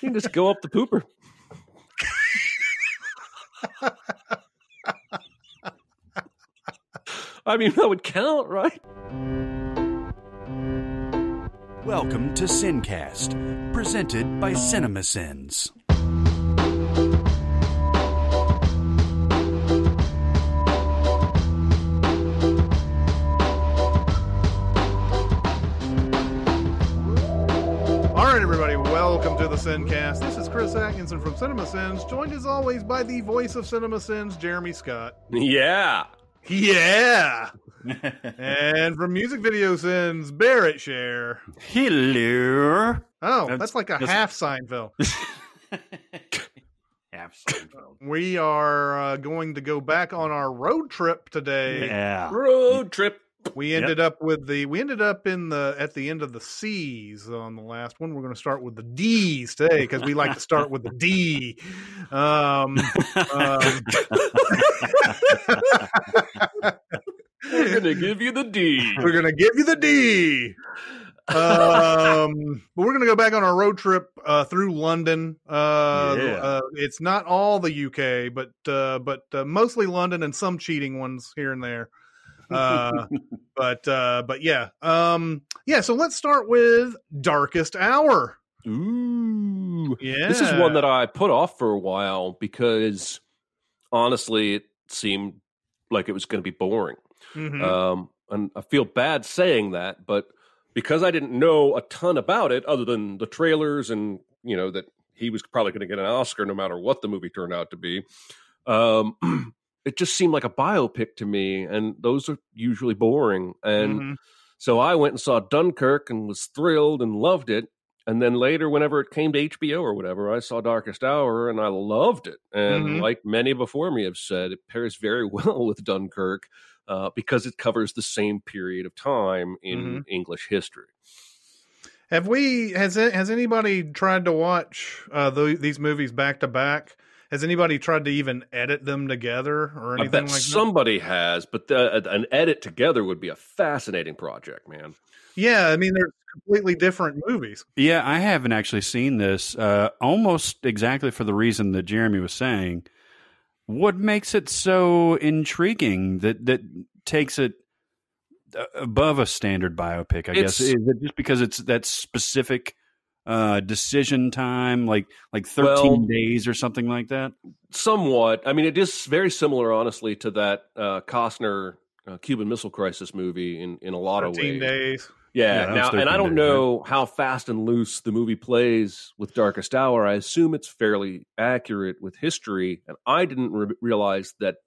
You can just go up the pooper. I mean, that would count, right? Welcome to SinCast, presented by Cinemasins. All right, everybody, welcome to the SinCast. This is Chris Atkinson from Cinemasins, joined as always by the voice of Cinemasins, Jeremy Scott. Yeah. Yeah! And from Music Video Sins, Barrett Share. Hello. Oh, that's like a half Seinfeld. Half Seinfeld. We are going to go back on our road trip today. Yeah. Road trip. We ended up at the end of the C's on the last one. We're going to start with the D's today because we like to start with the D. We're going to give you the D. We're going to give you the D. But we're going to go back on our road trip through London. It's not all the UK, but mostly London and some cheating ones here and there. But yeah. So let's start with Darkest Hour. Ooh. Yeah. This is one that I put off for a while because honestly, it seemed like it was going to be boring. Mm-hmm. And I feel bad saying that, but because I didn't know a ton about it other than the trailers and, you know, that he was probably going to get an Oscar no matter what the movie turned out to be. It just seemed like a biopic to me, and those are usually boring. And so I went and saw Dunkirk and was thrilled and loved it. And then later, whenever it came to HBO or whatever, I saw Darkest Hour and I loved it. And like many before me have said, it pairs very well with Dunkirk because it covers the same period of time in English history. Has anybody tried to watch these movies back to back? Has anybody tried to even edit them together or anything like that? Somebody has, but an edit together would be a fascinating project, man. Yeah, I mean, they're completely different movies. Yeah, I haven't actually seen this almost exactly for the reason that Jeremy was saying. What makes it so intriguing that takes it above a standard biopic, I guess? Is it just because it's that specific decision time, like 13 days or something like that? Somewhat. I mean, it is very similar, honestly, to that Costner Cuban Missile Crisis movie in a lot of ways. 13 days. Yeah. Now, and I don't know how fast and loose the movie plays with Darkest Hour. I assume it's fairly accurate with history, and I didn't realize that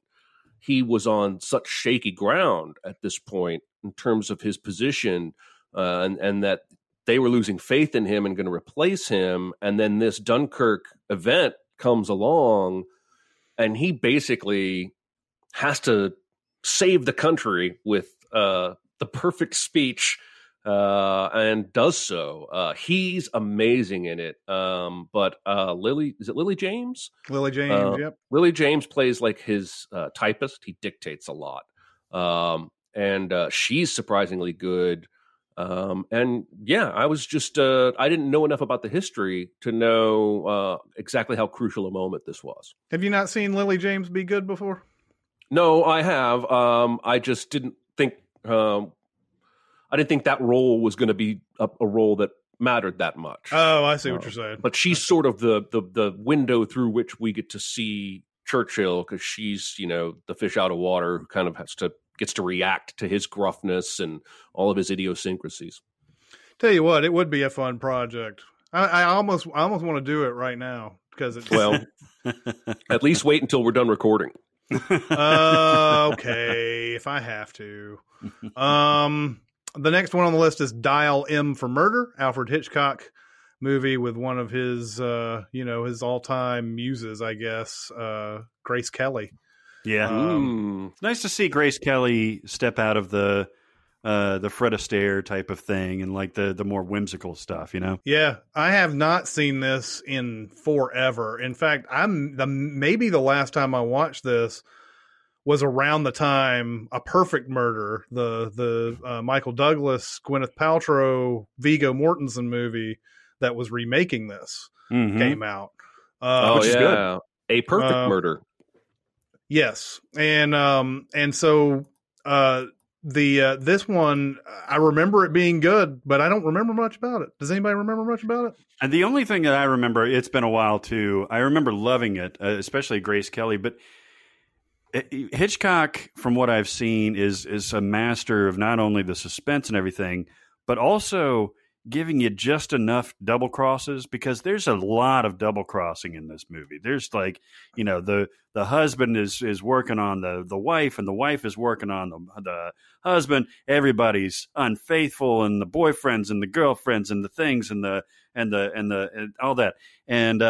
he was on such shaky ground at this point in terms of his position, and that they were losing faith in him and going to replace him. And then this Dunkirk event comes along and he basically has to save the country with the perfect speech and does so. He's amazing in it. But Lily James? Lily James, yep. Lily James plays like his typist. He dictates a lot. And she's surprisingly good. And yeah, I was just, I didn't know enough about the history to know exactly how crucial a moment this was. Have you not seen Lily James be good before? No, I have. I just didn't think, I didn't think that role was going to be a role that mattered that much. Oh, I see what you're saying. But she's sort of the window through which we get to see Churchill, because she's, you know, the fish out of water who kind of gets to react to his gruffness and all of his idiosyncrasies. Tell you what, it would be a fun project. I almost want to do it right now because it's at least wait until we're done recording. Okay, if I have to. The next one on the list is Dial M for Murder, Alfred Hitchcock movie with one of his his all-time muses, I guess, Grace Kelly. Yeah. It's nice to see Grace Kelly step out of the Fred Astaire type of thing and like the more whimsical stuff, you know? Yeah, I have not seen this in forever. In fact, maybe the last time I watched this was around the time A Perfect Murder, the Michael Douglas, Gwyneth Paltrow, Viggo Mortensen movie that was remaking this came out. Which is good. A Perfect Murder. Yes, and so this one, I remember it being good, but I don't remember much about it. Does anybody remember much about it? And the only thing that I remember, it's been a while too. I remember loving it, especially Grace Kelly. But Hitchcock, from what I've seen, is a master of not only the suspense and everything, but also giving you just enough double crosses, because there's a lot of double crossing in this movie. There's like, the husband is working on the wife, and the wife is working on the husband. Everybody's unfaithful, and the boyfriends and the girlfriends and the things and all that. And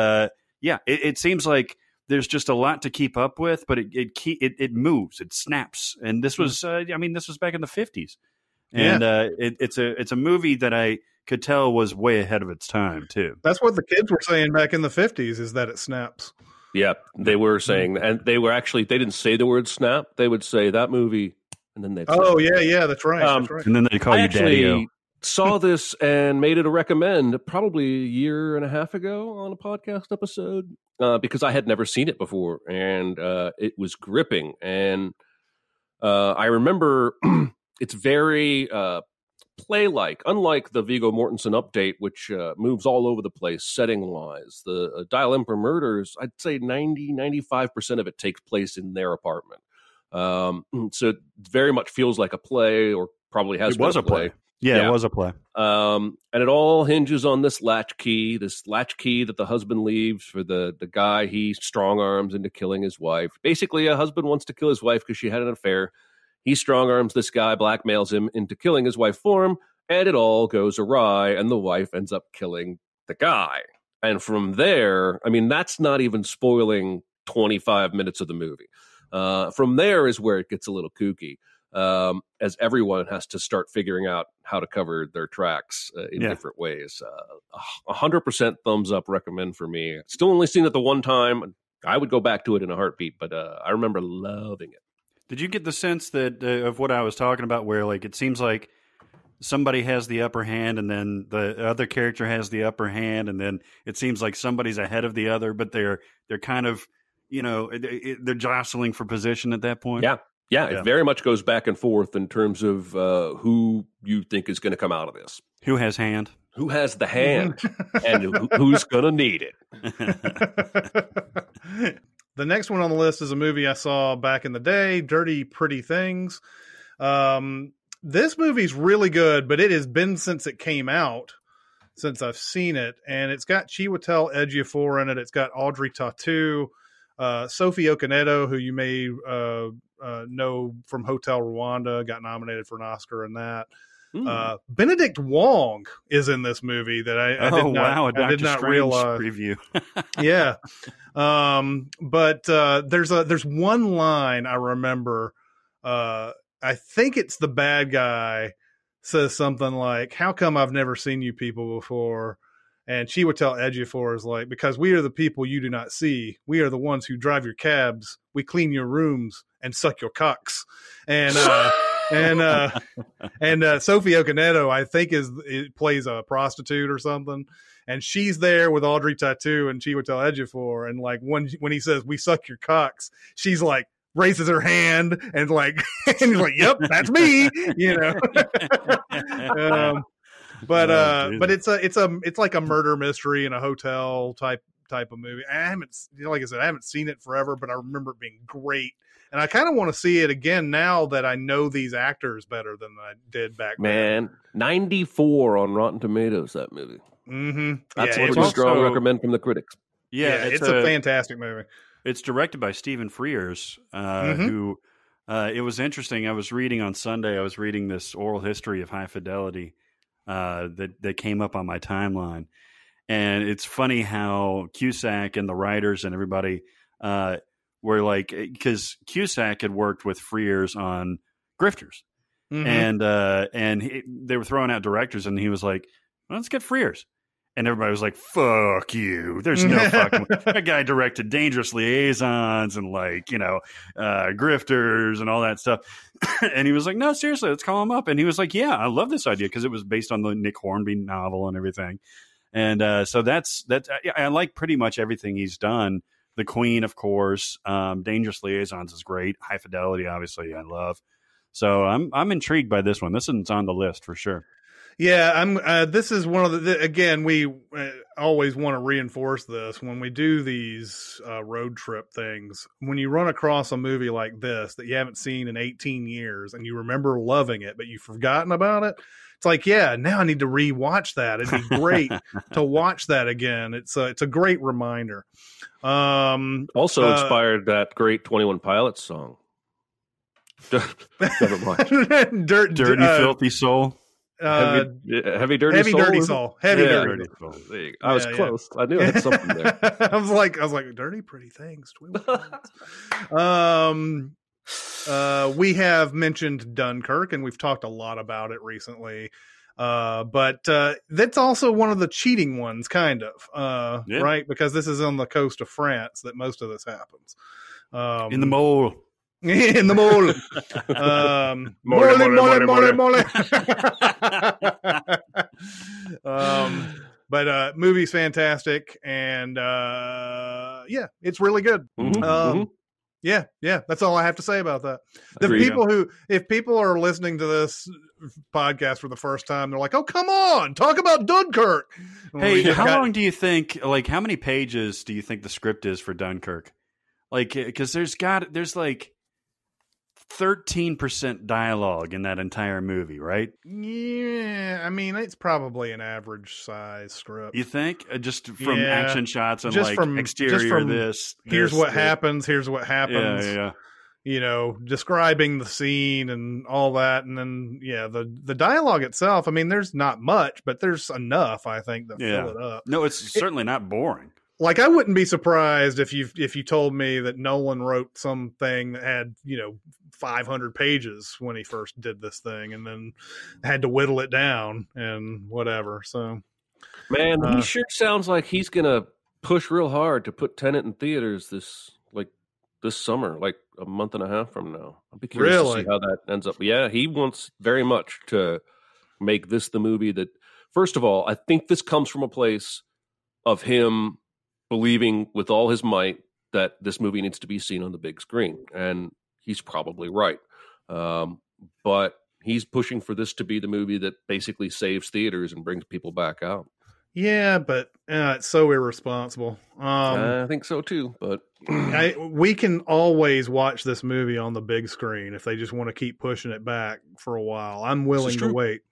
it seems like there's just a lot to keep up with, but it moves, it snaps. And this was this was back in the 50s. And it's a movie that I could tell was way ahead of its time too. That's what the kids were saying back in the 50s, is that it snaps. Yeah, they were saying, and they didn't say the word snap. They would say that movie, and then they'd snap. That's right. And then they call you Daddy-O. Saw this and made it a recommend probably a year and a half ago on a podcast episode, because I had never seen it before, and it was gripping. And I remember it's very play-like, unlike the Viggo Mortensen update, which moves all over the place setting-wise. The Dial M for Murders, I'd say 95% of it takes place in their apartment. So it very much feels like a play, or probably has been a play. Yeah, it was a play. And it all hinges on this latchkey that the husband leaves for the guy he strong-arms into killing his wife. Basically, a husband wants to kill his wife because she had an affair. He strong-arms this guy, blackmails him into killing his wife for him, and it all goes awry, and the wife ends up killing the guy. And from there, that's not even spoiling 25 minutes of the movie. From there is where it gets a little kooky, as everyone has to start figuring out how to cover their tracks in different ways. 100% thumbs up recommend for me. Still only seen it the one time. I would go back to it in a heartbeat, but I remember loving it. Did you get the sense that of what I was talking about, where like it seems like somebody has the upper hand, and then the other character has the upper hand, and then it seems like somebody's ahead of the other, but they're kind of they're jostling for position at that point? Yeah, it very much goes back and forth in terms of who you think is going to come out of this. Who has hand? Who has the hand, and who's going to need it? The next one on the list is a movie I saw back in the day, Dirty Pretty Things. This movie's really good, but it has been since it came out, since I've seen it. And it's got Chiwetel Ejiofor in it. It's got Audrey Tautou, Sophie Okonedo, who you may know from Hotel Rwanda, got nominated for an Oscar in that. Benedict Wong is in this movie that I did not realize. Preview. Yeah. But there's one line I remember. I think it's the bad guy says something like, "How come I've never seen you people before?" And Chiwetel Ejiofor is like, "Because we are the people you do not see. We are the ones who drive your cabs. We clean your rooms and suck your cocks." And Sophie Okonedo, I think, plays a prostitute or something, and she's there with Audrey Tautou and Chiwetel Ejiofor, and like when he says "we suck your cocks," she's like raises her hand and like and he's like, "Yep, that's me," But it's like a murder mystery in a hotel type of movie. Like I said, I haven't seen it forever, but I remember it being great. And I kind of want to see it again now that I know these actors better than I did back then. 94 on Rotten Tomatoes, that movie. Mm-hmm. That's a pretty strong recommend from the critics. Yeah, it's a fantastic movie. It's directed by Stephen Frears, who it was interesting. I was reading on Sunday, this oral history of High Fidelity that came up on my timeline. And it's funny how Cusack and the writers and everybody were like, because Cusack had worked with Frears on Grifters, and they were throwing out directors, and he was like, well, "Let's get Frears," and everybody was like, "Fuck you! There's no fucking that guy directed Dangerous Liaisons and Grifters and all that stuff," and he was like, "No, seriously, let's call him up." And he was like, "Yeah, I love this idea," because it was based on the Nick Hornby novel and everything. And so that's I like pretty much everything he's done. The Queen, of course, Dangerous Liaisons is great. High Fidelity, obviously, I love. So I'm intrigued by this one. This one's on the list for sure. Yeah, I'm. This is one of the. Again, we always want to reinforce this when we do these road trip things. When you run across a movie like this that you haven't seen in 18 years and you remember loving it, but you've forgotten about it, it's like, yeah, now I need to rewatch that. It'd be great to watch that again. It's a great reminder. Also inspired that great 21 Pilots song. Never mind. Dirty Filthy Soul. Heavy dirty soul. Dirty soul. Dirty soul. There you go. I was close. I knew I had something there. I was like, dirty pretty things. We have mentioned Dunkirk, and we've talked a lot about it recently. But that's also one of the cheating ones, kind of, right? Because this is on the coast of France that most of this happens. In the mole. In the mole. But movie's fantastic, and yeah, it's really good. Yeah, that's all I have to say about that. If people are listening to this podcast for the first time, they're like, "Oh, come on, talk about Dunkirk." Hey, how long do you think? Like, how many pages do you think the script is for Dunkirk? Like, because there's like 13% dialogue in that entire movie, right? Yeah, I mean, it's probably an average size script. You think? Just from action shots and just like from exterior this. Here's what happens. Here's what happens. Yeah. You know, describing the scene and all that, and then the dialogue itself. I mean, there's not much, but there's enough, I think, to fill it up. No, it's certainly not boring. Like, I wouldn't be surprised if you told me that Nolan wrote something that had 500 pages when he first did this thing, and then had to whittle it down and whatever. So, man, he sure sounds like he's gonna push real hard to put Tenet in theaters this summer, like a month and a half from now. I'll be curious to see how that ends up. Yeah, he wants very much to make this the movie that. First of all, I think this comes from a place of him believing with all his might that this movie needs to be seen on the big screen. And he's probably right. But he's pushing for this to be the movie that basically saves theaters and brings people back out. Yeah, but it's so irresponsible. I think so too, but we can always watch this movie on the big screen if they just want to keep pushing it back for a while. I'm willing to wait.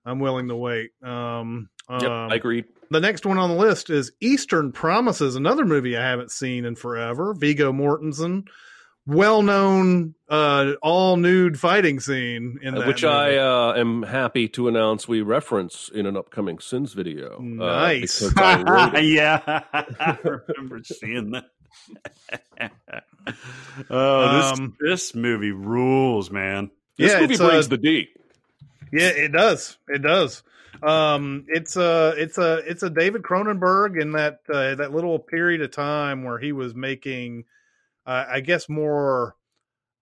Yep, I agree. The next one on the list is Eastern Promises, another movie I haven't seen in forever. Viggo Mortensen, well-known all-nude fighting scene in that which movie. I am happy to announce we reference in an upcoming Sins video. Nice. Yeah, I remember seeing that. This movie rules, man. This movie brings the D. Yeah, it does. It does. It's a David Cronenberg in that little period of time where he was making, I guess more.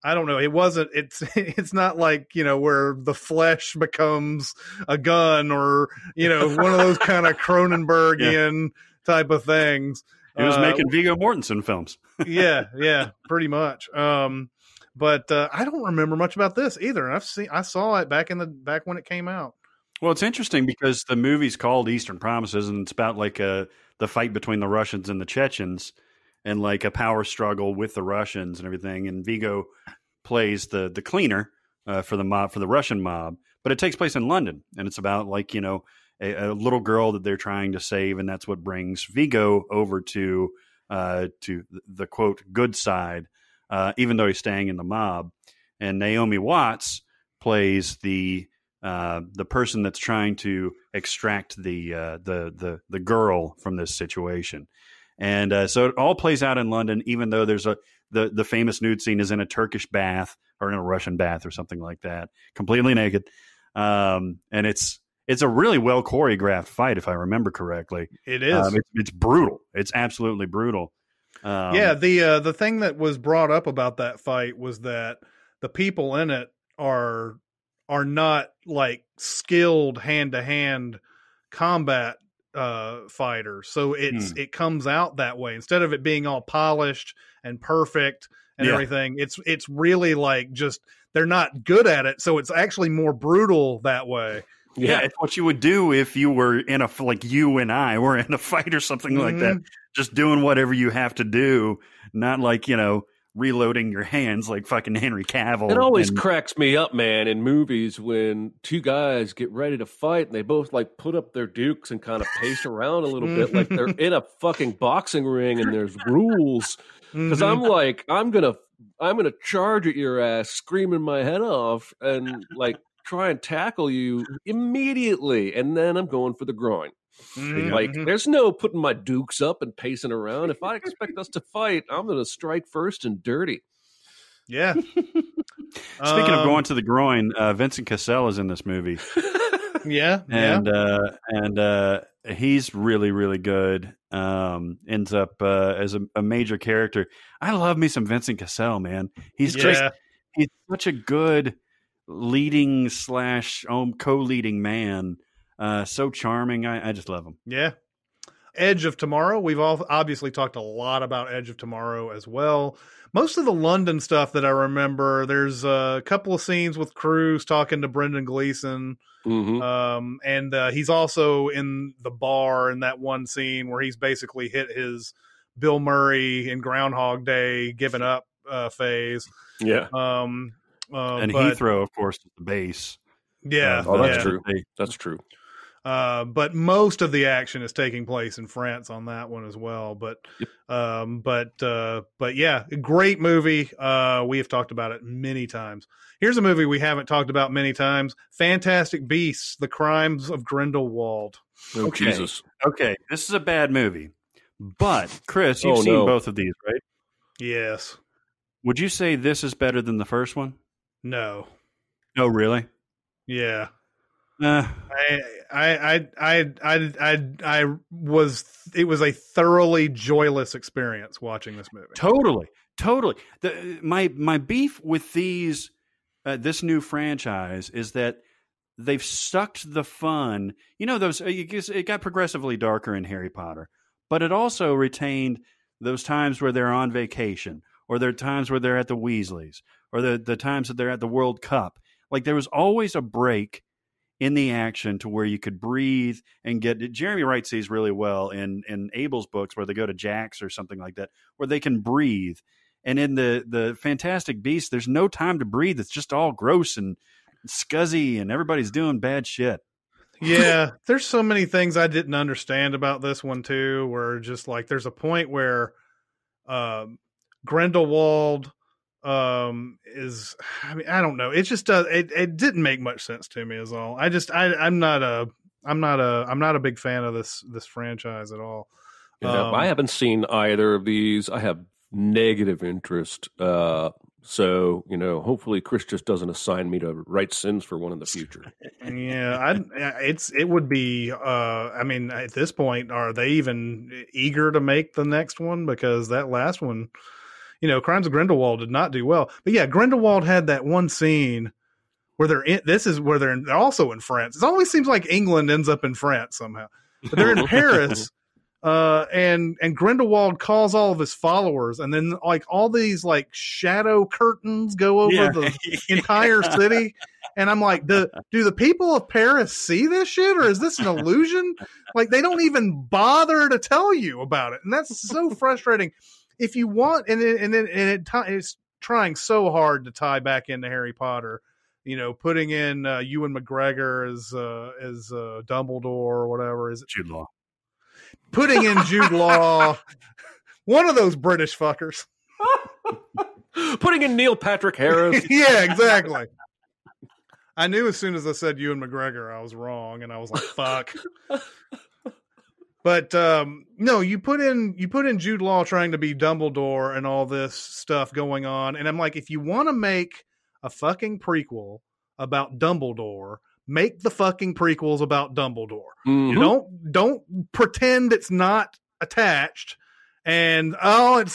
I don't know. It's not like, where the flesh becomes a gun or, one of those kind of Cronenbergian type of things. He was making Viggo Mortensen films. Yeah, pretty much. But I don't remember much about this either. I saw it back when it came out. Well, it's interesting because the movie's called Eastern Promises, and it's about like the fight between the Russians and the Chechens, and like a power struggle with the Russians and everything. And Viggo plays the cleaner for the Russian mob, but it takes place in London, and it's about like a little girl that they're trying to save, and that's what brings Viggo over to the quote good side. Even though he's staying in the mob, and Naomi Watts plays the person that's trying to extract the girl from this situation, and so it all plays out in London. Even though there's the famous nude scene is in a Turkish bath or in a Russian bath or something like that, completely naked, and it's a really well choreographed fight, if I remember correctly. It is. It's brutal. It's absolutely brutal. The thing that was brought up about that fight was that the people in it are not like skilled hand-to-hand combat fighters, so it comes out that way instead of it being all polished and perfect and everything. It's really like just they're not good at it, so it's actually more brutal that way. Yeah, it's what you would do if you were in a, like you and I were in a fight or something like that. Just doing whatever you have to do, not like, reloading your hands like fucking Henry Cavill. It always cracks me up, man, in movies when two guys get ready to fight and they both like put up their dukes and kind of pace around a little bit like they're in a fucking boxing ring and there's rules. Because I'm like, I'm gonna charge at your ass, screaming my head off, and like try and tackle you immediately, and then I'm going for the groin. Like, there's no putting my dukes up and pacing around. If I expect us to fight, I'm going to strike first and dirty. Yeah. Speaking of going to the groin, Vincent Cassel is in this movie. And he's really, really good. Ends up as a major character. I love me some Vincent Cassel, man. He's such a good leading / co-leading man. So charming. I just love him. Yeah. Edge of Tomorrow. We've all obviously talked a lot about Edge of Tomorrow as well. Most of the London stuff that I remember, there's a couple of scenes with Cruise talking to Brendan Gleeson. And he's also in the bar in that one scene where he's basically hit his Bill Murray in Groundhog Day giving up phase. Yeah. And Heathrow, of course, is the base. Yeah. That's true. That's true. But most of the action is taking place in France on that one as well. But yeah, great movie. We have talked about it many times. Here's a movie we haven't talked about many times: Fantastic Beasts: The Crimes of Grindelwald. Oh, Jesus. Okay, this is a bad movie. But Chris, you've seen both of these, right? Yes. Would you say this is better than the first one? No. Oh, really? Yeah. It was a thoroughly joyless experience watching this movie. Totally. My beef with these this new franchise is that they've sucked the fun. It got progressively darker in Harry Potter, but it also retained those times where they're on vacation, or there are times where they're at the Weasleys, or the times that they're at the World Cup. Like, there was always a break in the action to where you could breathe and get. Jeremy writes these really well in Abel's books where they go to Jack's or something like that, where they can breathe. And in the Fantastic Beasts, there's no time to breathe. It's just all gross and scuzzy, and everybody's doing bad shit. Yeah, there's so many things I didn't understand about this one too, where just like there's a point where Grindelwald is, I mean, I don't know. It just does. It didn't make much sense to me is all. I'm not a big fan of this franchise at all. I haven't seen either of these. I have negative interest. So, hopefully Chris just doesn't assign me to write sins for one in the future. Yeah, it would be, I mean, at this point, are they even eager to make the next one? Because that last one, Crimes of Grindelwald did not do well. But yeah, Grindelwald had that one scene where they're also in France. It always seems like England ends up in France somehow. But they're in Paris. And Grindelwald calls all of his followers, and then like all these like shadow curtains go over the entire city. And I'm like, do the people of Paris see this shit, or is this an illusion? Like, they don't even bother to tell you about it, and that's so frustrating. If you want, it's trying so hard to tie back into Harry Potter, putting in Ewan McGregor as Dumbledore or whatever is it? Jude Law. Putting in Jude Law, one of those British fuckers. Putting in Neil Patrick Harris. Yeah, exactly. I knew as soon as I said Ewan McGregor, I was wrong, and I was like, fuck. But no, you put in Jude Law trying to be Dumbledore and all this stuff going on, and I'm like, if you want to make a fucking prequel about Dumbledore, make the fucking prequels about Dumbledore. Mm-hmm. Don't pretend it's not attached. And it's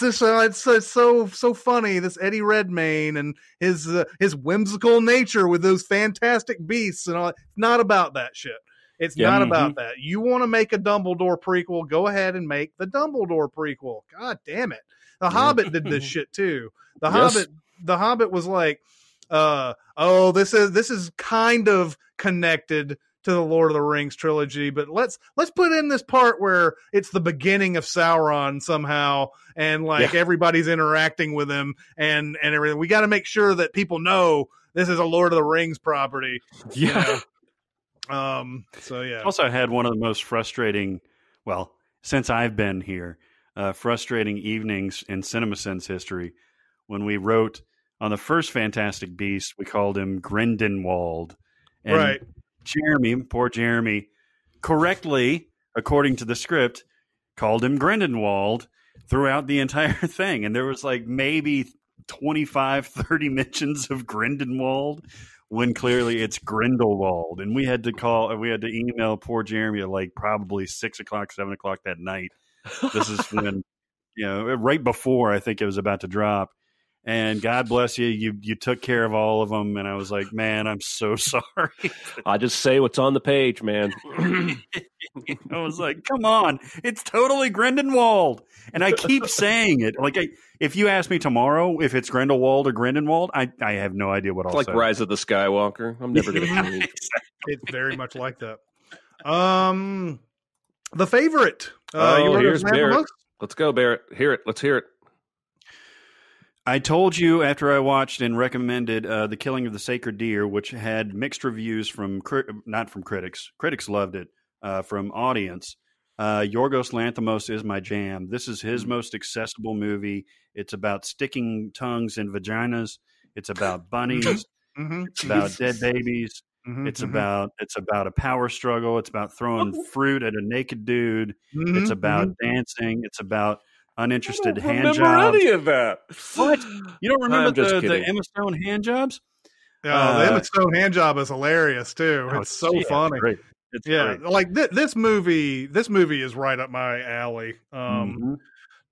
so funny, this Eddie Redmayne and his whimsical nature with those fantastic beasts and all. It's not about that shit. It's Yeah. not about that. You want to make a Dumbledore prequel, go ahead and make the Dumbledore prequel. God damn it. The Hobbit did this shit too. The Hobbit was like, this is kind of connected to the Lord of the Rings trilogy, but let's put in this part where it's the beginning of Sauron somehow, and like everybody's interacting with him and everything. We got to make sure that people know this is a Lord of the Rings property. Yeah. So yeah. Also had one of the most frustrating, well, since I've been here, frustrating evenings in Cinemasins history when we wrote on the first Fantastic Beast, we called him Grindelwald. And right. Poor Jeremy, correctly, according to the script, called him Grindelwald throughout the entire thing. And there was like maybe 25, 30 mentions of Grindelwald when clearly it's Grindelwald. And we had to email poor Jeremy at like probably 6 o'clock, 7 o'clock that night. This is when, right before I think it was about to drop. And God bless you, you took care of all of them. And I was like, man, I'm so sorry. I just say what's on the page, man. I was like, come on, it's totally Grindelwald. And I keep saying it. Like, if you ask me tomorrow if it's Grindelwald or Grindelwald, I have no idea what I'll say. It's like Rise of the Skywalker. I'm never going to change. It's very much like that. The favorite. Here's Barrett. Let's go, Barrett. Let's hear it. I told you after I watched and recommended The Killing of the Sacred Deer, which had mixed reviews not from critics. Critics loved it. From audience. Yorgos Lanthimos is my jam. This is his most accessible movie. It's about sticking tongues in vaginas. It's about bunnies. It's about dead babies. It's about a power struggle. It's about throwing fruit at a naked dude. It's about dancing. It's about uninterested hand jobs. Any of that? What? You don't remember the Emma Stone hand jobs? Yeah, the Emma Stone hand job is hilarious too. It's so funny. Great. It's great. Like this movie is right up my alley.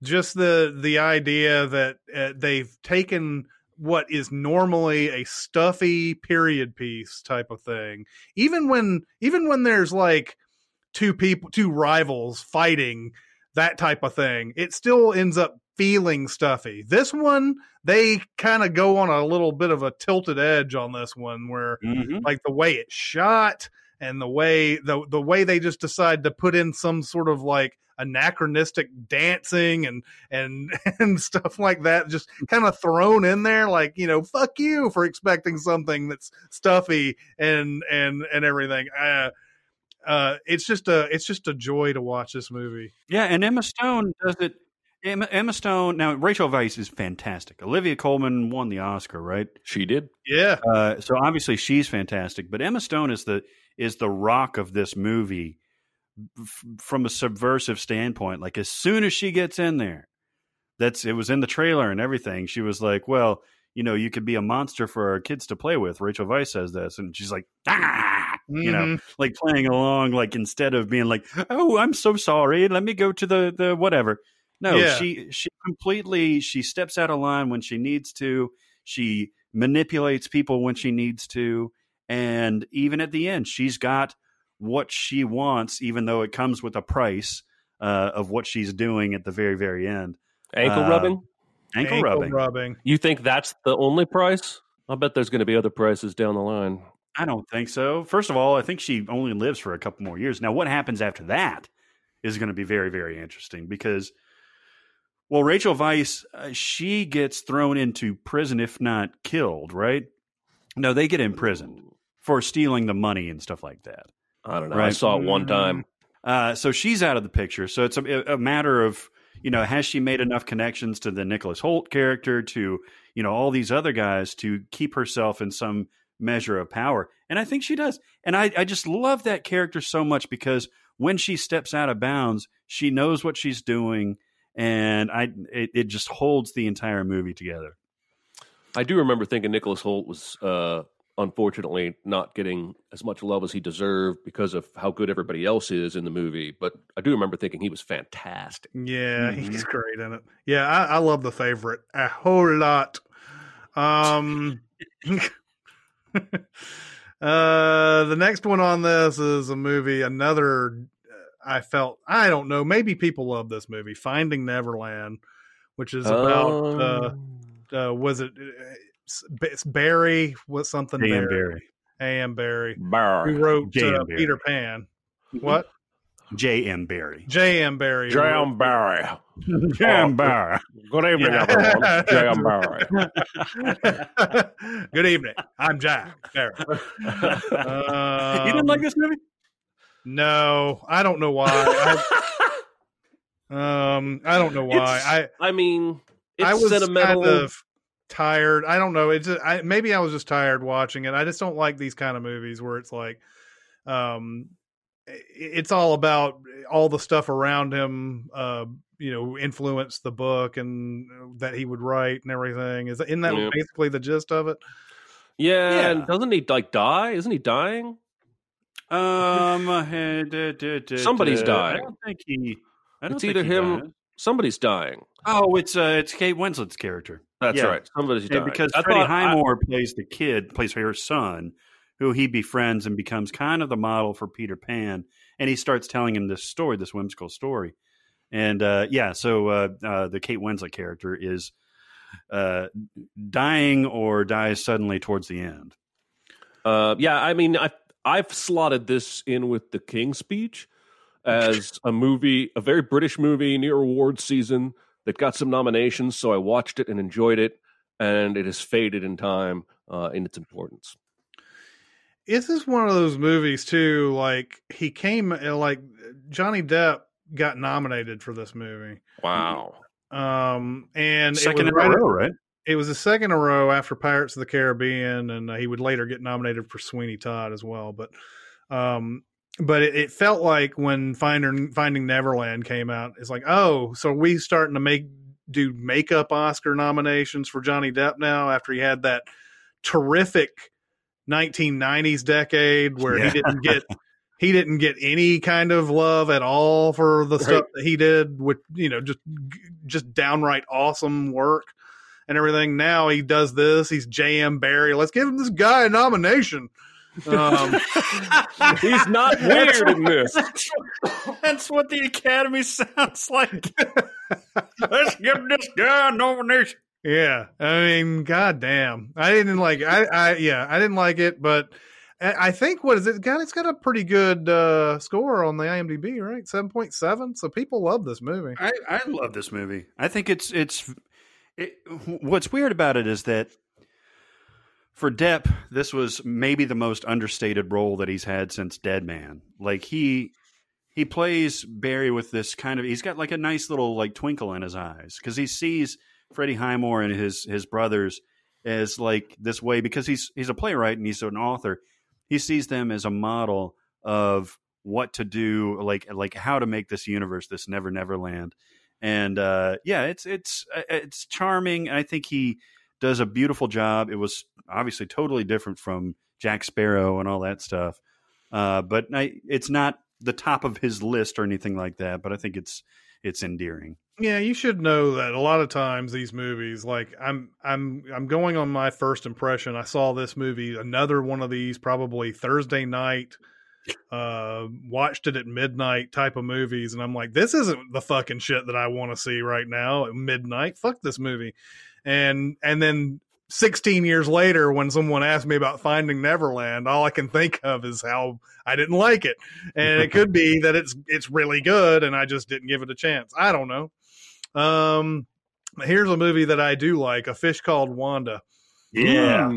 Just the idea that they've taken what is normally a stuffy period piece type of thing, even when there's like two rivals fighting, that type of thing, it still ends up feeling stuffy. This one, they kind of go on a little bit of a tilted edge on this one, where like the way it's shot and the way they just decide to put in some sort of like anachronistic dancing and stuff like that, just kind of thrown in there, like, fuck you for expecting something that's stuffy and everything. It's just a joy to watch this movie. Yeah, and Emma Stone does it. Emma Stone. Now, Rachel Weisz is fantastic. Olivia Colman won the Oscar, right? She did. Yeah. So obviously she's fantastic. But Emma Stone is the rock of this movie from a subversive standpoint. Like, as soon as she gets in there, it was in the trailer and everything. She was like, well, you could be a monster for our kids to play with. Rachel Weisz says this, and she's like, like playing along, like, instead of being like, oh, I'm so sorry, let me go to the whatever. No, she completely, she steps out of line when she needs to. She manipulates people when she needs to. And even at the end, she's got what she wants, even though it comes with a price of what she's doing at the very, very end. Ankle rubbing? Ankle rubbing. You think that's the only price? I'll bet there's going to be other prices down the line. I don't think so. First of all, I think she only lives for a couple more years. Now, what happens after that is going to be very, very interesting because, well, Rachel Weisz, she gets thrown into prison, if not killed, right? No, they get imprisoned for stealing the money and stuff like that. I don't know. Right? I saw it one time. So she's out of the picture. So it's a matter of, has she made enough connections to the Nicholas Hoult character, to, all these other guys, to keep herself in some measure of power? And I think she does. And I just love that character so much because when she steps out of bounds, she knows what she's doing. And it just holds the entire movie together. I do remember thinking Nicholas Hoult was unfortunately not getting as much love as he deserved because of how good everybody else is in the movie. But I do remember thinking he was fantastic. Yeah, he's great in it. Yeah, I love The Favorite a whole lot. The next one on this is a movie, I don't know, maybe people love this movie, Finding Neverland, which is about, was it Barry? What's something Barry? A.M. Barry. Who wrote Peter Pan. What? J.M. Barry. J.M. Barry. J.M. Barry. J.M. Barry. Good evening, everyone. J.M. Barry. Good evening. I'm Jack Barry. You didn't like this movie? No, I don't know why. I don't know why. I was sentimental. Kind of tired. I don't know. Maybe I was just tired watching it. I just don't like these kind of movies where it's like, it's all about all the stuff around him, influence the book and that he would write and everything. Isn't that basically the gist of it? Yeah. And doesn't he die? Isn't he dying? Somebody's dying. I don't think he. It's either him. Dies. Somebody's dying. Oh, it's Kate Winslet's character. That's right. Somebody's dying. Because Freddie Highmore plays her son, who he befriends and becomes kind of the model for Peter Pan, and he starts telling him this story, this whimsical story, and so the Kate Winslet character is dying or dies suddenly towards the end. I've slotted this in with The King's Speech as a movie, a very British movie near awards season that got some nominations. So I watched it and enjoyed it, and it has faded in time in its importance. This is one of those movies too. Like Johnny Depp got nominated for this movie. Wow. And second in a row, right? It was the second in a row after Pirates of the Caribbean, and he would later get nominated for Sweeney Todd as well. But it felt like when Finding Neverland came out, it's like, oh, so we starting to do makeup Oscar nominations for Johnny Depp now after he had that terrific 1990s decade where he didn't get any kind of love at all for the stuff that he did with, just downright awesome work and everything. Now he does this. He's J.M. Barry. Let's give this guy a nomination. He's not weird in this. That's what the Academy sounds like. Let's give this guy a nomination. Yeah, I mean, goddamn, I didn't like. I didn't like it, but I think what is it got? It's got a pretty good score on the IMDb, right? 7.7. So people love this movie. I love this movie. I think it's what's weird about it is that for Depp, this was maybe the most understated role that he's had since Dead Man. Like he plays Barry with this kind of, he's got like a nice little like twinkle in his eyes because he sees Freddie Highmore and his brothers as like this way, because he's a playwright and he's an author. He sees them as a model of what to do, like how to make this universe, this Neverland. And it's charming. I think he does a beautiful job. It was obviously totally different from Jack Sparrow and all that stuff. But it's not the top of his list or anything like that, but I think it's endearing. Yeah, you should know that a lot of times these movies, like I'm going on my first impression. I saw this movie, another one of these, probably Thursday night, watched it at midnight type of movies, and I'm like, this isn't the fucking shit that I want to see right now at midnight. Fuck this movie. And then 16 years later, when someone asked me about Finding Neverland, all I can think of is how I didn't like it. And it could be that it's really good and I just didn't give it a chance. I don't know. Here's a movie that I do like, A Fish Called Wanda. Yeah.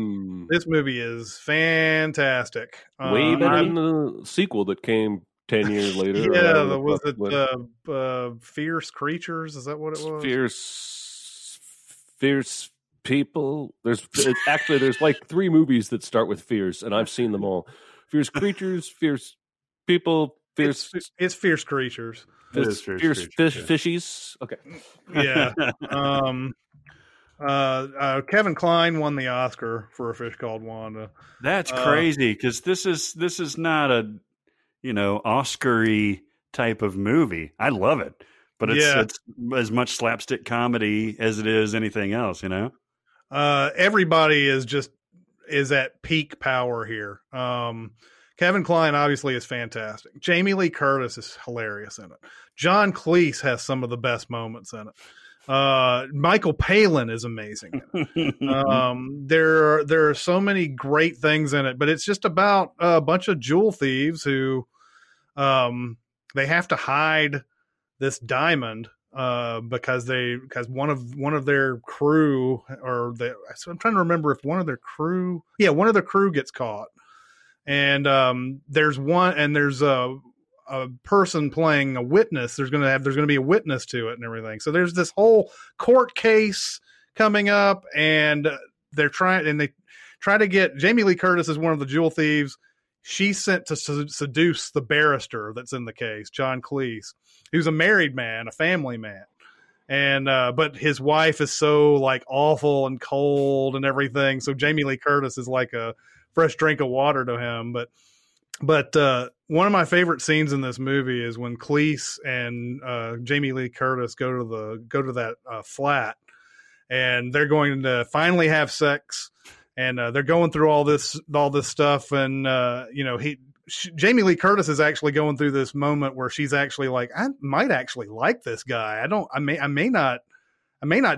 This movie is fantastic. Way better than the sequel that came 10 years later. Yeah, was it Fierce Creatures? Is that what it was? Fierce People. There's like 3 movies that start with fierce, and I've seen them all. Fierce Creatures, Fierce People, Fierce. It's Fierce Creatures. Fierce Fishies. Okay. Yeah. Kevin Kline won the Oscar for A Fish Called Wanda. That's crazy, because this is not a Oscar-y type of movie. I love it, but it's as much slapstick comedy as it is anything else. Everybody is just is at peak power here. Kevin Kline obviously is fantastic. Jamie Lee Curtis is hilarious in it. John Cleese has some of the best moments in it. Michael Palin is amazing in it. There are so many great things in it, but it's just about a bunch of jewel thieves who they have to hide this diamond because one of their crew, I'm trying to remember if one of their crew gets caught, and there's a person playing a witness. There's going to be a witness to it and everything. So there's this whole court case coming up, and they try to get Jamie Lee Curtis is one of the jewel thieves. She's sent to seduce the barrister that's in the case, John Cleese, who's a married man, a family man. And, but his wife is so like awful and cold and everything. So Jamie Lee Curtis is like a fresh drink of water to him. But one of my favorite scenes in this movie is when Cleese and Jamie Lee Curtis go to that flat, and they're going to finally have sex, and they're going through all this stuff, and Jamie Lee Curtis is actually going through this moment where she's actually like, I might actually like this guy. I may not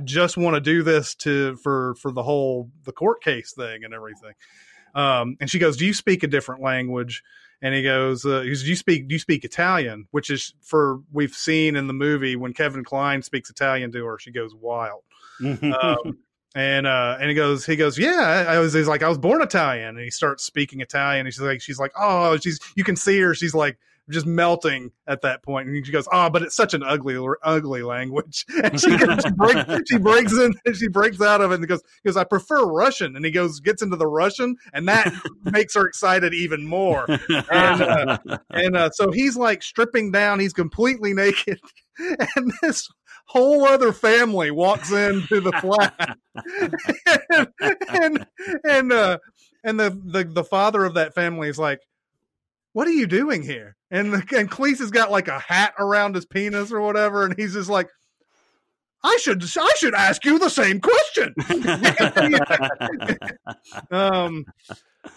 just want to do this for the court case thing and everything. And she goes, do you speak a different language? And he goes, do you speak Italian? Which is we've seen in the movie when Kevin Kline speaks Italian to her, she goes wild. And he goes, yeah, he's like, I was born Italian. And he starts speaking Italian. And she's like, oh, you can see her. She's like just melting at that point. And she goes, oh, but it's such an ugly language. And she breaks out of it and goes, I prefer Russian. And he gets into the Russian, and that makes her excited even more. And so he's like stripping down. He's completely naked. And this whole other family walks into the flat, and the father of that family is like, what are you doing here? And Cleese has got like a hat around his penis or whatever, and he's just like, I should ask you the same question.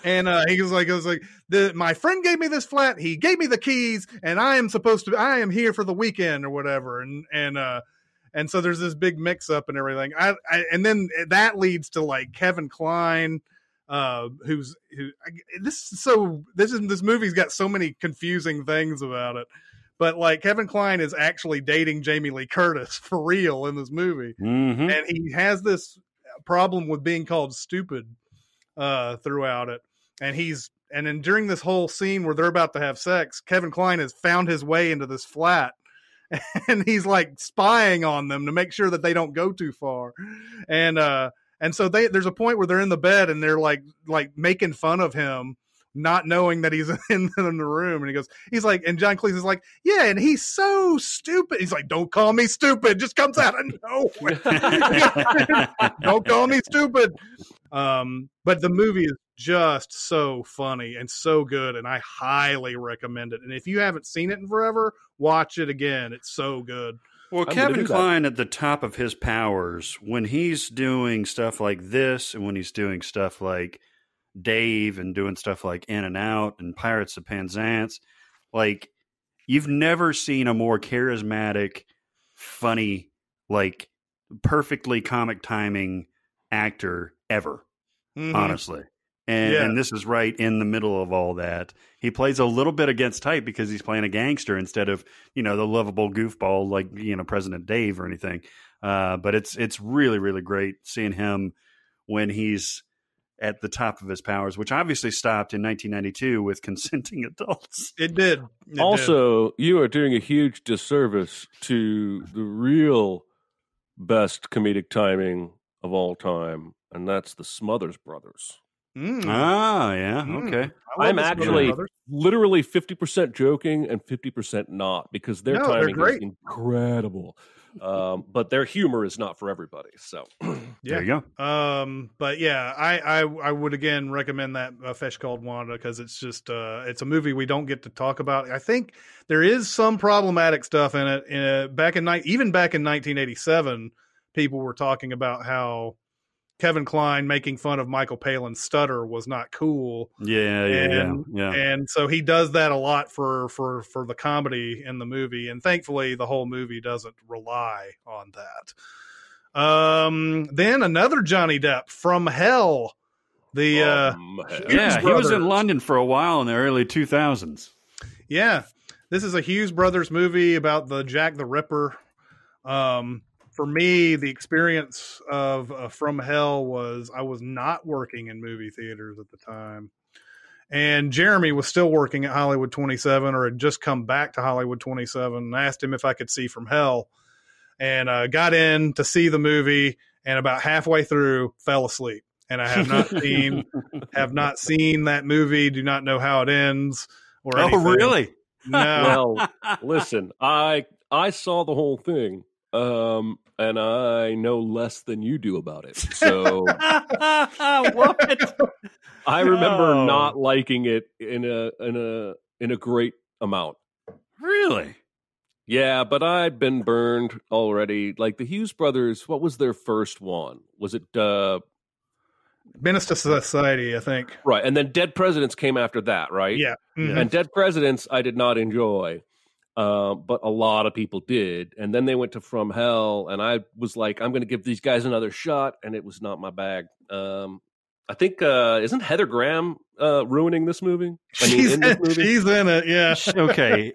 And he was like, my friend gave me this flat. He gave me the keys, and I am here for the weekend or whatever. And so there's this big mix up and everything. And then that leads to like Kevin Kline, this movie's got so many confusing things about it. But like Kevin Kline is actually dating Jamie Lee Curtis for real in this movie. Mm-hmm. And he has this problem with being called stupid throughout it. And then during this whole scene where they're about to have sex, Kevin Kline has found his way into this flat, and he's like spying on them to make sure that they don't go too far. And so there's a point where they're in the bed and they're like making fun of him, not knowing that he's in the room. And he's like, and John Cleese is like, yeah, and he's so stupid. He's like, don't call me stupid. Just comes out of nowhere. Don't call me stupid. But the movie is just so funny and so good, and I highly recommend it. And if you haven't seen it in forever, watch it again. It's so good. Well, Kevin Kline at the top of his powers, when he's doing stuff like this, and when he's doing stuff like Dave and doing stuff like In and Out and Pirates of Penzance, like, you've never seen a more charismatic, funny, like perfectly comic timing actor ever, honestly. And this is right in the middle of all that. He plays a little bit against type because he's playing a gangster instead of, the lovable goofball like, President Dave or anything. But it's really, really great seeing him when he's at the top of his powers, which obviously stopped in 1992 with Consenting Adults. It did. You are doing a huge disservice to the real best comedic timing of all time, and that's the Smothers Brothers. Ah, yeah, okay. I'm actually literally 50% joking and 50% not, because their timing is incredible. But their humor is not for everybody. So there you go. But yeah, I would again recommend that Fish Called Wanda, because it's just it's a movie we don't get to talk about. I think there is some problematic stuff in it. Back in 1987, people were talking about how Kevin Kline making fun of Michael Palin's stutter was not cool. Yeah. And so he does that a lot for the comedy in the movie, and thankfully the whole movie doesn't rely on that. Then another Johnny Depp, From Hell. He was in London for a while in the early 2000s. Yeah, this is a Hughes Brothers movie about the Jack the Ripper. For me, the experience of From Hell was I was not working in movie theaters at the time. And Jeremy was still working at Hollywood 27 or had just come back to Hollywood 27 and asked him if I could see From Hell. And got in to see the movie and about halfway through fell asleep. And I have not seen that movie, do not know how it ends or anything. Oh, really? No. Well, listen, I saw the whole thing. And I know less than you do about it. So what? I remember not liking it in a great amount. Really? Yeah, but I'd been burned already. Like the Hughes brothers, what was their first one? Was it Menace to Society, I think. Right, and then Dead Presidents came after that, right? Yeah. Mm-hmm. And Dead Presidents I did not enjoy. But a lot of people did. And then they went to From Hell, and I was like, I'm going to give these guys another shot, and it was not my bag. I think, isn't Heather Graham ruining this movie? She's in it, yeah. Okay.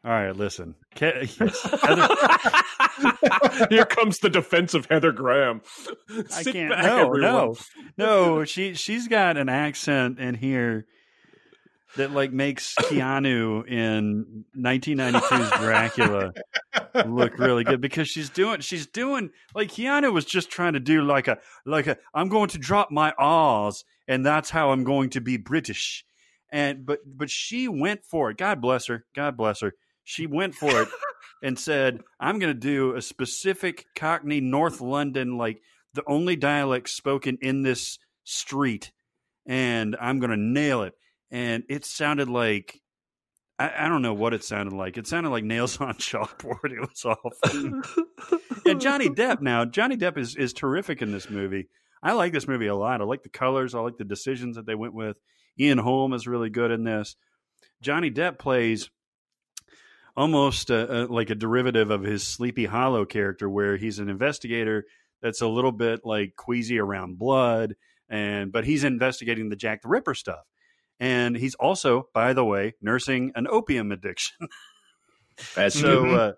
All right, listen. Here comes the defense of Heather Graham. I can't. No. She's got an accent in here that like makes Keanu in 1992's Dracula look really good because she's doing like Keanu was just trying to do like a I'm going to drop my R's and that's how I'm going to be British. And but she went for it. God bless her. She went for it and said, I'm going to do a specific Cockney North London, like the only dialect spoken in this street, and I'm going to nail it. And it sounded like, I don't know what it sounded like. It sounded like nails on chalkboard. It was awful. And Johnny Depp is terrific in this movie. I like this movie a lot. I like the colors. I like the decisions that they went with. Ian Holm is really good in this. Johnny Depp plays almost like a derivative of his Sleepy Hollow character, where he's an investigator that's a little bit like queasy around blood, but he's investigating the Jack the Ripper stuff. And he's also, by the way, nursing an opium addiction. As you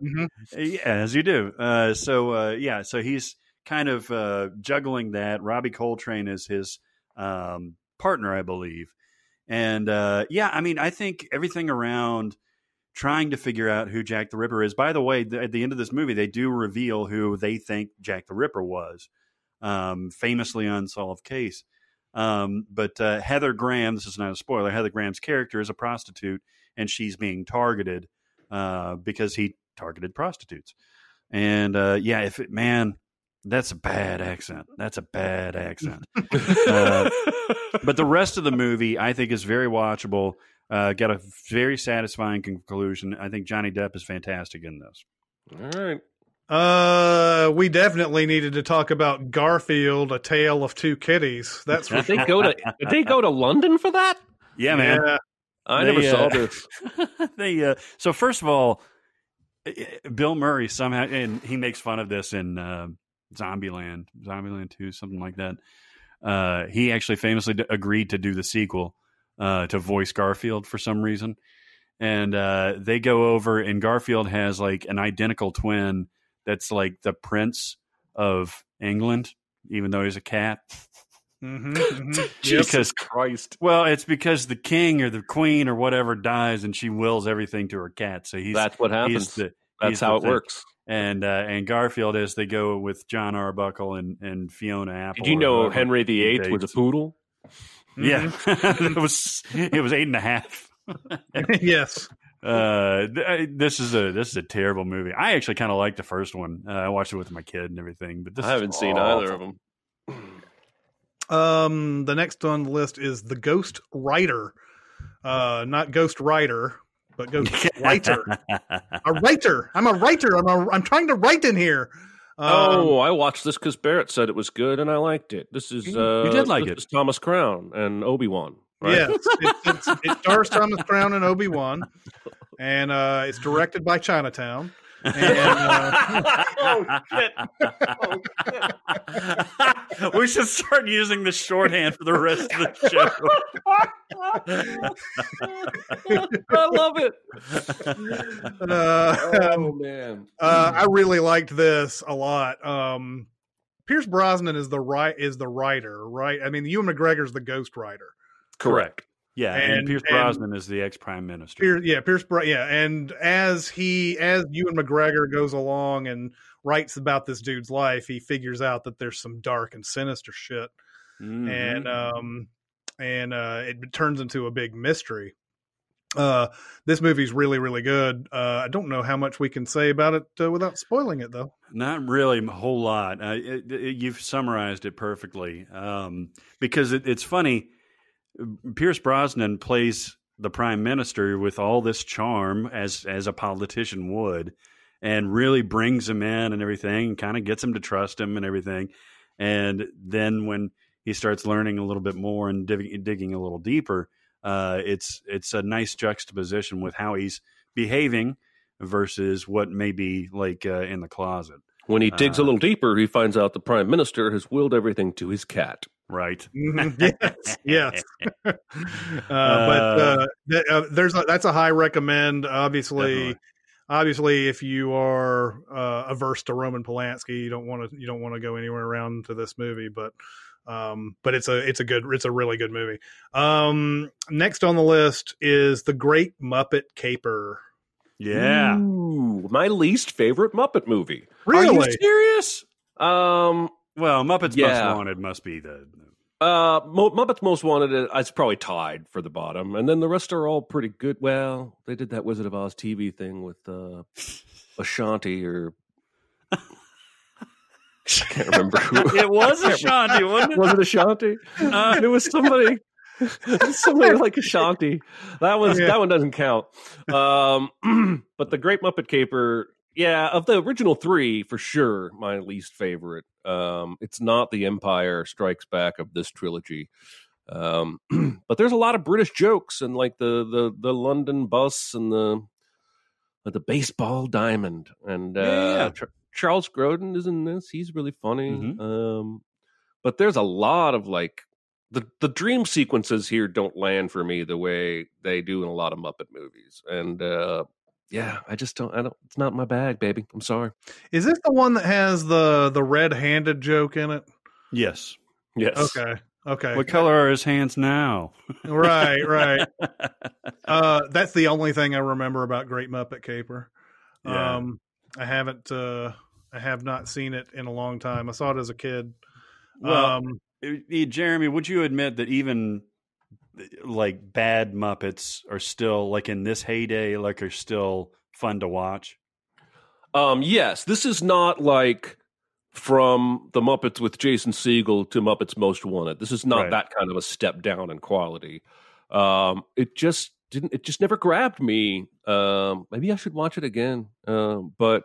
do. So he's kind of juggling that. Robbie Coltrane is his partner, I believe. And I think everything around trying to figure out who Jack the Ripper is. By the way, at the end of this movie, they do reveal who they think Jack the Ripper was. Famously unsolved case. But Heather Graham, this is not a spoiler, Heather Graham's character is a prostitute, and she's being targeted because he targeted prostitutes. And that's a bad accent. But the rest of the movie, I think, is very watchable. Got a very satisfying conclusion. I think Johnny Depp is fantastic in this. All right. We definitely needed to talk about Garfield, A Tale of Two Kitties. That's did they go to London for that? Yeah, man. I never saw this. So first of all, Bill Murray somehow, and he makes fun of this in Zombieland 2, something like that. He actually famously agreed to do the sequel to voice Garfield for some reason. And they go over, and Garfield has like an identical twin that's like the Prince of England, even though he's a cat. Jesus Christ. Well, it's because the king or the queen or whatever dies, and she wills everything to her cat. So that's what happens. That's how it works. And Garfield, as they go with John Arbuckle and Fiona Apple. Did you know Henry VIII was a poodle? Yeah, it was 8.5. Yes. This is a terrible movie. I actually kind of like the first one. I watched it with my kid and everything, but I haven't seen either of them. The next on the list is The Ghost Writer. Not Ghost Writer, but Ghost Writer. A writer. I'm a writer. I'm trying to write in here. I watched this because Barrett said it was good, and I liked it. This is you did like this it. is Thomas Crown and Obi-Wan. Right? Yes, it stars Thomas Crown and Obi-Wan, and it's directed by Chinatown. And, Oh, shit. We should start using the shorthand for the rest of the show. I love it. oh man, I really liked this a lot. Pierce Brosnan is the writer, right? I mean, Ewan McGregor's the Ghost Rider. correct. Yeah, and Pierce Brosnan is the ex-prime minister. And as Ewan McGregor goes along and writes about this dude's life, he figures out that there's some dark and sinister shit, and it turns into a big mystery. This movie's really, really good. I don't know how much we can say about it without spoiling it, though. Not really a whole lot. You've summarized it perfectly. Because it's funny. Pierce Brosnan plays the prime minister with all this charm as a politician would, and really brings him in and everything, and kind of gets him to trust him and everything. And then when he starts learning a little bit more and digging a little deeper, it's a nice juxtaposition with how he's behaving versus what may be like in the closet. When he digs a little deeper, he finds out the prime minister has willed everything to his cat. Right. Yes. But that's a high recommend. Obviously, if you are averse to Roman Polanski, you don't want to go anywhere around to this movie. But it's a really good movie. Next on the list is The Great Muppet Caper. Yeah. Ooh, my least favorite Muppet movie. Really? Are you serious? Well, Muppets Most Wanted must be the... Muppets Most Wanted, it's probably tied for the bottom. And then the rest are all pretty good. Well, they did that Wizard of Oz TV thing with Ashanti or... I can't remember who. It was Ashanti, wasn't it? Was it Ashanti? It was somebody... Somebody like Ashanti. That one doesn't count. But The Great Muppet Caper, of the original three, for sure, my least favorite. It's not The Empire Strikes Back of this trilogy. But there's a lot of British jokes, and like the London bus and the baseball diamond, and Charles Grodin is in this. He's really funny. Mm-hmm. But there's a lot of like the dream sequences here don't land for me the way they do in a lot of Muppet movies. And I just don't, it's not my bag, baby. I'm sorry. Is this the one that has the red-handed joke in it? Yes. Okay. What color are his hands now? Right. That's the only thing I remember about Great Muppet Caper. Yeah. I have not seen it in a long time. I saw it as a kid. Well, Jeremy, would you admit that even like bad Muppets are still, like in this heyday, like are still fun to watch? Yes, this is not like from the Muppets with Jason Segel to Muppets Most Wanted. This is not that kind of a step down in quality. It just never grabbed me. Maybe I should watch it again. But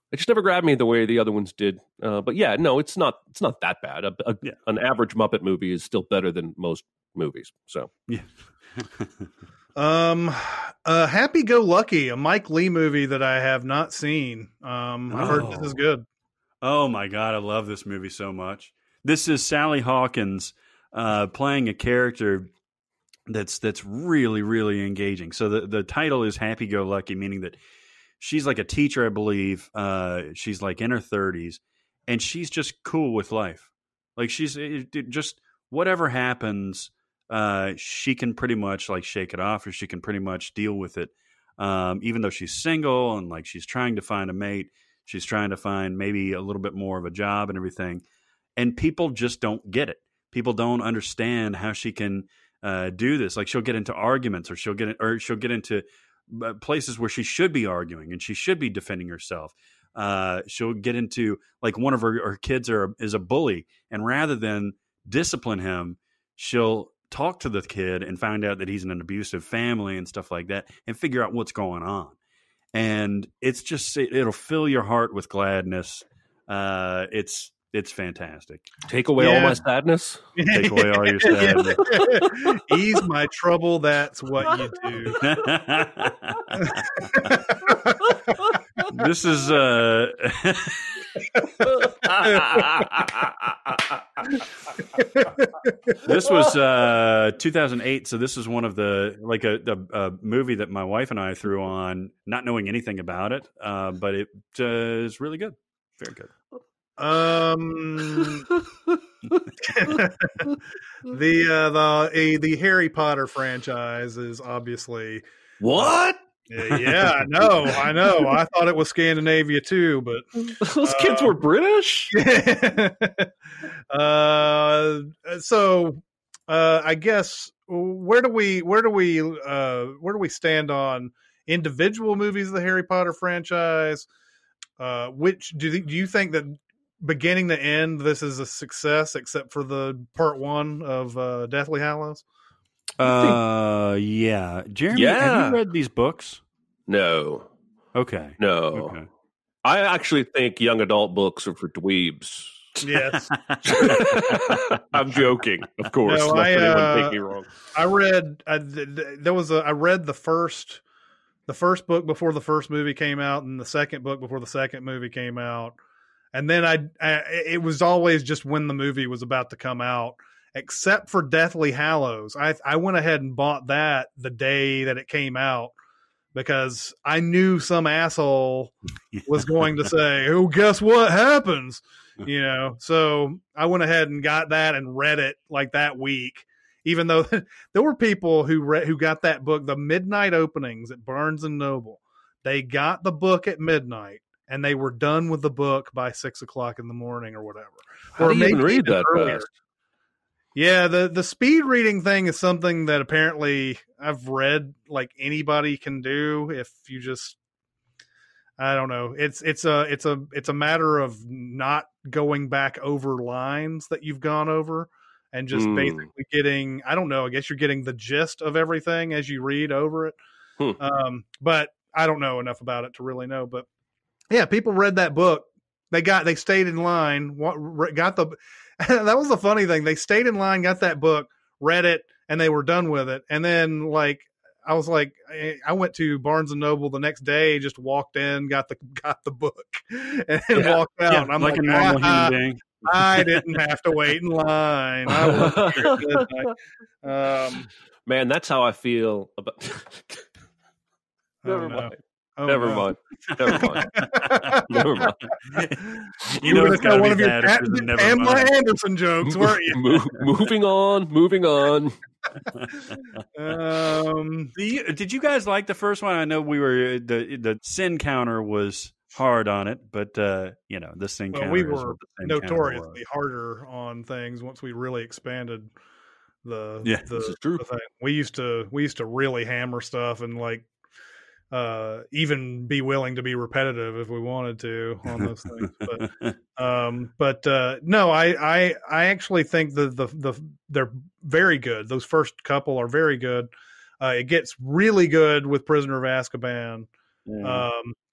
it just never grabbed me the way the other ones did. But it's not that bad. An average Muppet movie is still better than most movies. So yeah. Happy Go Lucky, a Mike Leigh movie that I have not seen. I've heard this is good. Oh my God, I love this movie so much. This is Sally Hawkins playing a character that's really, really engaging. So the title is Happy Go Lucky, meaning that she's like a teacher, I believe. She's like in her 30s, and she's just cool with life. Like she's just whatever happens, she can pretty much like shake it off, or she can pretty much deal with it. Even though she's single and like she's trying to find a mate, she's trying to find maybe a little bit more of a job and everything. And people just don't get it. People don't understand how she can do this. Like she'll get into arguments, or she'll get into places where she should be arguing and she should be defending herself. She'll get into like one of her kids is a bully, and rather than discipline him, she'll talk to the kid and find out that he's in an abusive family and stuff like that, and figure out what's going on. and it'll fill your heart with gladness. It's fantastic. Take away all my sadness. Take away all your sadness. Ease my trouble. That's what you do. This is this was 2008, so this is one of the a movie that my wife and I threw on, not knowing anything about it, but it is really good, very good. The Harry Potter franchise is obviously what? Yeah, I know. I thought it was Scandinavia too, but those kids were British. So I guess where do we stand on individual movies of the Harry Potter franchise? Which do you think that beginning to end this is a success, except for the part 1 of Deathly Hallows? Yeah. Jeremy, have you read these books? No. Okay. No. Okay. I actually think young adult books are for dweebs. Yes. I'm joking, of course. No, anyone take me wrong. I read the first book before the first movie came out, and the second book before the second movie came out. And then it was always just when the movie was about to come out, except for Deathly Hallows. I went ahead and bought that the day that it came out because I knew some asshole was going to say, "Oh, guess what happens?" You know. So I went ahead and got that and read it like that week. Even though there were people who got that book, the midnight openings at Barnes and Noble, they got the book at midnight. And they were done with the book by 6 o'clock in the morning or whatever. How do you even read that fast? Yeah, the speed reading thing is something that apparently I've read like anybody can do if you just, I don't know. It's a matter of not going back over lines that you've gone over and just basically getting, I don't know, I guess you're getting the gist of everything as you read over it. But I don't know enough about it to really know, but yeah, people read that book. They stayed in line. That was the funny thing. They stayed in line, got that book, read it, and they were done with it. And then, I was like, I went to Barnes and Noble the next day, just walked in, got the book, and walked out. And I'm like a normal human being. I didn't have to wait in line. I was here at midnight. Man, that's how I feel about. Never mind. Never mind. You were going to tell one of your Pamela Anderson jokes, weren't you? Moving on. Did you guys like the first one? I know we were the sin counter was hard on it, but the sin counter. We were notoriously harder on things once we really expanded the thing. We used to really hammer stuff and even be willing to be repetitive if we wanted to on those things. But no, I actually think they're very good. Those first couple are very good. It gets really good with Prisoner of Azkaban.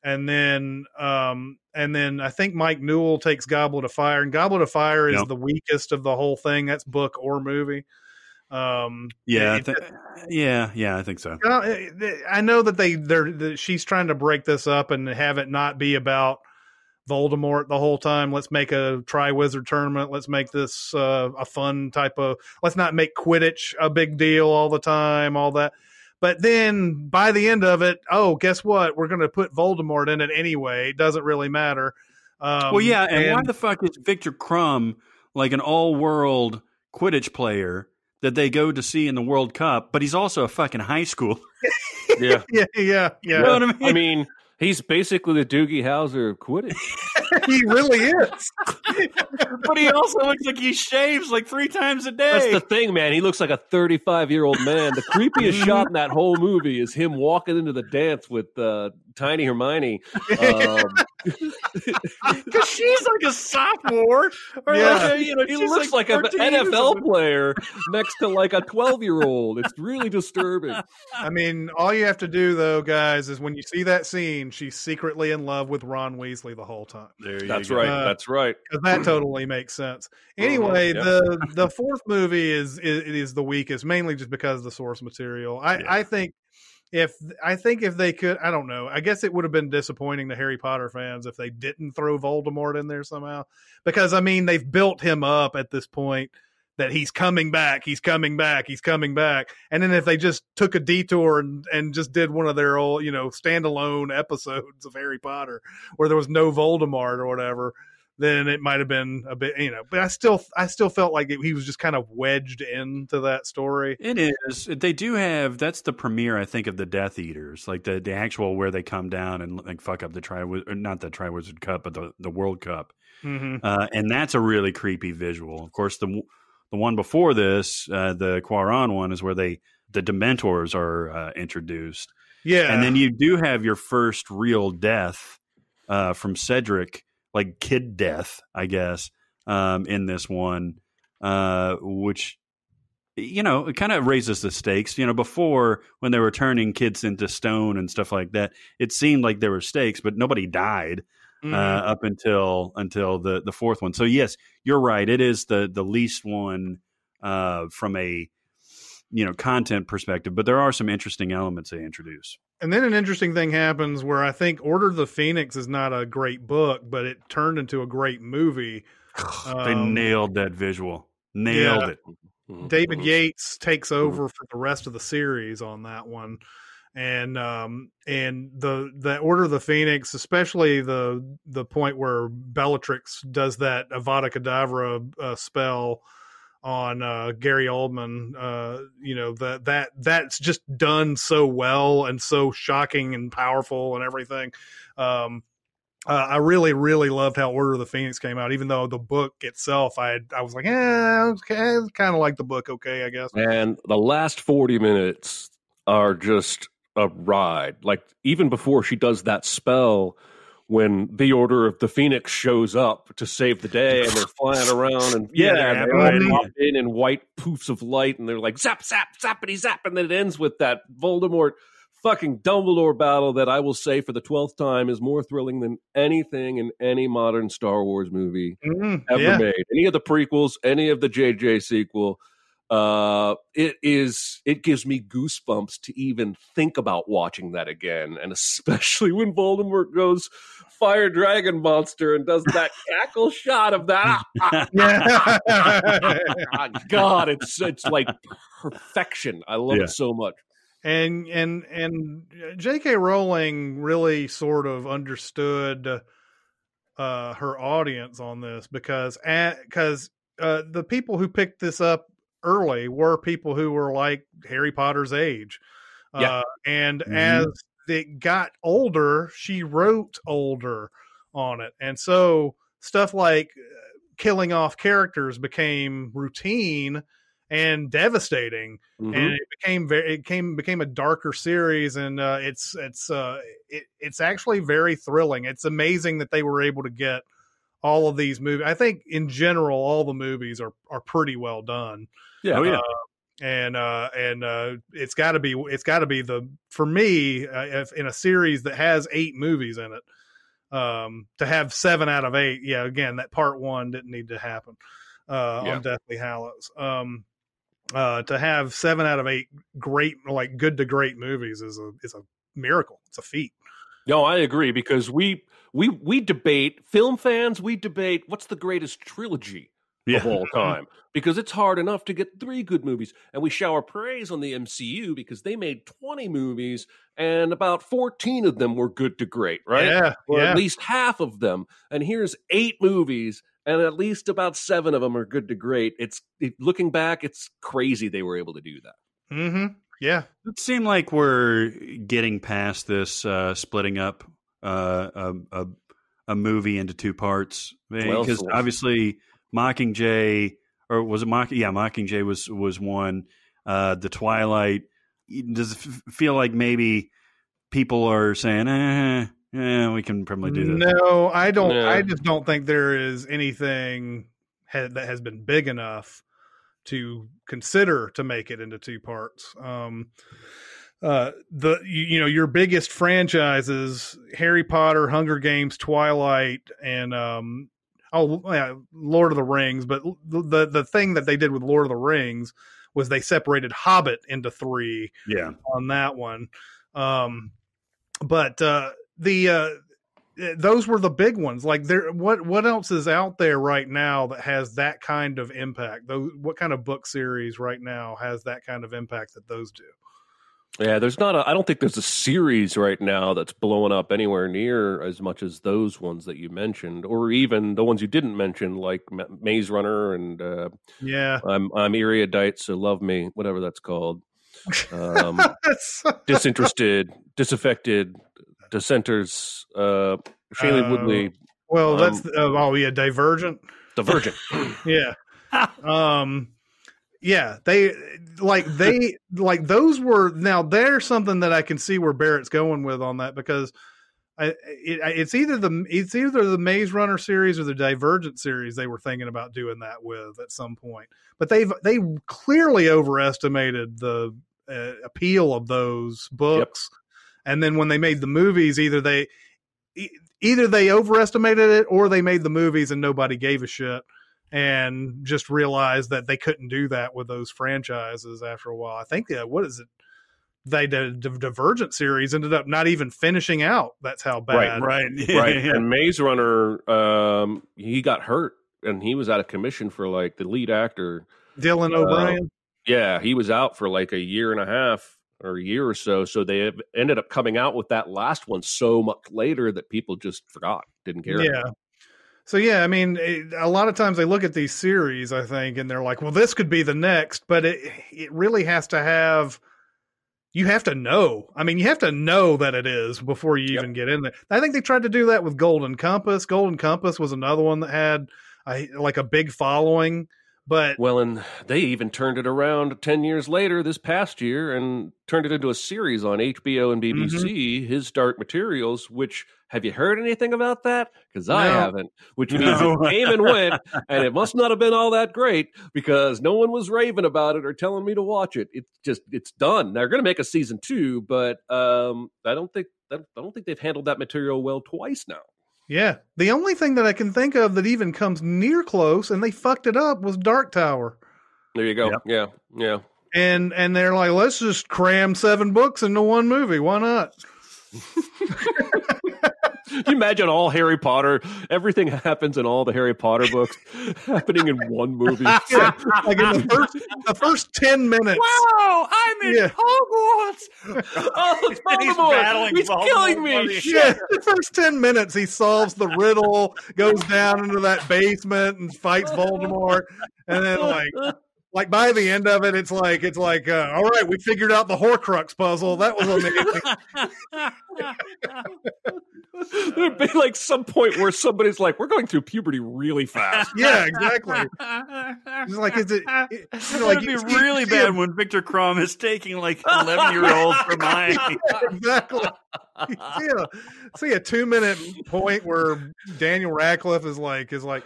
And then I think Mike Newell takes Goblet of Fire, and Goblet of Fire is the weakest of the whole thing. That's book or movie. I think so. I know that she's trying to break this up and have it not be about Voldemort the whole time. Let's make a Triwizard tournament. Let's make this a fun type of. Let's not make Quidditch a big deal all the time. All that. But then by the end of it, guess what? We're going to put Voldemort in it anyway. It doesn't really matter. And why the fuck is Victor Crumb like an all-world Quidditch player that they go to see in the World Cup, but he's also a fucking high school? Yeah. You know what I mean? I mean, he's basically the Doogie Howser of Quidditch. He really is. But he also looks like he shaves like 3 times a day. That's the thing, man. He looks like a 35-year-old man. The creepiest shot in that whole movie is him walking into the dance with Tiny Hermione. Because she's like a sophomore. Or Yeah. He looks like an NFL player next to like a 12-year-old. It's really disturbing. I mean, all you have to do, though, guys, is when you see that scene, she's secretly in love with Ron Weasley the whole time. That's right. That's right. Because that totally makes sense. Anyway, the fourth movie is the weakest, mainly just because of the source material. I think if they could, I don't know. I guess it would have been disappointing to Harry Potter fans if they didn't throw Voldemort in there somehow. Because, I mean, they've built him up at this point that he's coming back. And then if they just took a detour and just did one of their old, standalone episodes of Harry Potter where there was no Voldemort or whatever, then it might have been a bit, but I still felt like he was just kind of wedged into that story. It is. They do have, that's the premiere, I think, of the Death Eaters, like the actual where they come down and like fuck up the not the Triwizard Cup, but the World Cup. Mm-hmm. And that's a really creepy visual. Of course, the one before this, the Quaron one, is where the Dementors are introduced. Yeah. And then you do have your first real death from Cedric, like kid death, I guess, in this one, which, it kind of raises the stakes. Before, when they were turning kids into stone and stuff like that, it seemed like there were stakes, but nobody died up until the fourth one. So, yes, you're right. It is the least one from a content perspective, but there are some interesting elements they introduce. And then an interesting thing happens where I think Order of the Phoenix is not a great book, but it turned into a great movie. They nailed that visual. Nailed it. David Yates takes over for the rest of the series on that one. And the Order of the Phoenix, especially the point where Bellatrix does that Avada Kedavra spell on Gary Oldman, that's just done so well and so shocking and powerful and everything. I really, really loved how Order of the Phoenix came out, even though the book itself, I was like, okay, kind of like the book, okay, I guess. And the last 40 minutes are just a ride. Like, even before she does that spell, when the Order of the Phoenix shows up to save the day and they're flying around and they're all in white poofs of light and they're like zap, zap, zappity zap. And then it ends with that Voldemort fucking Dumbledore battle that I will say for the 12th time is more thrilling than anything in any modern Star Wars movie ever made. Any of the prequels, any of the JJ sequel. It gives me goosebumps to even think about watching that again, and especially when Voldemort goes fire dragon monster and does that cackle shot of that. God, it's like perfection. I love it so much. And J.K. Rowling really sort of understood her audience on this because the people who picked this up early were people who were like Harry Potter's age. And as it got older, she wrote older on it. And so stuff like killing off characters became routine and devastating. And it became a darker series. And it's actually very thrilling. It's amazing that they were able to get all of these movies. I think in general, all the movies are pretty well done. And it's got to be for me, if in a series that has 8 movies in it, to have 7 out of 8. Yeah. Again, that part 1 didn't need to happen, on Deathly Hallows. To have 7 out of 8 great, like good to great movies is a miracle. It's a feat. No, I agree, because we debate, film fans, we debate what's the greatest trilogy of all time, because it's hard enough to get 3 good movies, and we shower praise on the MCU because they made 20 movies and about 14 of them were good to great, right? Or at least half of them. And here's 8 movies and at least about 7 of them are good to great. Looking back, it's crazy they were able to do that. Yeah. It seemed like we're getting past this splitting up a movie into 2 parts, because obviously Mockingjay, or was it Mockingjay was one. The Twilight, does it feel like maybe people are saying, we can probably do this. No, I don't. Yeah. I just don't think there is anything that has been big enough to consider to make it into two parts. Your biggest franchises, Harry Potter, Hunger Games, Twilight, and Lord of the Rings. But the thing that they did with Lord of the Rings was they separated Hobbit into three. Yeah, on that one. Those were the big ones. Like what else is out there right now that has that kind of impact? What kind of book series right now has that kind of impact that those do? Yeah, I don't think there's a series right now that's blowing up anywhere near as much as those ones that you mentioned, or even the ones you didn't mention, like Maze Runner and I'm erudite, so love me, whatever that's called. Disinterested, disaffected, dissenters, Shailene Woodley. Well, that's Divergent. Divergent. Yeah. Yeah, those were, now there's something that I can see where Barrett's going with on that, because it's either the Maze Runner series or the Divergent series they were thinking about doing that with at some point. But they clearly overestimated the appeal of those books. Yep. And then when they made the movies, either they overestimated it or they made the movies and nobody gave a shit and just realized that they couldn't do that with those franchises after a while. I think the Divergent series ended up not even finishing out. That's how bad. Right. And Maze Runner, he got hurt and he was out of commission for like the lead actor. Dylan O'Brien. Yeah, he was out for like a year and a half or a year or so. So they ended up coming out with that last one so much later that people just forgot, didn't care. Yeah. So, yeah, I mean, a lot of times they look at these series, I think, and they're like, well, this could be the next, but it really has to have, you have to know. I mean, you have to know that it is before you even get in there. I think they tried to do that with Golden Compass. Golden Compass was another one that had a big following. And they even turned it around 10 years later this past year and turned it into a series on HBO and BBC, His Dark Materials, which, have you heard anything about that? Because I haven't, which means it came and went, and it must not have been all that great because no one was raving about it or telling me to watch it. It's done. They're going to make a season 2, but I don't think they've handled that material well twice now. Yeah. The only thing that I can think of that even comes near close, and they fucked it up, was Dark Tower. There you go. Yep. Yeah. And they're like, let's just cram 7 books into one movie. Why not? Can you imagine all Harry Potter, everything happens in all the Harry Potter books happening in one movie? Yeah, like in the first 10 minutes. Wow, I'm in Hogwarts. Oh, it's Voldemort. He's killing me. Yeah, the first 10 minutes he solves the riddle, goes down into that basement and fights Voldemort, and then like by the end of it, it's like, all right, we figured out the Horcrux puzzle. That was amazing. There'd be like some point where somebody's like, we're going through puberty really fast. Yeah, exactly. It's like, it'd be really bad when Victor Crumb is taking like 11-year-old from mine. Exactly. See a 2-minute point where Daniel Radcliffe is like, it's like,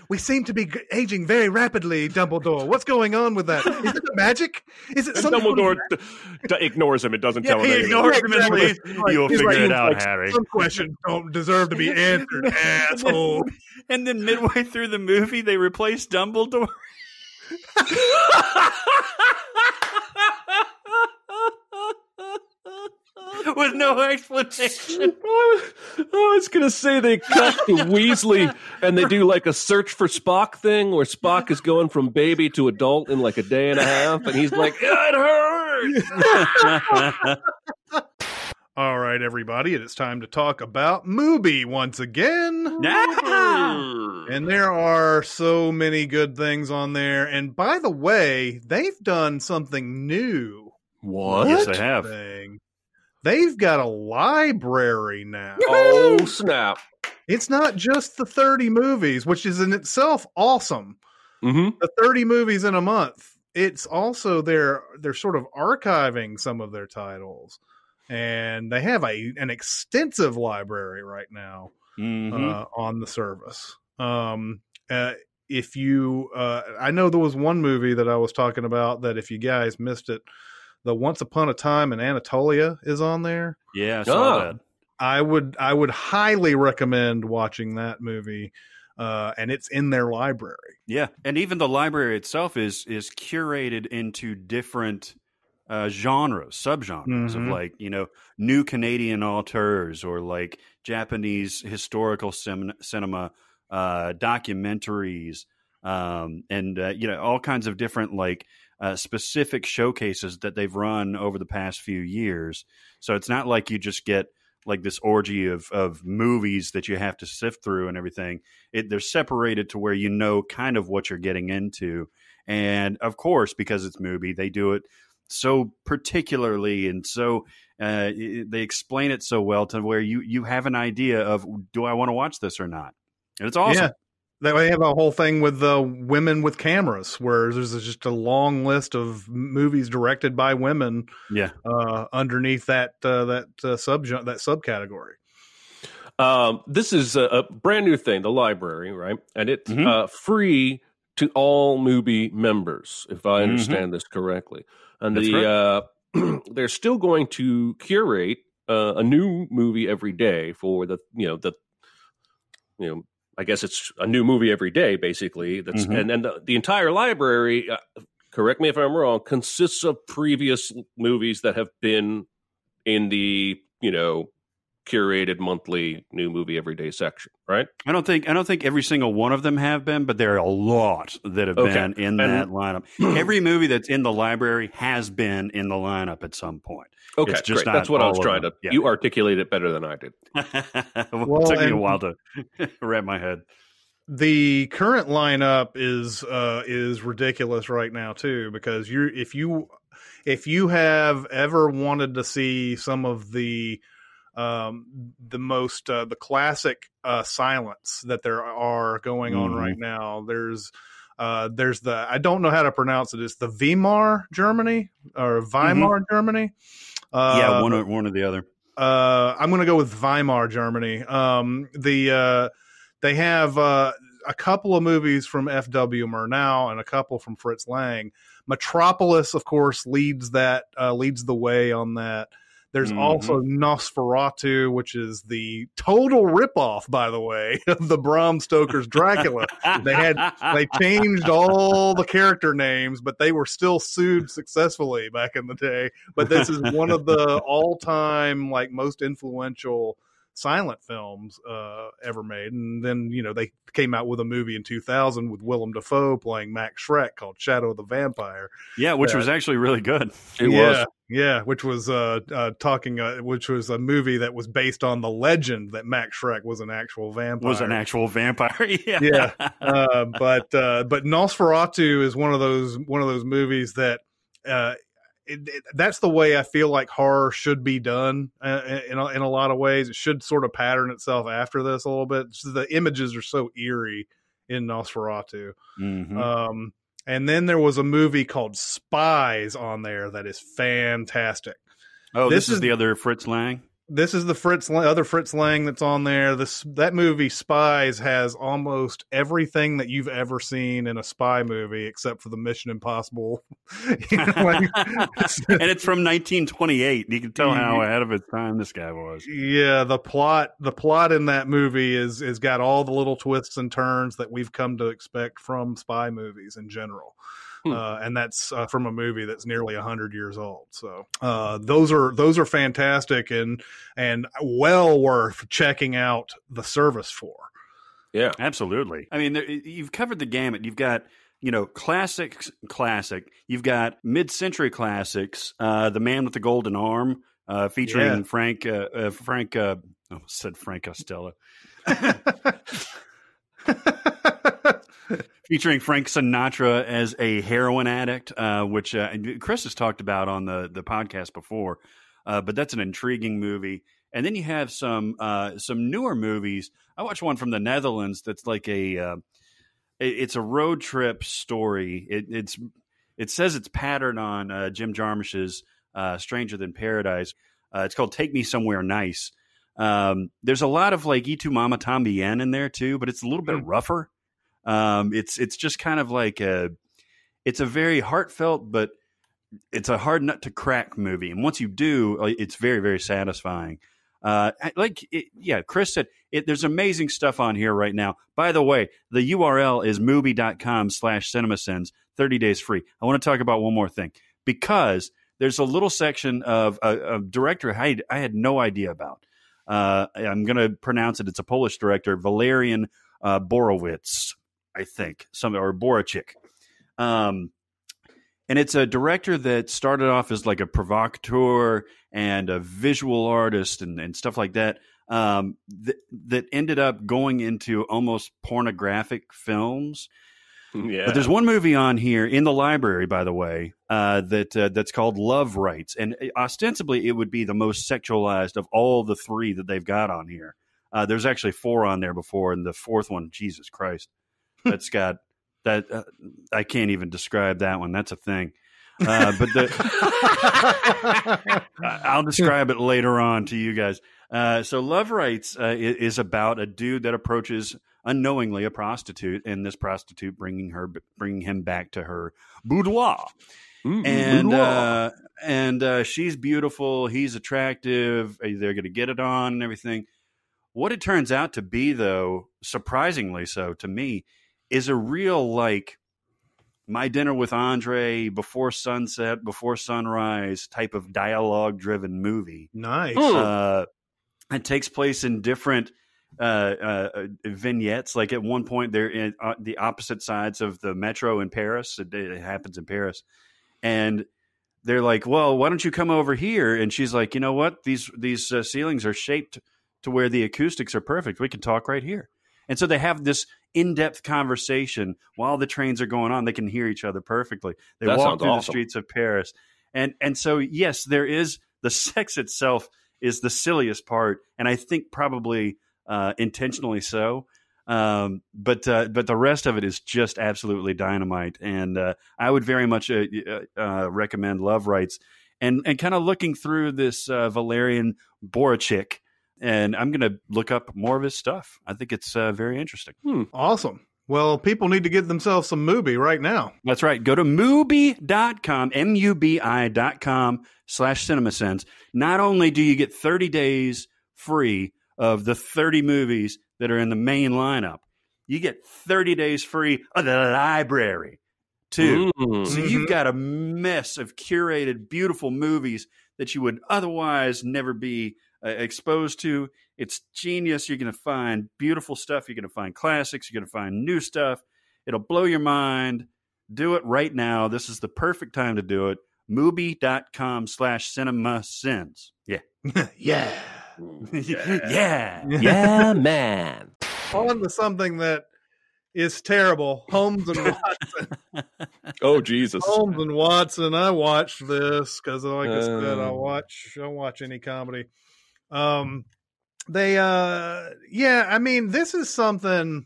we seem to be aging very rapidly, Dumbledore. What's going on with that? Is it magic? Is it something? Dumbledore ignores him. It doesn't tell him anything. He ignores him and leaves. You'll figure it out, Harry. Some questions don't deserve to be answered, asshole. And then midway through the movie, they replace Dumbledore. With no explanation. I was going to say they cut to Weasley and they do like a search for Spock thing where Spock is going from baby to adult in like a day and a half. And he's like, it hurts. All right, everybody. It is time to talk about Mubi once again. And there are so many good things on there. And by the way, they've done something new. What? Yes, they have. They've got a library now. Oh, snap. It's not just the 30 movies, which is in itself awesome. Mm-hmm. The 30 movies in a month. It's also they're sort of archiving some of their titles. and they have an extensive library right now on the service. If you, I know there was one movie that I was talking about that if you guys missed it, the Once Upon a Time in Anatolia is on there. Yeah, I saw that. I would highly recommend watching that movie, and it's in their library. Yeah, and even the library itself is curated into different genres, subgenres of like, you know, new Canadian auteurs or like Japanese historical cinema, documentaries, and you know, all kinds of different like specific showcases that they've run over the past few years. So it's not like you just get like this orgy of movies that you have to sift through and everything. They're separated to where you know kind of what you're getting into. And of course, because it's movie, they do it so particularly and so they explain it so well to where you have an idea of, do I want to watch this or not? And it's awesome. Yeah. They have a whole thing with women with cameras, where there's just a long list of movies directed by women. Yeah, underneath that subcategory. This is a brand new thing, the library, right? And it's free to all movie members, if I understand this correctly. And they're still going to curate a new movie every day for I guess it's a new movie every day, basically. That's and the entire library, correct me if I'm wrong, consists of previous movies that have been in the, you know, curated monthly new movie every day section, right? I don't think every single one of them have been, but there are a lot that have been in that lineup. Every movie that's in the library has been in the lineup at some point. Okay, it's just great. That's what I was trying to. Yeah. You articulate it better than I did. Well, it took me a while to wrap my head. The current lineup is ridiculous right now too, because if you have ever wanted to see some of the classic silence that there are going on right now, there's the, I don't know how to pronounce it. It's the Weimar Germany or Weimar Germany. Yeah, one or the other. I'm going to go with Weimar Germany. They have a couple of movies from F.W. Murnau and a couple from Fritz Lang. Metropolis, of course, leads the way on that. There's also Nosferatu, which is the total ripoff, by the way, of the Bram Stoker's Dracula. They changed all the character names, but they were still sued successfully back in the day. But this is one of the all-time like most influential silent films ever made. And then, you know, they came out with a movie in 2000 with Willem Dafoe playing Max Schreck called Shadow of the Vampire. Yeah, which was actually really good. It was. Yeah, which was which was a movie that was based on the legend that Max Schreck was an actual vampire. Yeah. But Nosferatu is one of those movies that that's the way I feel like horror should be done in a lot of ways. It should sort of pattern itself after this a little bit. The images are so eerie in Nosferatu. And then there was a movie called Spies on there that is fantastic. Oh, this is the other Fritz Lang? This is the other Fritz Lang that's on there. That movie Spies has almost everything that you've ever seen in a spy movie, except for the Mission Impossible. And it's from 1928. You can tell how ahead of its time this guy was. Yeah, the plot in that movie is got all the little twists and turns that we've come to expect from spy movies in general. And that's from a movie that's nearly 100 years old. So those are fantastic and well worth checking out the service for. Yeah, absolutely. I mean, you've covered the gamut. You've got, you know, classic. You've got mid-century classics. The Man with the Golden Arm, featuring Frank. I said Frank Costello. Featuring Frank Sinatra as a heroin addict, which Chris has talked about on the podcast before, but that's an intriguing movie. And then you have some newer movies. I watched one from the Netherlands that's like it's a road trip story. It says it's patterned on Jim Jarmusch's Stranger Than Paradise. It's called Take Me Somewhere Nice. There's a lot of like Y Tu Mama Tambien in there too, but it's a little bit rougher. It's just kind of like it's a very heartfelt, but it's a hard nut to crack movie. And once you do, it's very, very satisfying. Chris said there's amazing stuff on here right now. By the way, the URL is movie.com/cinemasins, 30 days free. I want to talk about one more thing because there's a little section of a director I had no idea about. I'm going to pronounce it. It's a Polish director, Valerian Borowicz, I think, or Boracek. And it's a director that started off as like a provocateur and a visual artist and stuff like that, that ended up going into almost pornographic films. Yeah. But there's one movie on here in the library, by the way, that's called Love Rights. And ostensibly, it would be the most sexualized of all the three that they've got on here. There's actually 4 on there before, and the 4th one, Jesus Christ, that's got... that I can't even describe that one. That's a thing. But I'll describe it later on to you guys. So Love Rights is about a dude that approaches unknowingly a prostitute, and this prostitute bringing him back to her boudoir. And she's beautiful. He's attractive. They're going to get it on and everything. What it turns out to be, though, surprisingly so to me, is a real, like, My Dinner with Andre, Before Sunset, Before Sunrise type of dialogue-driven movie. Nice. It takes place in different vignettes. Like, at one point, they're in the opposite sides of the metro in Paris. It happens in Paris. And they're like, well, why don't you come over here? And she's like, you know what? These ceilings are shaped to where the acoustics are perfect. We can talk right here. And so they have this in-depth conversation while the trains are going on. They can hear each other perfectly. They walk through the streets of Paris. And so, yes, there is the sex itself is the silliest part, and I think probably intentionally so. But the rest of it is just absolutely dynamite. And I would very much recommend Love Rights. And kind of looking through this Valerian Boracek, and I'm going to look up more of his stuff. I think it's very interesting. Awesome. Well, people need to get themselves some Mubi right now. That's right. Go to Mubi.com, MUBI.com/CinemaSins. Not only do you get 30 days free of the 30 movies that are in the main lineup, you get 30 days free of the library, too. So you've got a mess of curated, beautiful movies that you would otherwise never be exposed to. It's genius. You're going to find beautiful stuff. You're going to find classics. You're going to find new stuff. It'll blow your mind. Do it right now. This is the perfect time to do it. Mubi.com/CinemaSins. Yeah. Yeah. Yeah, man. On to something that is terrible. Holmes and Watson. Oh, Jesus. Holmes and Watson. I watched this because, like I said, I'll watch any comedy. I mean, this is something.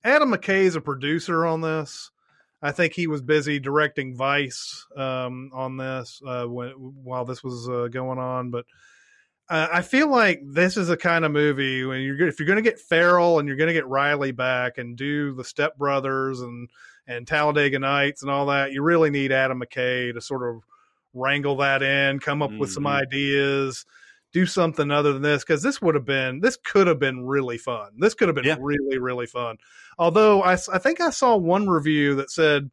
Adam McKay's a producer on this. I think he was busy directing Vice on this while this was going on. But I feel like this is a kind of movie when if you're going to get Farrell and you're going to get Riley back and do the Step Brothers and Talladega Nights and all that, you really need Adam McKay to sort of wrangle that in, come up with some ideas. Do something other than this, because this could have been really fun. This could have been really, really fun. Although I think I saw one review that said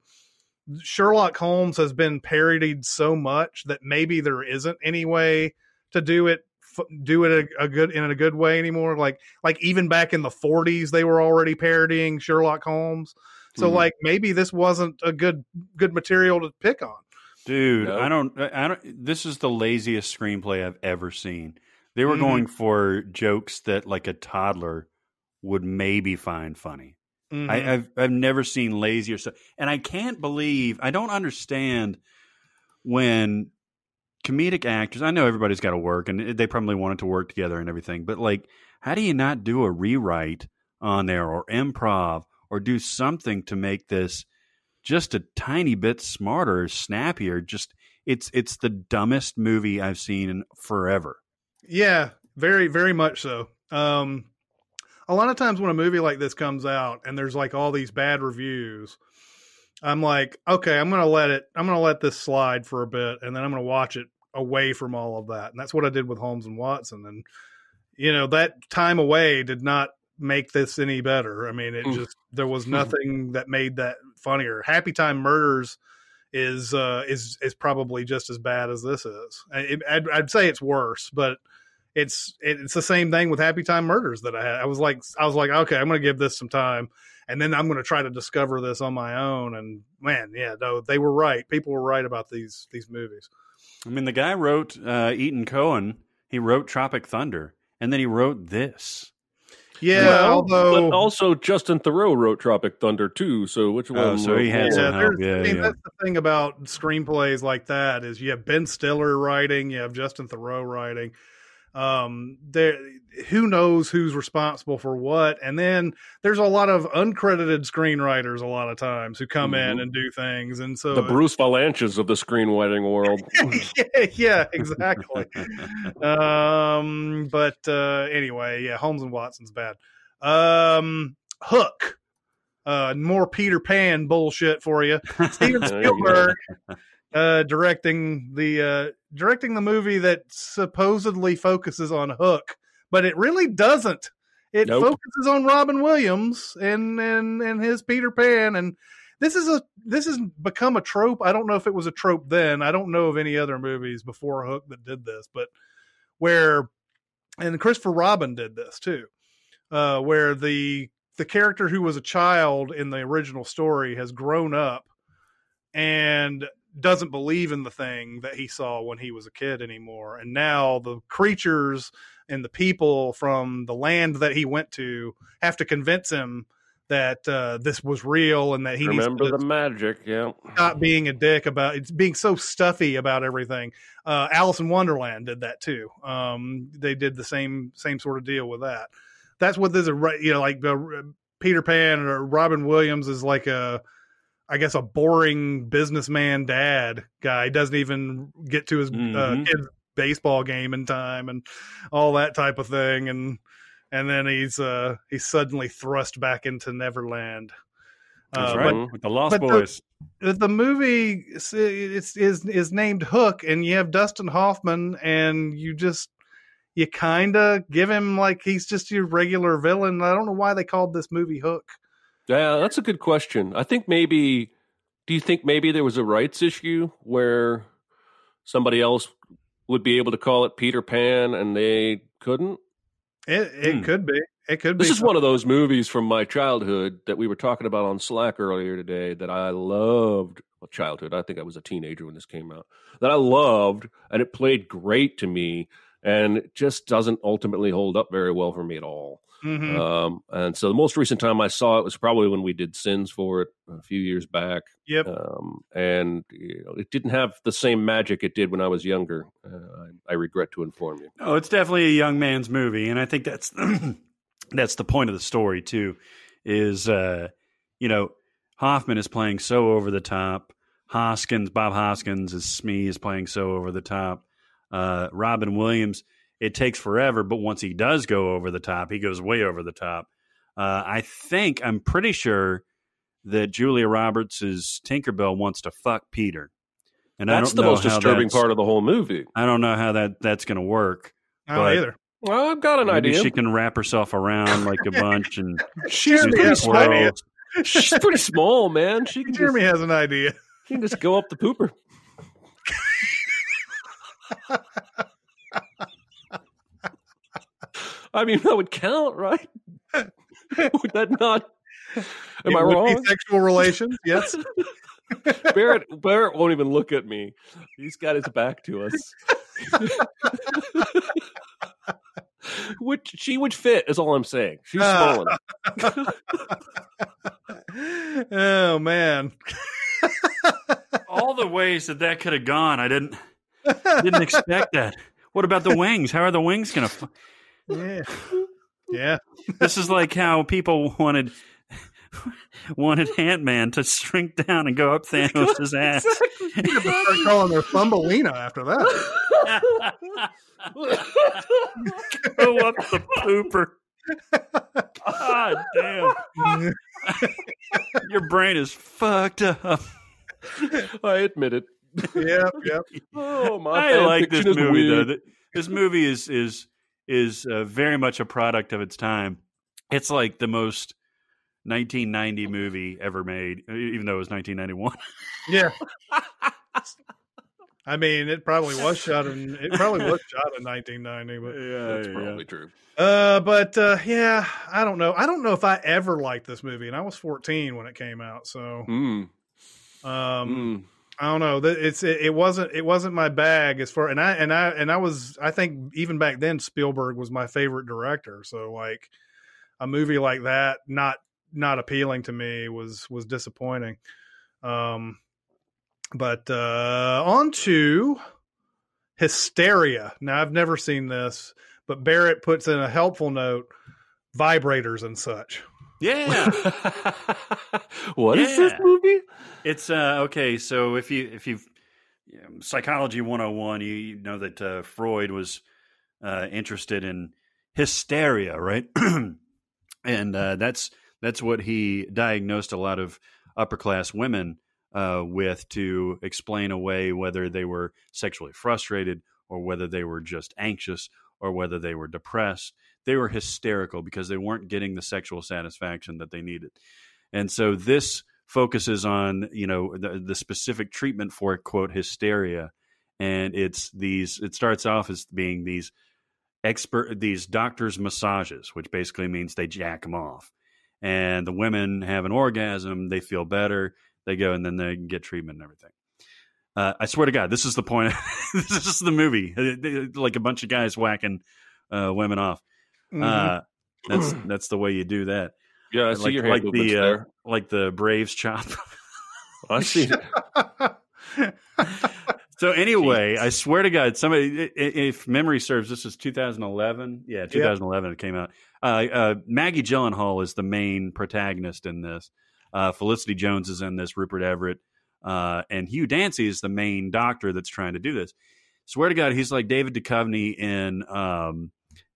Sherlock Holmes has been parodied so much that maybe there isn't any way to do it in a good way anymore. Like even back in the 40s, they were already parodying Sherlock Holmes. So like maybe this wasn't a good material to pick on. Dude, no. I don't. This is the laziest screenplay I've ever seen. They were going for jokes that like a toddler would maybe find funny. I've never seen lazier stuff, and I don't understand when comedic actors. I know everybody's got to work, and they probably wanted to work together and everything. But like, how do you not do a rewrite on there or improv or do something to make this just a tiny bit smarter, snappier? Just it's the dumbest movie I've seen in forever. Yeah, very, very much so. A lot of times when a movie like this comes out and there's like all these bad reviews, I'm like, okay, I'm going to let this slide for a bit, and then I'm going to watch it away from all of that. And that's what I did with Holmes and Watson. And, that time away did not make this any better. I mean, there was nothing that made that funnier. Happy Time Murders is probably just as bad as this is. I'd say it's worse, but it's the same thing with Happy Time Murders that I had. I was like, okay, I'm going to give this some time, and then I'm going to try to discover this on my own. And man, yeah, no, they were right. People were right about these movies. I mean, the guy wrote Ethan Coen. He wrote Tropic Thunder, and then he wrote this. Yeah, but also Justin Theroux wrote Tropic Thunder too. So which one? Oh, so he had some help. Yeah, that's the thing about screenplays like that is you have Ben Stiller writing, you have Justin Theroux writing. Who knows who's responsible for what, and then there's a lot of uncredited screenwriters a lot of times who come in and do things, and so the Bruce Valanches of the screenwriting world. yeah, exactly. But anyway, yeah, Holmes and Watson's bad. Hook, more Peter Pan bullshit for you. Steven Spielberg directing the movie that supposedly focuses on Hook, but it really doesn't. It focuses on Robin Williams and his Peter Pan, and this has become a trope. I don't know if it was a trope then. I don't know of any other movies before Hook that did this, but and Christopher Robin did this too, where the character who was a child in the original story has grown up and doesn't believe in the thing that he saw when he was a kid anymore. And now the creatures and the people from the land that he went to have to convince him that this was real and that he remember needs to the magic. Yeah. Stop being a dick about it's being so stuffy about everything. Alice in Wonderland did that too. They did the same sort of deal with that. That's what this is, like Peter Pan or Robin Williams is like I guess a boring businessman dad guy. Doesn't even get to his kid's baseball game in time and all that type of thing. And then he's suddenly thrust back into Neverland. That's right. With the Lost Boys. The movie is named Hook, and you have Dustin Hoffman, and you kind of give him like he's just your regular villain. I don't know why they called this movie Hook. Yeah, that's a good question. Do you think maybe there was a rights issue where somebody else would be able to call it Peter Pan and they couldn't? It could be. It could be. This is one of those movies from my childhood that we were talking about on Slack earlier today that I loved. Well, childhood. I think I was a teenager when this came out. That I loved, and it played great to me, and it just doesn't ultimately hold up very well for me at all. Mm-hmm. And so the most recent time I saw it was probably when we did Sins for it a few years back. Yep. And it didn't have the same magic it did when I was younger. I regret to inform you. Oh, it's definitely a young man's movie, and I think that's that's the point of the story too. Is Hoffman is playing so over the top. Bob Hoskins as Smee is playing so over the top. Robin Williams. It takes forever, but once he does go over the top, he goes way over the top. I'm pretty sure that Julia Roberts' Tinkerbell wants to fuck Peter. And that's the most disturbing part of the whole movie. I don't know how that's going to work. I don't either. Well, I've got an idea. She can wrap herself around like a bunch. And she's pretty small. She's pretty small, man. Jeremy has an idea. She can just go up the pooper. I mean, that would count, right? Would that not? Am I wrong? Sexual relations, yes. Barrett won't even look at me. He's got his back to us. She would fit, is all I'm saying. She's small enough. Oh, man. All the ways that could have gone, I didn't expect that. What about the wings? How are the wings going to... Yeah. This is like how people wanted wanted Ant-Man to shrink down and go up Thanos' ass. You have to start calling her Thumbelina after that. Go up the pooper. God damn. Your brain is fucked up. I admit it. Yep. Oh, my I like this fanfiction is movie weird. though. This movie is very much a product of its time. It's like the most 1990 movie ever made, even though it was 1991. Yeah. I mean, it probably was shot in 1990, but That's probably true. yeah, I don't know. I don't know if I ever liked this movie, and I was 14 when it came out, so I don't know. It wasn't my bag as far, and I think even back then Spielberg was my favorite director, so like a movie like that not appealing to me was disappointing. But on to Hysteria. Now, I've never seen this, but Barrett puts in a helpful note, vibrators and such. Yeah. What is this movie? It's okay. So if you've psychology 101, you know that Freud was interested in hysteria, right? And that's what he diagnosed a lot of upper class women with, to explain away whether they were sexually frustrated or whether they were just anxious or whether they were depressed. They were hysterical because they weren't getting the sexual satisfaction that they needed. And so this focuses on, the specific treatment for, quote, hysteria. And it starts off as being these doctors' massages, which basically means they jack them off. And the women have an orgasm, they feel better, they go, and then they get treatment and everything. I swear to God, this is the point. This is the movie, like a bunch of guys whacking women off. Mm-hmm. That's the way you do that. Yeah, I see your hand movements there. Like the Braves chop. I see. So anyway, I swear to God, somebody, if memory serves, this is 2011. Yeah, 2011 it came out. Maggie Gyllenhaal is the main protagonist in this. Felicity Jones is in this, Rupert Everett. And Hugh Dancy is the main doctor that's trying to do this. Swear to God, he's like David Duchovny in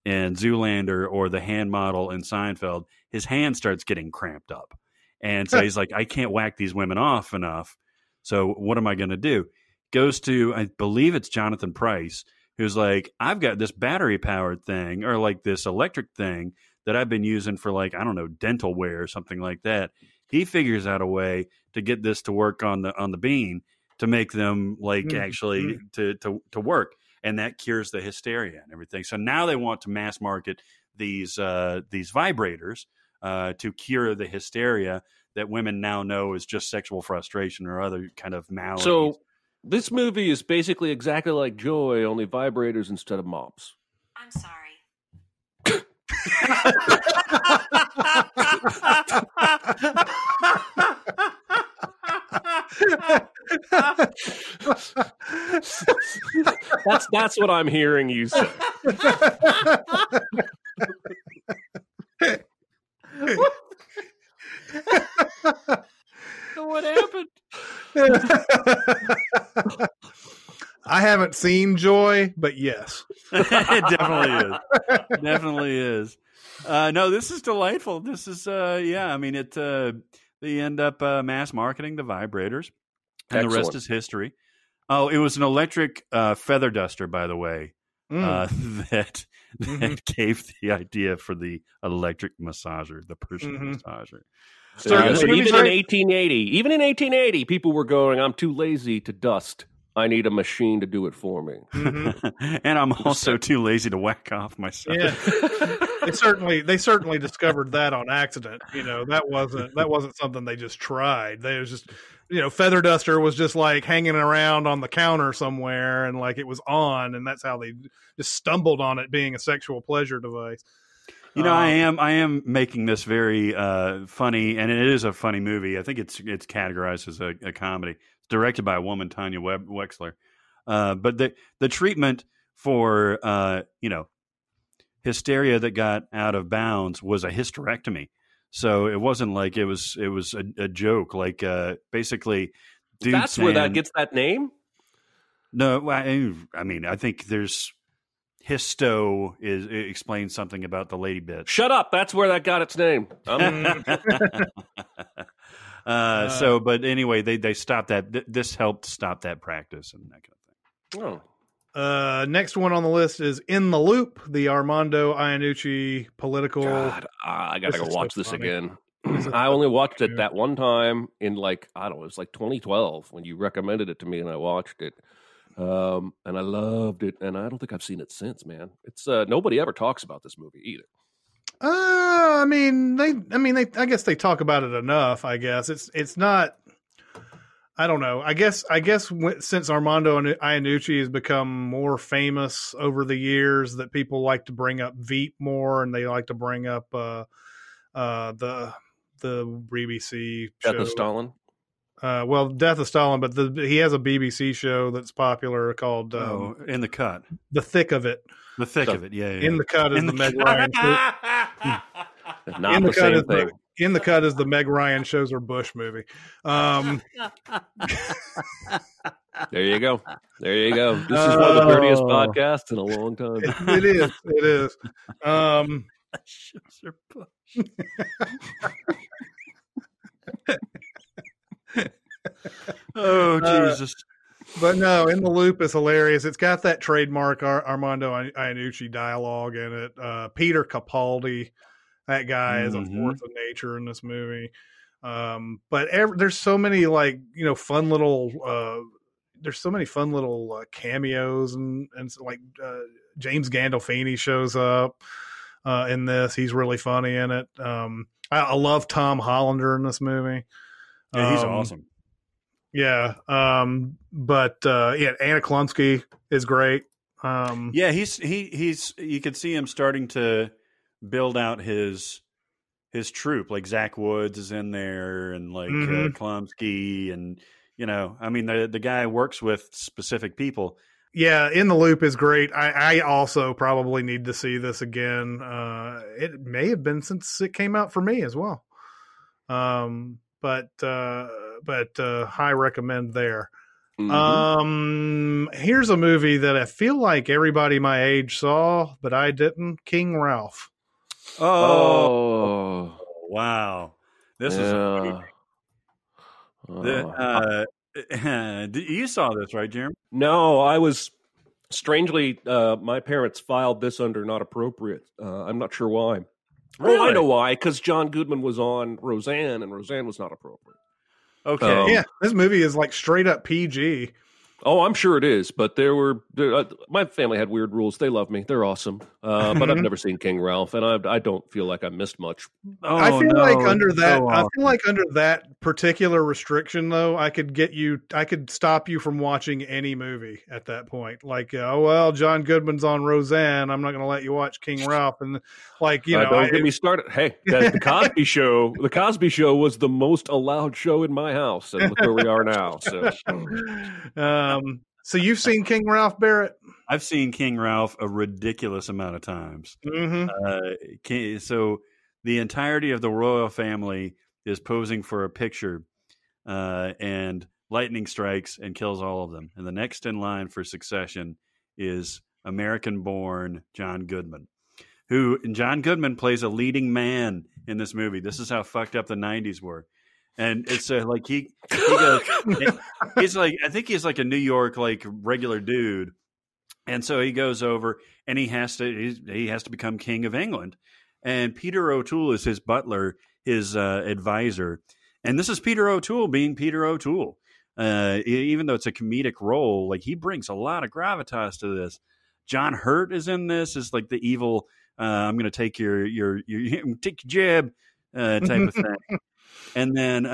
Zoolander or the hand model in Seinfeld. His hand starts getting cramped up. And so he's like, I can't whack these women off enough. So what am I going to do? Goes to, I believe it's Jonathan Pryce, who's like, I've got this battery powered thing or like this electric thing that I've been using for like, I don't know, dental wear or something like that. He figures out a way to get this to work on the bean to make them like actually to work. And that cures the hysteria and everything. So now they want to mass market these vibrators to cure the hysteria that women now know is just sexual frustration or other kind of maladies. So this movie is basically exactly like Joy, only vibrators instead of mops. I'm sorry. That's what I'm hearing you say. What happened? I haven't seen Joy, but yes. It definitely is. No, this is delightful. This is, I mean, they end up mass marketing the vibrators, and the rest is history. Oh, it was an electric feather duster, by the way, that gave the idea for the electric massager, the personal massager. So even in 1880, people were going, I'm too lazy to dust. I need a machine to do it for me. And I'm also too lazy to whack off myself. Yeah. They certainly discovered that on accident. That wasn't something they just tried. They was just, feather duster was just like hanging around on the counter somewhere, and like it was on, and that's how they just stumbled on it being a sexual pleasure device. I am making this very funny, and it is a funny movie. I think it's categorized as a comedy. It's directed by a woman, Tanya Wexler. But the treatment for hysteria that got out of bounds was a hysterectomy. So it wasn't like it was a joke. Like basically, that's where that gets that name. No, I mean, I think there's histo it explains something about the lady bit. Shut up! That's where that got its name. But anyway, they stopped that. This helped stop that practice and that kind of thing. Oh. Next one on the list is In the Loop, the Armando Iannucci political. God, I gotta go watch this again. I only watched it that one time in it was like 2012 when you recommended it to me, and I watched it, and I loved it, and I don't think I've seen it since. Man, it's nobody ever talks about this movie either. I guess they talk about it enough. I guess it's not. I don't know. I guess since Armando Iannucci has become more famous over the years, that people like to bring up Veep more, and they like to bring up the BBC show. Death of Stalin. Death of Stalin, but he has a BBC show that's popular called In the Cut. The Thick of It. The Thick of It, yeah. In the Cut is the Meg Ryan show. Not the same thing. In the Cut is the Meg Ryan shows her Bush movie. There you go. This is one of the dirtiest podcasts in a long time. It is. Shows her Bush. Oh, Jesus. But no, In the Loop is hilarious. It's got that trademark Armando Iannucci dialogue in it. Peter Capaldi, that guy is a force of nature in this movie. But there's so many fun little cameos and James Gandolfini shows up in this. He's really funny in it. I love Tom Hollander in this movie. Yeah, he's awesome. Yeah. Anna Klumsky is great. He's you can see him starting to build out his troupe. Like Zach Woods is in there, and Klumsky, and the guy works with specific people. Yeah, In the Loop is great. I also probably need to see this again. It may have been since it came out for me as well. But high recommend there. Here's a movie that I feel like everybody my age saw, but I didn't. King Ralph. Oh, wow! This is a movie. You saw this, right, Jeremy? No, I was strangely. My parents filed this under not appropriate. I'm not sure why. Really? Oh, I know why. Because John Goodman was on Roseanne, and Roseanne was not appropriate. Okay. Yeah, this movie is like straight up PG. Oh, I'm sure it is, but my family had weird rules. They love me; they're awesome. But I've never seen King Ralph, and I don't feel like I missed much. I feel like under that particular restriction, though, I could stop you from watching any movie at that point. Like, John Goodman's on Roseanne. I'm not going to let you watch King Ralph, and don't get me started. Hey, the Cosby Show. The Cosby Show was the most allowed show in my house, and look where we are now. So. So you've seen King Ralph, Barrett? I've seen King Ralph a ridiculous amount of times. So the entirety of the royal family is posing for a picture, and lightning strikes and kills all of them. And the next in line for succession is American-born John Goodman. John Goodman plays a leading man in this movie. This is how fucked up the 90s were. And it's like he goes, he's like, I think he's like a New York regular dude, and so he goes over and he has to become king of England, and Peter O'Toole is his butler, his advisor, and this is Peter O'Toole being Peter O'Toole. Even though it's a comedic role, he brings a lot of gravitas to this. John Hurt is in this, is like the evil. I'm going to take your jab type of thing. And then,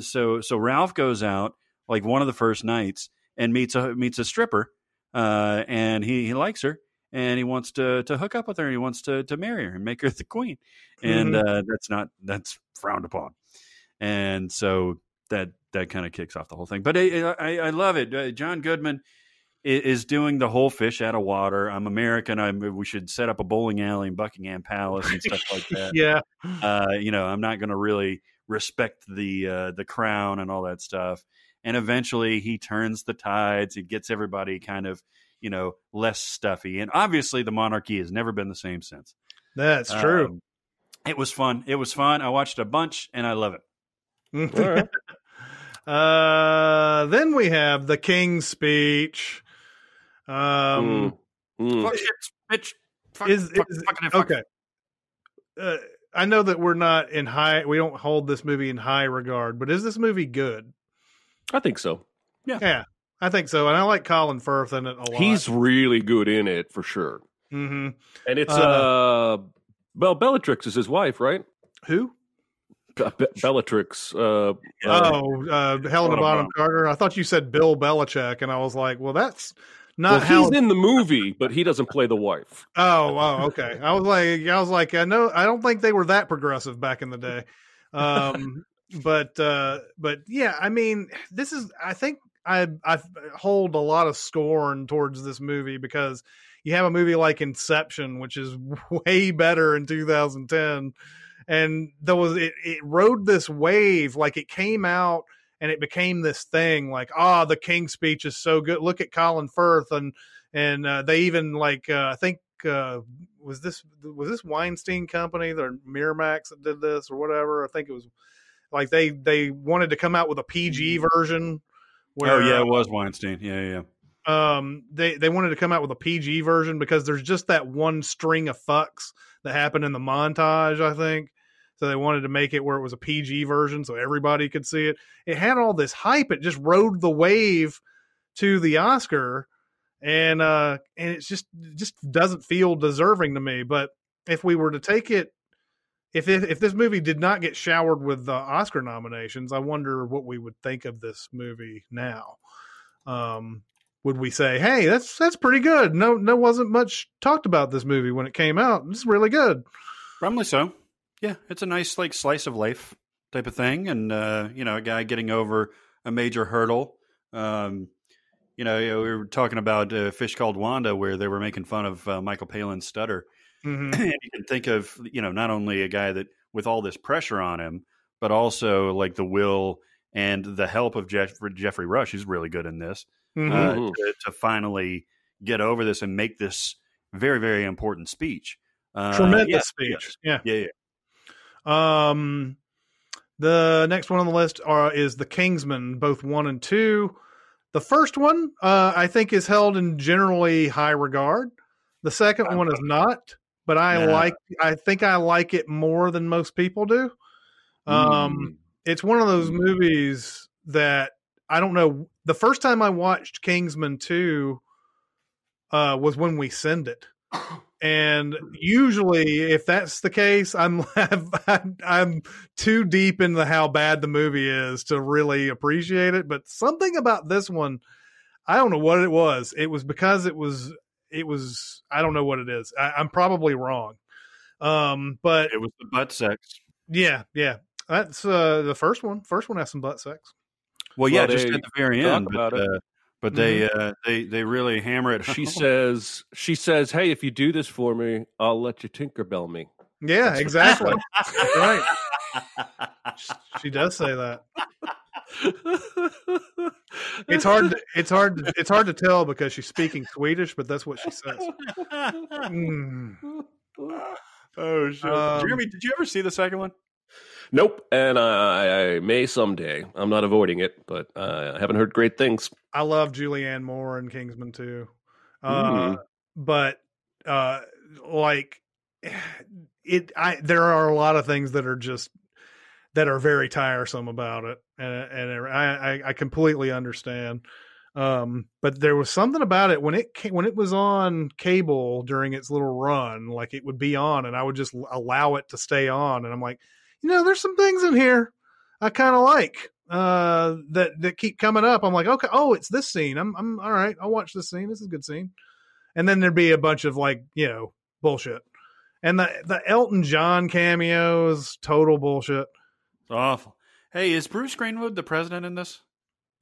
so Ralph goes out one of the first nights and meets a stripper, and he likes her, and he wants to hook up with her, and he wants to marry her and make her the queen, and that's frowned upon, and so that kind of kicks off the whole thing. But I love it. John Goodman is doing the whole fish out of water. I'm American. We should set up a bowling alley in Buckingham Palace and stuff like that. Yeah. I'm not going to really respect the crown and all that stuff. And eventually he turns the tides. He gets everybody kind of, less stuffy. And obviously the monarchy has never been the same since. That's true. It was fun. I watched a bunch and I love it. All right. Then we have the King's Speech. Fuck shit, bitch. Okay. I know that we're not we don't hold this movie in high regard, but is this movie good? I think so. Yeah, I think so. And I like Colin Firth in it a lot. He's really good in it for sure. Mm-hmm. And it's Bellatrix is his wife, right? Who? Bellatrix. Helena Bonham Carter. I thought you said Bill Belichick, and I was like, well, that's not how he's in the movie, but he doesn't play the wife. Oh, okay. I was like, I don't think they were that progressive back in the day. But yeah, I mean, I think I hold a lot of scorn towards this movie because you have a movie like Inception, which is way better in 2010. And it rode this wave, like it came out and it became this thing like, the King's Speech is so good. Look at Colin Firth. And they even I think, was this Weinstein Company, the Miramax that did this or whatever? I think it was like they wanted to come out with a PG version. It was Weinstein. Yeah. They wanted to come out with a PG version because there's just that one string of fucks that happened in the montage, I think. So they wanted to make it where it was a PG version so everybody could see it. It had all this hype. It just rode the wave to the Oscar, and it just doesn't feel deserving to me. But if we were to take it, if this movie did not get showered with Oscar nominations, I wonder what we would think of this movie now. Would we say, hey, that's pretty good? No, wasn't much talked about this movie when it came out. It's really good. Probably so. Yeah, it's a nice slice of life type of thing, and a guy getting over a major hurdle. We were talking about Fish Called Wanda, where they were making fun of Michael Palin's stutter. Mm-hmm. And you can think of not only a guy that with all this pressure on him, but also like the will and the help of Jeffrey Rush, who's really good in this, to finally get over this and make this very, very important speech. Tremendous speech. Yeah. The next one on the list is the Kingsmen, both 1 and 2. The first one, I think, is held in generally high regard. The second one is not, but I think I like it more than most people do. It's one of those movies that I don't know. The first time I watched Kingsman 2 was when we send it. And usually, if that's the case, I'm too deep into how bad the movie is to really appreciate it. But something about this one, I don't know what it was. It was because it was. I don't know what it is. I'm probably wrong. But it was the butt sex. Yeah. That's the first one. First one has some butt sex. Well, yeah, just at the very end. But they really hammer it. She says, "Hey, if you do this for me, I'll let you Tinkerbell me." Yeah, that's exactly. Right. She does say that. It's hard to tell because she's speaking Swedish, but that's what she says. Oh shit! Jeremy, did you ever see the second one? Nope, and I may someday. I'm not avoiding it, but I haven't heard great things. I love Julianne Moore in Kingsman 2. But there are a lot of things that are very tiresome about it, and I completely understand. But there was something about it when it was on cable during its little run, like it would be on, and I would just allow it to stay on, and I'm like, there's some things in here I kind of like that keep coming up. I'm like, okay, it's this scene. I'm all right. I'll watch this scene. This is a good scene. And then there'd be a bunch of bullshit. And the Elton John cameo is total bullshit. It's awful. Hey, is Bruce Greenwood the president in this?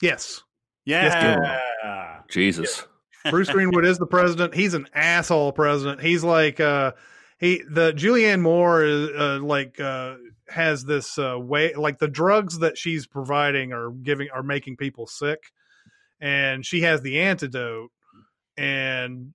Yes. Yeah. Yes, Jesus. Bruce Greenwood is the president. He's an asshole president. He's like Julianne Moore is has this way, like the drugs that she's providing are making people sick, and she has the antidote, and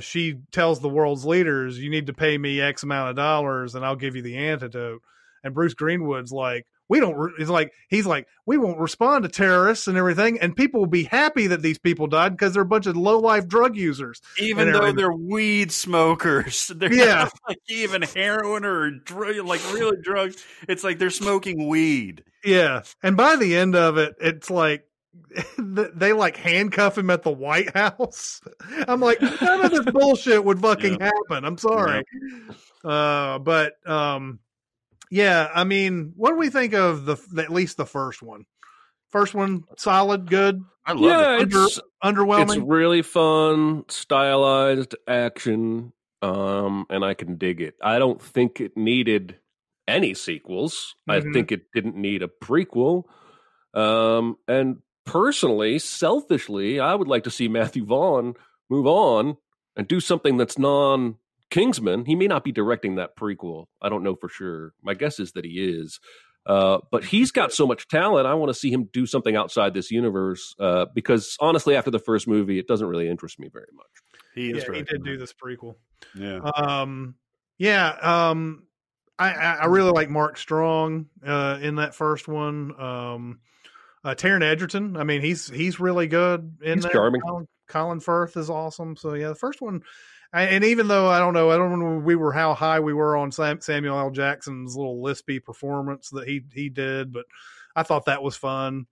she tells the world's leaders, you need to pay me X amount of dollars and I'll give you the antidote. And Bruce Greenwood's like, we won't respond to terrorists and everything, and people will be happy that these people died because they're a bunch of low-life drug users. Even though they're weed smokers. They're not like even heroin or real drugs. It's like they're smoking weed. Yeah. And by the end of it, it's like they like handcuff him at the White House. I'm like, none of this bullshit would fucking happen. I'm sorry. Yeah, I mean, what do we think of at least the first one? First one, solid, good. I love it. It's underwhelming. It's really fun, stylized action, and I can dig it. I don't think it needed any sequels. I think it didn't need a prequel. And personally, selfishly, I would like to see Matthew Vaughn move on and do something that's Kingsman. He may not be directing that prequel. I don't know for sure. My guess is that he is. But he's got so much talent. I want to see him do something outside this universe because honestly, after the first movie, it doesn't really interest me very much. He did do this prequel. Yeah. I really like Mark Strong in that first one. Taron Egerton. I mean, he's really good in there. Charming. Colin Firth is awesome. So yeah, the first one. And even though I don't know how high we were on Samuel L. Jackson's little lispy performance that he did, but I thought that was fun.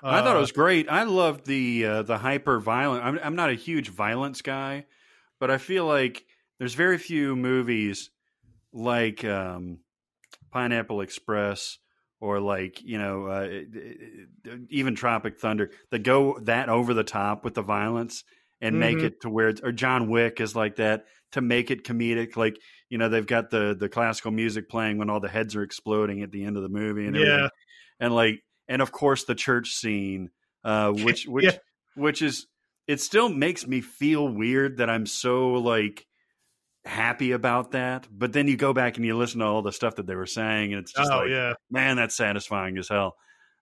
I thought it was great. I loved the hyper violent. I'm not a huge violence guy, but I feel like there's very few movies like Pineapple Express or like even Tropic Thunder that go that over the top with the violence. And make it to where or John Wick is like that to make it comedic. Like, they've got the classical music playing when all the heads are exploding at the end of the movie and everything. And of course the church scene, which is, it still makes me feel weird that I'm so like happy about that. But then you go back and you listen to all the stuff that they were saying and it's just man, that's satisfying as hell.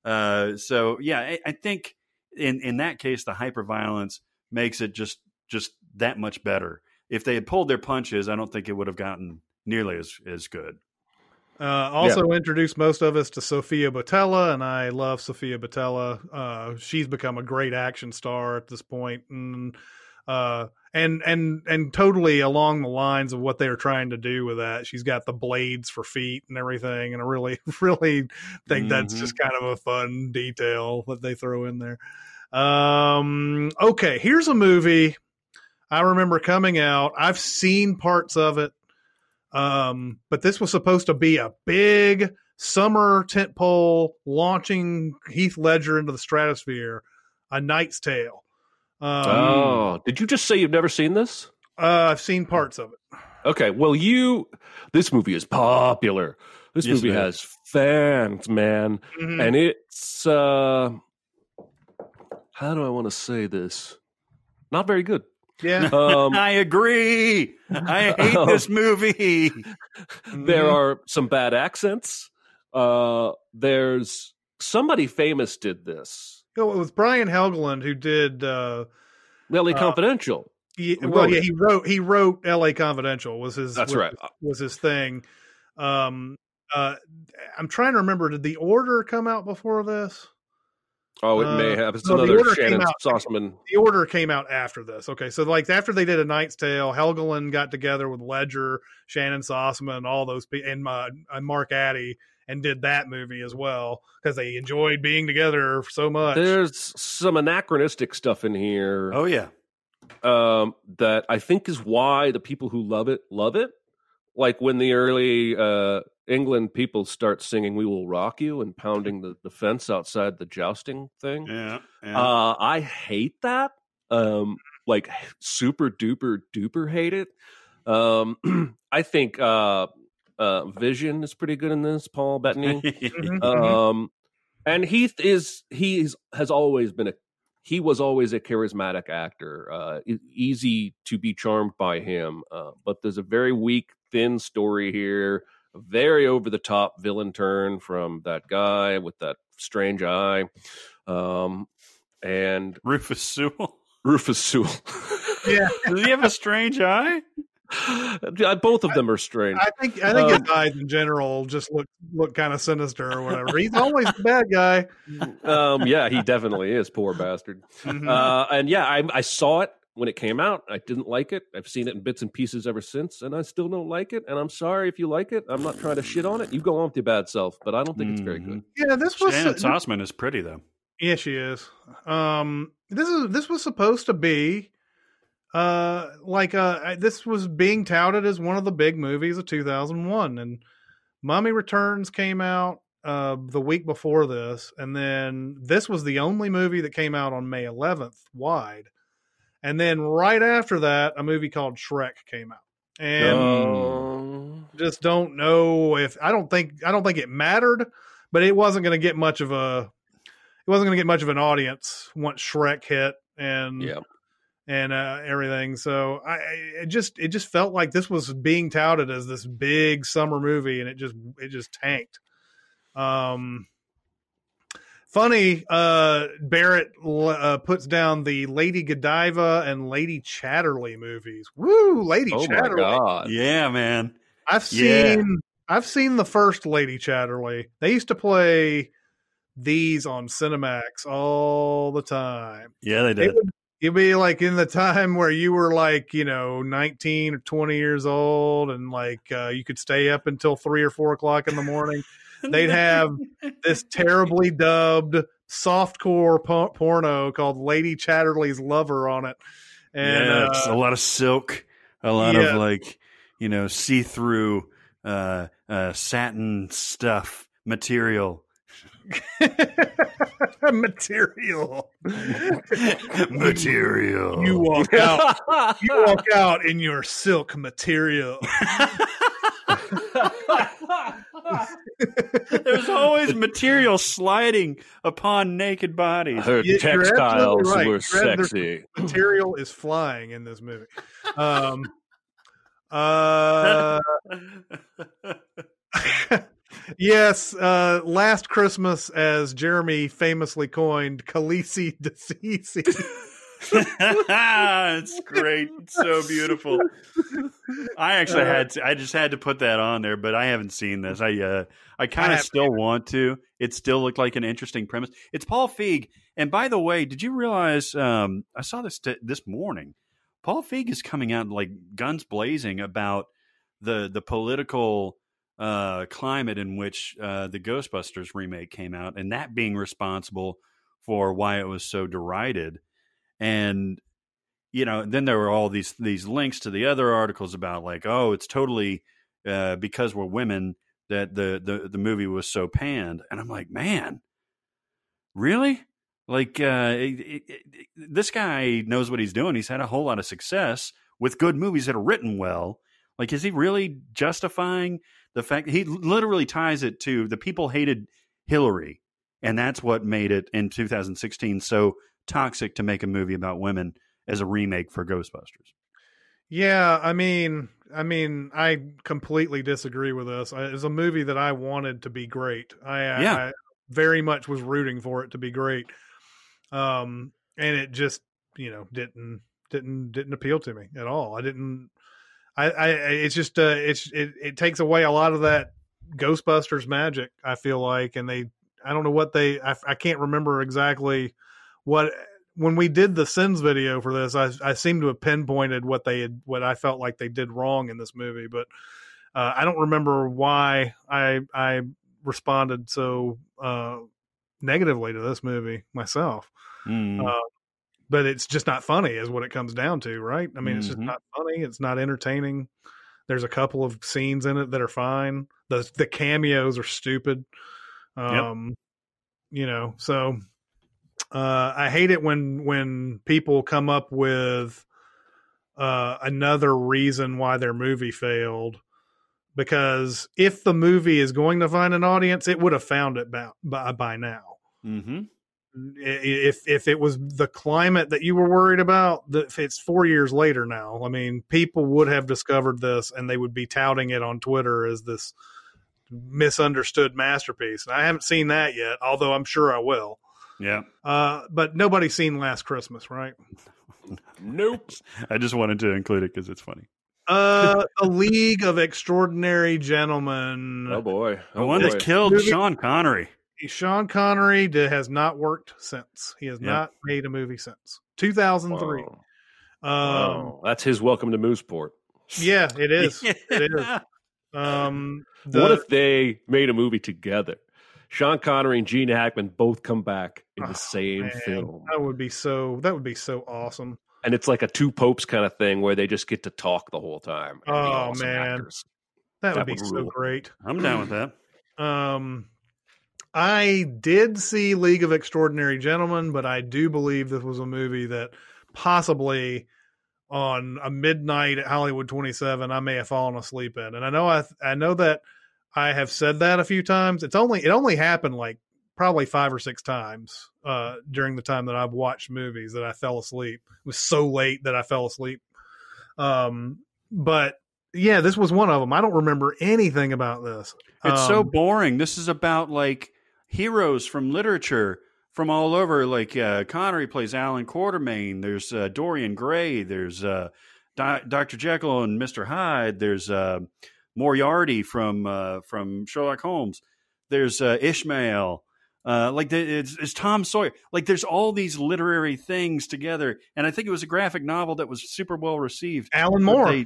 So yeah, I think in that case, the hyper violence makes it just that much better. If they had pulled their punches, I don't think it would have gotten nearly as good. Introduced most of us to Sofia Boutella, and I love Sofia Boutella. She's become a great action star at this point, and totally along the lines of what they were trying to do with that. She's got the blades for feet and everything, and I really, really think that's just kind of a fun detail that they throw in there. Okay, here's a movie I remember coming out. I've seen parts of it. But this was supposed to be a big summer tentpole launching Heath Ledger into the stratosphere, A Knight's Tale. Did you just say you've never seen this? I've seen parts of it. Okay, well, this movie is popular. This movie has fans, man. And it's, how do I want to say this? Not very good. Yeah. I agree. I hate this movie. There are some bad accents. There's somebody famous did this. It was Brian Helgeland who did LA Confidential. He wrote LA Confidential was his thing. I'm trying to remember, did The Order come out before this? Oh, it may have. It's another Shannon Sossaman. The Order came out after this. Okay, so like after they did A Knight's Tale, Helgeland got together with Ledger, Shannon Sossaman, and all those people, and Mark Addy, and did that movie as well because they enjoyed being together so much. There's some anachronistic stuff in here. Oh yeah, that I think is why the people who love it. Like when the early England people start singing "We Will Rock You" and pounding the fence outside the jousting thing. Yeah. I hate that. Like super duper hate it. I think Vision is pretty good in this. Paul Bettany. And Heath has always been he was always a charismatic actor, easy to be charmed by him. But there's a very weak, thin story here, a very over-the-top villain turn from that guy with that strange eye. And Rufus Sewell. Rufus Sewell. Yeah. Does he have a strange eye? Both of them are strange. I think his eyes in general just look kind of sinister or whatever. He's always the bad guy. Yeah, he definitely is. Poor bastard. Mhm. And yeah, I saw it when it came out. I didn't like it. I've seen it in bits and pieces ever since, and I still don't like it. And I'm sorry if you like it. I'm not trying to shit on it. You go on with your bad self, but I don't think it's very good. Yeah, this was Shannon Sossman is pretty though. Yeah, she is. This was supposed to be this was being touted as one of the big movies of 2001, and Mummy Returns came out the week before this, and then this was the only movie that came out on May 11th wide, and then right after that, a movie called Shrek came out, and just don't know if I don't think it mattered, but it wasn't going to get much of an audience once Shrek hit and everything. So it just felt like this was being touted as this big summer movie, and it just tanked. Funny, Barrett puts down the Lady Godiva and Lady Chatterley movies. Woo, Lady Chatterley! My God. Yeah, man. I've seen the first Lady Chatterley. They used to play these on Cinemax all the time. Yeah, they did. You'd be like in the time where you were like, 19 or 20 years old, and like you could stay up until 3 or 4 o'clock in the morning. They'd have this terribly dubbed softcore porno called Lady Chatterley's Lover on it. And it's a lot of silk, a lot of like, see-through satin stuff material. Material. Material. You walk out in your silk material. There's always material sliding upon naked bodies. Her textiles were sexy. Material is flying in this movie. Yes, Last Christmas, as Jeremy famously coined, Khaleesi Deceasy. It's great. It's so beautiful. I just had to put that on there, but I haven't seen this. I kind of still want to. It still looked like an interesting premise. It's Paul Feig. And by the way, did you realize, I saw this this morning, Paul Feig is coming out like guns blazing about the political climate in which the Ghostbusters remake came out, and that being responsible for why it was so derided. And then there were all these links to the other articles about like, oh, it's totally because we're women that the movie was so panned. And I'm like, man, really? Like this guy knows what he's doing. He's had a whole lot of success with good movies that are written well. Like, is he really justifying the fact that he literally ties it to the people hated Hillary, and that's what made it in 2016 so toxic to make a movie about women as a remake for Ghostbusters? Yeah, I mean, I completely disagree with this. It's a movie that I wanted to be great. I very much was rooting for it to be great, and it just didn't appeal to me at all. It's just it takes away a lot of that Ghostbusters magic, I feel like, and I don't know what I can't remember exactly when we did the Sins video for this. I seem to have pinpointed what I felt like they did wrong in this movie, but I don't remember why I responded so negatively to this movie myself. But it's just not funny is what it comes down to, right? I mean, it's just not funny. It's not entertaining. There's a couple of scenes in it that are fine. The cameos are stupid. So I hate it when people come up with another reason why their movie failed, because if the movie is going to find an audience, it would have found it by now. Mm-hmm. if it was the climate that you were worried about, if it's 4 years later now, I mean, people would have discovered this and they would be touting it on Twitter as this misunderstood masterpiece. And I haven't seen that yet, although I'm sure I will. Yeah. But nobody's seen Last Christmas, right? Nope. I just wanted to include it because it's funny. A League of Extraordinary Gentlemen. Oh boy. The one that killed Sean Connery. Sean Connery has not worked since. He has not made a movie since 2003. Wow. That's his welcome to Mooseport. Yeah, it is. It is. What if they made a movie together? Sean Connery and Gene Hackman both come back in the same film. That would be so awesome. And it's like a two popes kind of thing where they just get to talk the whole time. Oh man, that would be so great. I'm down with that. I did see League of Extraordinary Gentlemen, but I do believe this was a movie that possibly on a midnight at Hollywood 27, I may have fallen asleep in. And I know that I have said that a few times. It only happened like probably 5 or 6 times during the time that I've watched movies that I fell asleep. It was so late that I fell asleep. But yeah, this was one of them. I don't remember anything about this. It's so boring. This is about like heroes from literature from all over. Like Connery plays Alan Quatermain. There's Dorian Gray. There's Dr. Jekyll and Mr. Hyde. There's Moriarty from Sherlock Holmes. There's Ishmael. It's Tom Sawyer. Like there's all these literary things together, and I think it was a graphic novel that was super well received. Alan Moore.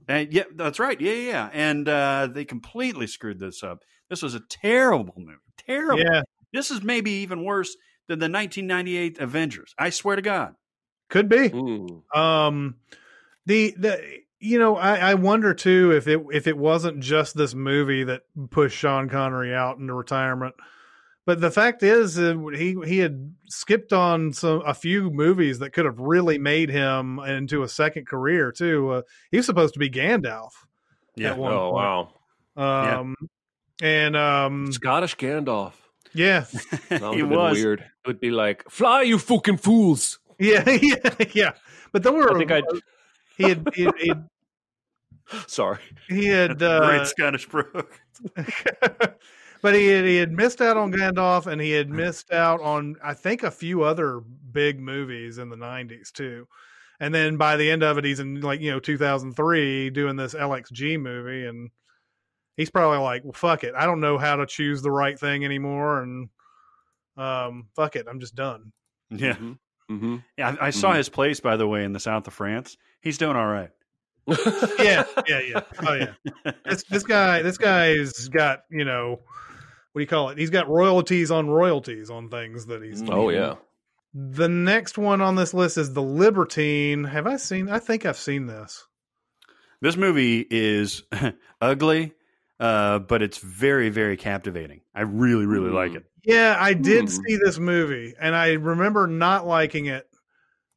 Yeah, that's right. Yeah. And they completely screwed this up. This was a terrible movie. Terrible. Yeah. This is maybe even worse than the 1998 Avengers. I swear to God. Could be. Ooh. I wonder too if it wasn't just this movie that pushed Sean Connery out into retirement. But the fact is, he had skipped on a few movies that could have really made him into a second career too. He was supposed to be Gandalf. Yeah. Wow. And Scottish Gandalf. Yeah, that would have been weird. It would be like, "Fly, you fucking fools!" Yeah. But there were. He had. Sorry. He had great Scottish brogue. But he had missed out on Gandalf, and he had missed out on, I think, a few other big movies in the 90s too. And then by the end of it, he's in 2003 doing this LXG movie, and he's probably like, well, fuck it. I don't know how to choose the right thing anymore, and fuck it. I'm just done. Yeah. Mm-hmm. Yeah, I saw his place, by the way, in the south of France. He's doing all right. Yeah. Oh yeah. This guy's got, what do you call it? He's got royalties on things that he's doing. Oh yeah. The next one on this list is The Libertine. I think I've seen this. This movie is ugly, but it's very, very captivating. I really, really like it. Yeah, I did see this movie, and I remember not liking it.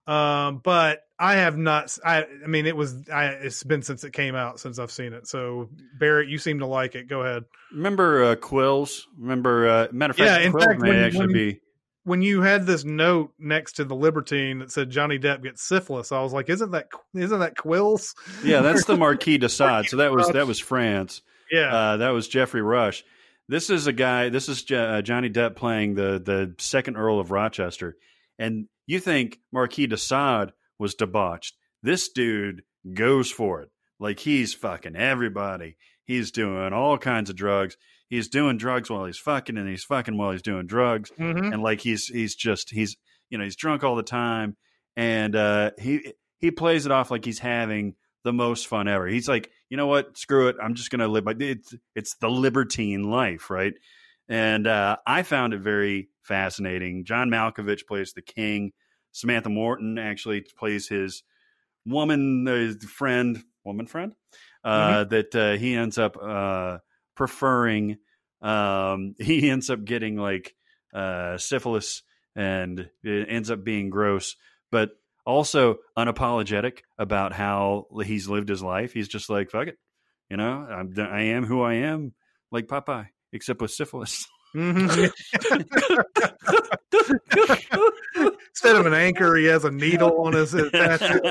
But I have not. It's been since it came out since I've seen it. So Barrett, you seem to like it. Go ahead. Remember Quills? Matter of fact, Quills may actually be. When you had this note next to The Libertine that said Johnny Depp gets syphilis, I was like, isn't that Quills? Yeah, that's the Marquis de Sade. So that was France. Yeah, that was Geoffrey Rush. This is Johnny Depp playing the second Earl of Rochester, and you think Marquis de Sade was debauched. This dude goes for it. Like he's fucking everybody. He's doing all kinds of drugs. He's doing drugs while he's fucking, and he's fucking while he's doing drugs. Mm-hmm. And like he's drunk all the time. And he plays it off like he's having the most fun ever. He's like, you know what? Screw it. I'm just gonna live it's the libertine life, right? And I found it very fascinating. John Malkovich plays the king. Samantha Morton actually plays his woman friend that he ends up preferring. He ends up getting like syphilis, and it ends up being gross, but also unapologetic about how he's lived his life. He's just like, fuck it. I am who I am, like Popeye, except with syphilis. Mm-hmm. Instead of an anchor, he has a needle on his attachment.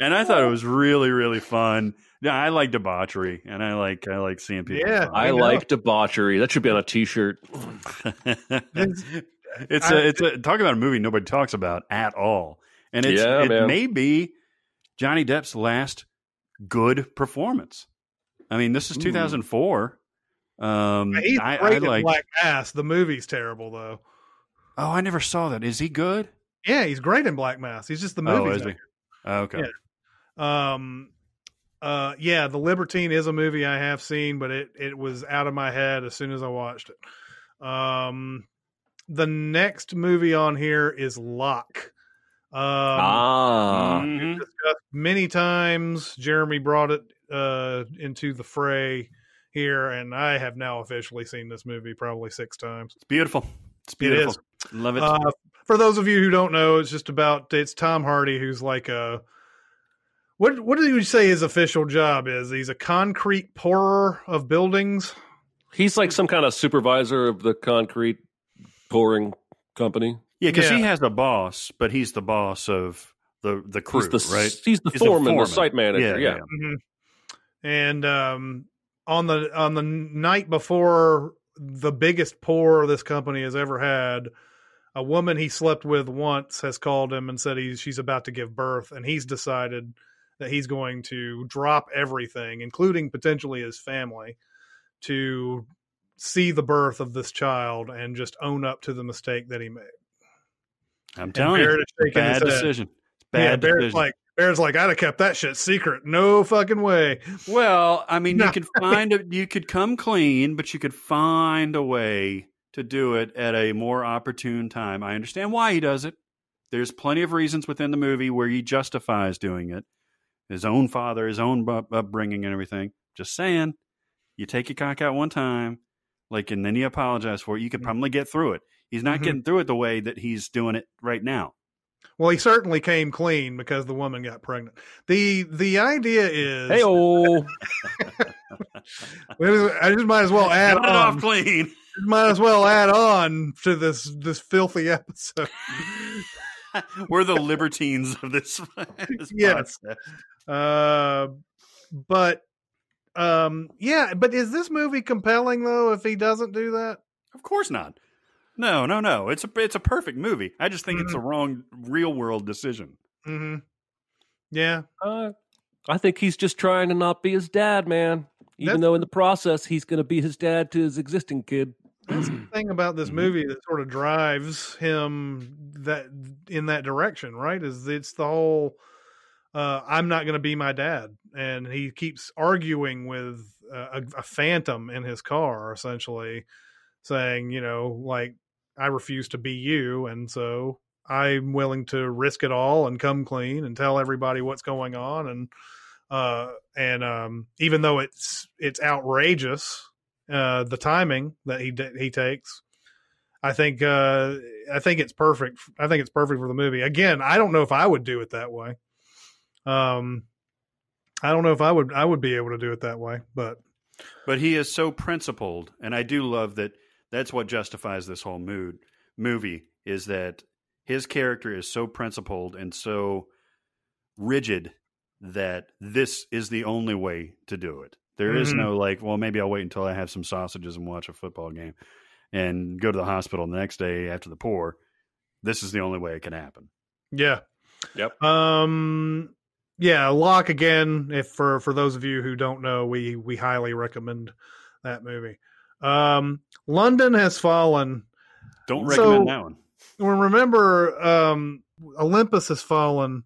And I thought it was really, really fun. Yeah, I like debauchery, and I like seeing people. Yeah, fun. I like debauchery. That should be on a T-shirt. It's a talk about a movie nobody talks about at all, and it may be Johnny Depp's last good performance. I mean, this is 2004. He's great in Black Mass. The movie's terrible, though. Oh, I never saw that. Is he good? Yeah, he's great in Black Mass. He's just the movie. Oh, is he? Okay. Yeah. The Libertine is a movie I have seen, but it was out of my head as soon as I watched it. The next movie on here is Locke. We've discussed many times. Jeremy brought it into the fray here, and I have now officially seen this movie probably 6 times. It's beautiful. It's beautiful. It is. Love it. For those of you who don't know, it's Tom Hardy, who's like what do you say his official job is? He's a concrete pourer of buildings. He's like some kind of supervisor of the concrete pouring company. Yeah, because he has a boss, but he's the boss of the crew, right? He's the foreman, the site manager. Yeah. Mm-hmm. And on the night before the biggest pour this company has ever had, a woman he slept with once has called him and said she's about to give birth, and he's decided that he's going to drop everything, including potentially his family, to see the birth of this child and just own up to the mistake that he made. I'm telling you, bad decision. Bad decision. Bear's like, I'd have kept that shit secret. No fucking way. Well, I mean, you could come clean, but you could find a way to do it at a more opportune time. I understand why he does it. There's plenty of reasons within the movie where he justifies doing it. His own father, his own upbringing and everything. Just saying, you take your cock out one time, and then you apologize for it. You could probably get through it. He's not getting through it the way that he's doing it right now. Well, he certainly came clean because the woman got pregnant. The idea is, hey-oh. I just might as well add on. Off clean. Might as well add on to this filthy episode. We're the libertines of this yes. But is this movie compelling though if he doesn't do that? Of course not. No. It's a perfect movie. I just think it's a wrong real world decision. Mm-hmm. Yeah. I think he's just trying to not be his dad, man. Even though in the process he's going to be his dad to his existing kid. That's the thing about this movie that sort of drives him in that direction, right? Is it's the whole I'm not going to be my dad, and he keeps arguing with a phantom in his car, essentially saying, I refuse to be you, and so I'm willing to risk it all and come clean and tell everybody what's going on, and even though it's outrageous. The timing that he takes, I think it's perfect. I think it's perfect for the movie. Again, I don't know if I would do it that way. I don't know if I would be able to do it that way, but he is so principled, and I do love that. That's what justifies this whole movie is that his character is so principled and so rigid that this is the only way to do it. There is no maybe I'll wait until I have some sausages and watch a football game and go to the hospital the next day after the pour. This is the only way it can happen. Yeah. Yep. Yeah. Locke again. If for those of you who don't know, we highly recommend that movie. London Has Fallen. Don't recommend that one. Remember, Olympus Has Fallen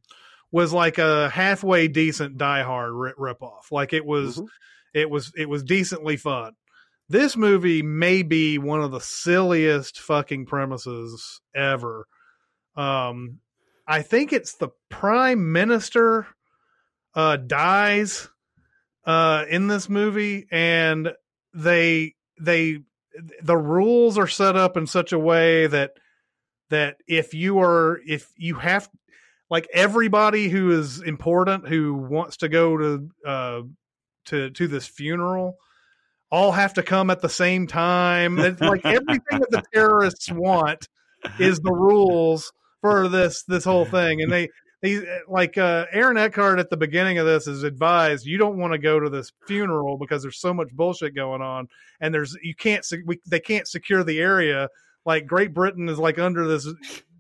was like a halfway decent Die Hard ripoff. Like it was. It was decently fun. This movie may be one of the silliest fucking premises ever. I think it's the Prime Minister dies in this movie, and the rules are set up in such a way that if you have like everybody who is important who wants to go to this funeral, all have to come at the same time. It's like everything that the terrorists want is the rules for this whole thing. And they like Aaron Eckhart at the beginning of this is advised you don't want to go to this funeral because there's so much bullshit going on, and they can't secure the area. Like Great Britain is like under this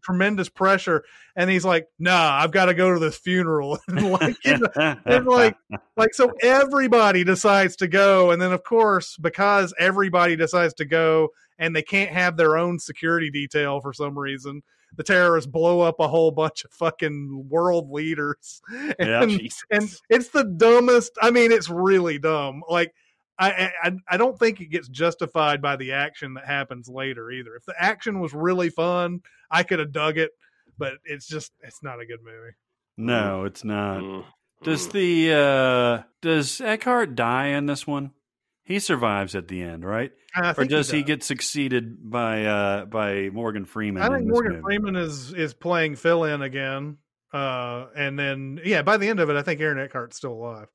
tremendous pressure, and he's like, nah, I've got to go to this funeral. And like, and like so everybody decides to go, and then of course because everybody decides to go and they can't have their own security detail for some reason, the terrorists blow up a whole bunch of fucking world leaders. And it's the dumbest. I mean, it's really dumb. Like I don't think it gets justified by the action that happens later either. If the action was really fun, I could have dug it, but it's not a good movie. No, it's not. Does Eckhart die in this one? He survives at the end, right? Or does he get succeeded by Morgan Freeman? I think Morgan Freeman is playing fill-in again. And then by the end of it, I think Aaron Eckhart's still alive.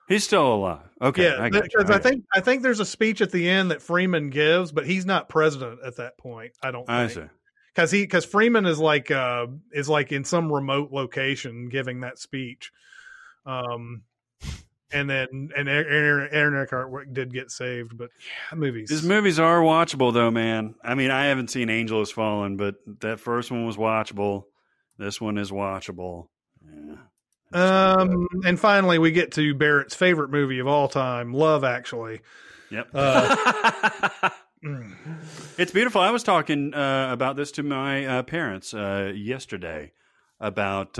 He's still alive. Okay. Yeah, because I think there's a speech at the end that Freeman gives, but he's not president at that point. I don't think. I see. Because Freeman is like in some remote location giving that speech. And Aaron Eckhart did get saved, but His movies are watchable though, man. I mean, I haven't seen Angel Has Fallen, but that first one was watchable. This one is watchable. Yeah. And finally, we get to Barrett's favorite movie of all time, Love Actually. Yep. It's beautiful. I was talking about this to my parents yesterday about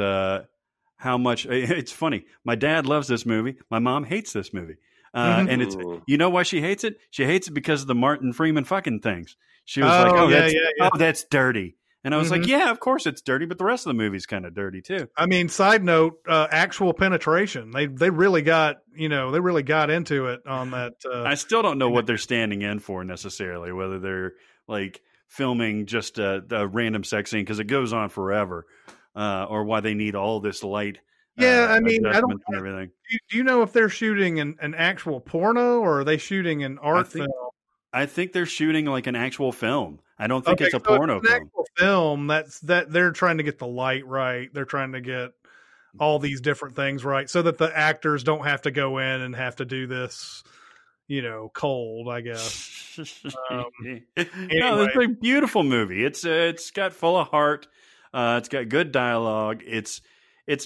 how much it's funny. My dad loves this movie. My mom hates this movie. And it's, you know why she hates it? She hates it because of the Martin Freeman fucking things. She was that's dirty. And I was like, yeah, of course it's dirty, but the rest of the movie's kind of dirty too. I mean, side note, actual penetration. They really got into it on that. I still don't know what they're standing in for necessarily, whether they're like filming just a random sex scene because it goes on forever, or why they need all this light. I mean, I don't. And everything. Do you know if they're shooting an actual porno or are they shooting an art film? I think they're shooting like an actual film. I don't think it's a porno film. Actual film. That's they're trying to get the light right. They're trying to get all these different things right so that the actors don't have to go in and have to do this, cold, I guess. Anyway. No, it's a beautiful movie. It's got full of heart. It's got good dialogue. It's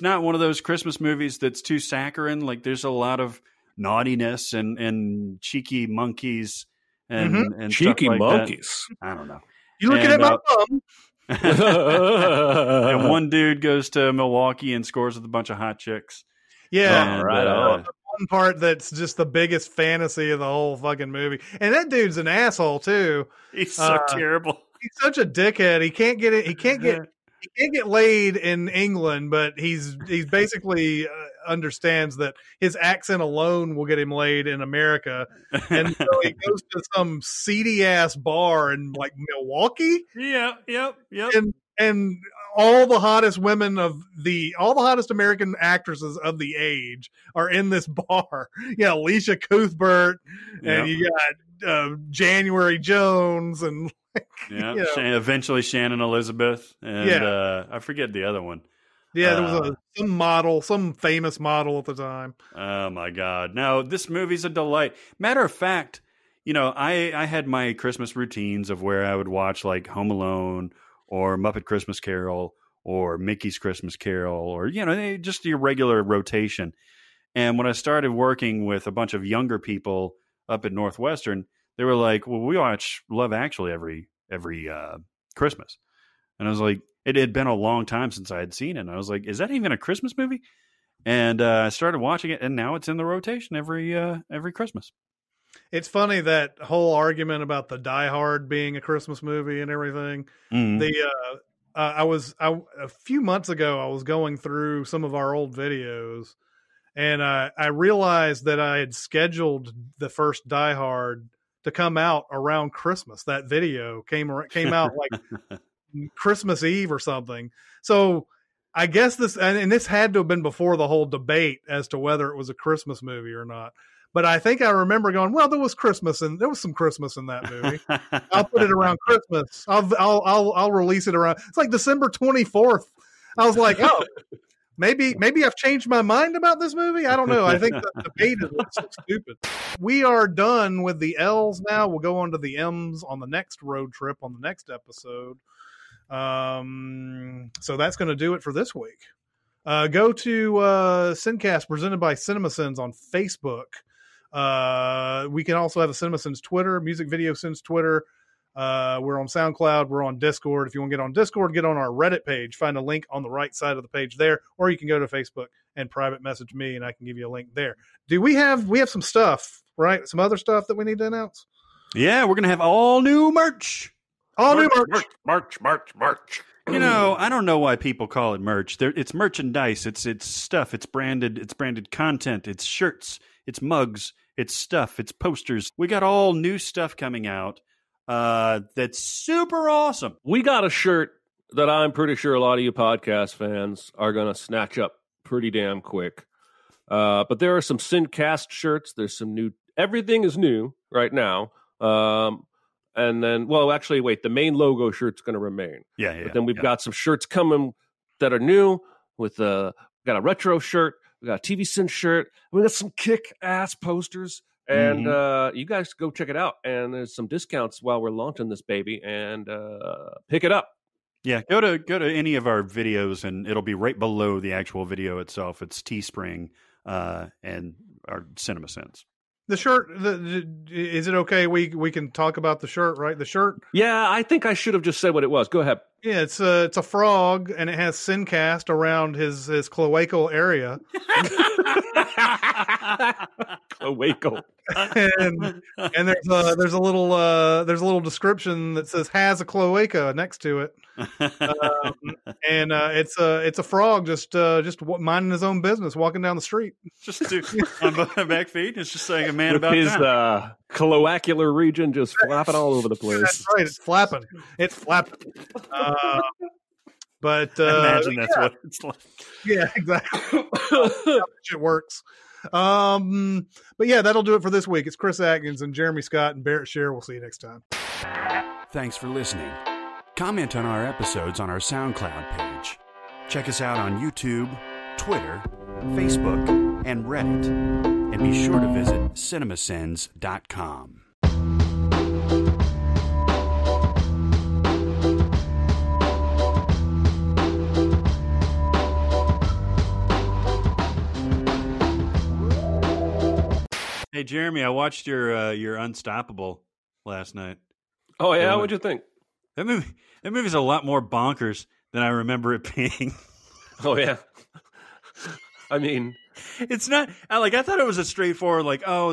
not one of those Christmas movies that's too saccharine. Like there's a lot of naughtiness and cheeky monkeys. And cheeky like monkeys. That. I don't know. You looking at my bum? And one dude goes to Milwaukee and scores with a bunch of hot chicks. Yeah, and, right. One part that's just the biggest fantasy of the whole fucking movie. And that dude's an asshole too. He's so terrible. He's such a dickhead. He can't get it. He can't get laid in England, but he's basically understands that his accent alone will get him laid in America, and so he goes to some seedy ass bar in like Milwaukee. Yep. And all the hottest all the hottest American actresses of the age are in this bar. Yeah, Alicia Cuthbert, and you got January Jones, and eventually Shannon Elizabeth, and I forget the other one. Yeah, there was some famous model at the time. Oh my God! No, this movie's a delight. Matter of fact, I had my Christmas routines of where I would watch like Home Alone or Muppet Christmas Carol or Mickey's Christmas Carol, or just your regular rotation. And when I started working with a bunch of younger people up at Northwestern, they were like, "Well, we watch Love Actually every Christmas," and I was like, it had been a long time since I had seen it. And I was like, "Is that even a Christmas movie?" And I started watching it, and now it's in the rotation every Christmas. It's funny, that whole argument about the Die Hard being a Christmas movie and everything. Mm-hmm. A few months ago, I was going through some of our old videos, and I realized that I had scheduled the first Die Hard to come out around Christmas. That video came out like Christmas Eve or something. So I guess this had to have been before the whole debate as to whether it was a Christmas movie or not. But I think I remember going, well, there was some Christmas in that movie. I'll put it around Christmas. I'll release it around. It's like December 24th. I was like, oh, maybe I've changed my mind about this movie. I don't know. I think the debate is so stupid. We are done with the L's now. We'll go on to the M's on the next road trip on the next episode. So that's going to do it for this week. Go to SinCast presented by Cinemasins on Facebook. We can also have a Cinemasins Twitter, Music Video Sins Twitter. We're on SoundCloud. We're on Discord. If you want to get on Discord, get on our Reddit page. Find a link on the right side of the page there, or you can go to Facebook and private message me, and I can give you a link there. We have some stuff, right? Some other stuff that we need to announce. Yeah, we're gonna have all new merch. Merch. You know, I don't know why people call it merch. It's merchandise. It's stuff. It's branded content. It's shirts. It's mugs. It's stuff. It's posters. We got all new stuff coming out. That's super awesome. We got a shirt that I'm pretty sure a lot of you podcast fans are going to snatch up pretty damn quick. But there are some SinCast shirts. There's some new. Everything is new right now. And then, well, actually, wait, the main logo shirt's going to remain. Yeah. But then we've got some shirts coming that are new with we got a retro shirt. We got a TV Sin shirt. We got some kick-ass posters. And you guys go check it out. And there's some discounts while we're launching this baby. And pick it up. Yeah, go to any of our videos, and it'll be right below the actual video itself. It's Teespring and our Cinemasins. The shirt, is it okay? We can talk about the shirt, right? The shirt. Yeah, I think I should have just said what it was. Go ahead. Yeah, it's a frog, and it has SinCast around his cloacal area. Cloacal. and there's a little description that says has a cloaca next to it. It's a frog just minding his own business, walking down the street. Just on both back feet. It's just saying a man with about his cloacular region just flapping all over the place. That's right. It's flapping. But imagine that's what it's like. Yeah, exactly. It works. But yeah, that'll do it for this week. It's Chris Atkins and Jeremy Scott and Barrett Scher. We'll see you next time. Thanks for listening. Comment on our episodes on our SoundCloud page. Check us out on YouTube, Twitter, Facebook, and Reddit. And be sure to visit cinemasins.com. Hey, Jeremy, I watched your Unstoppable last night. Oh yeah, what'd you think? That movie's a lot more bonkers than I remember it being. Oh yeah. I mean, it's not I thought it was a straightforward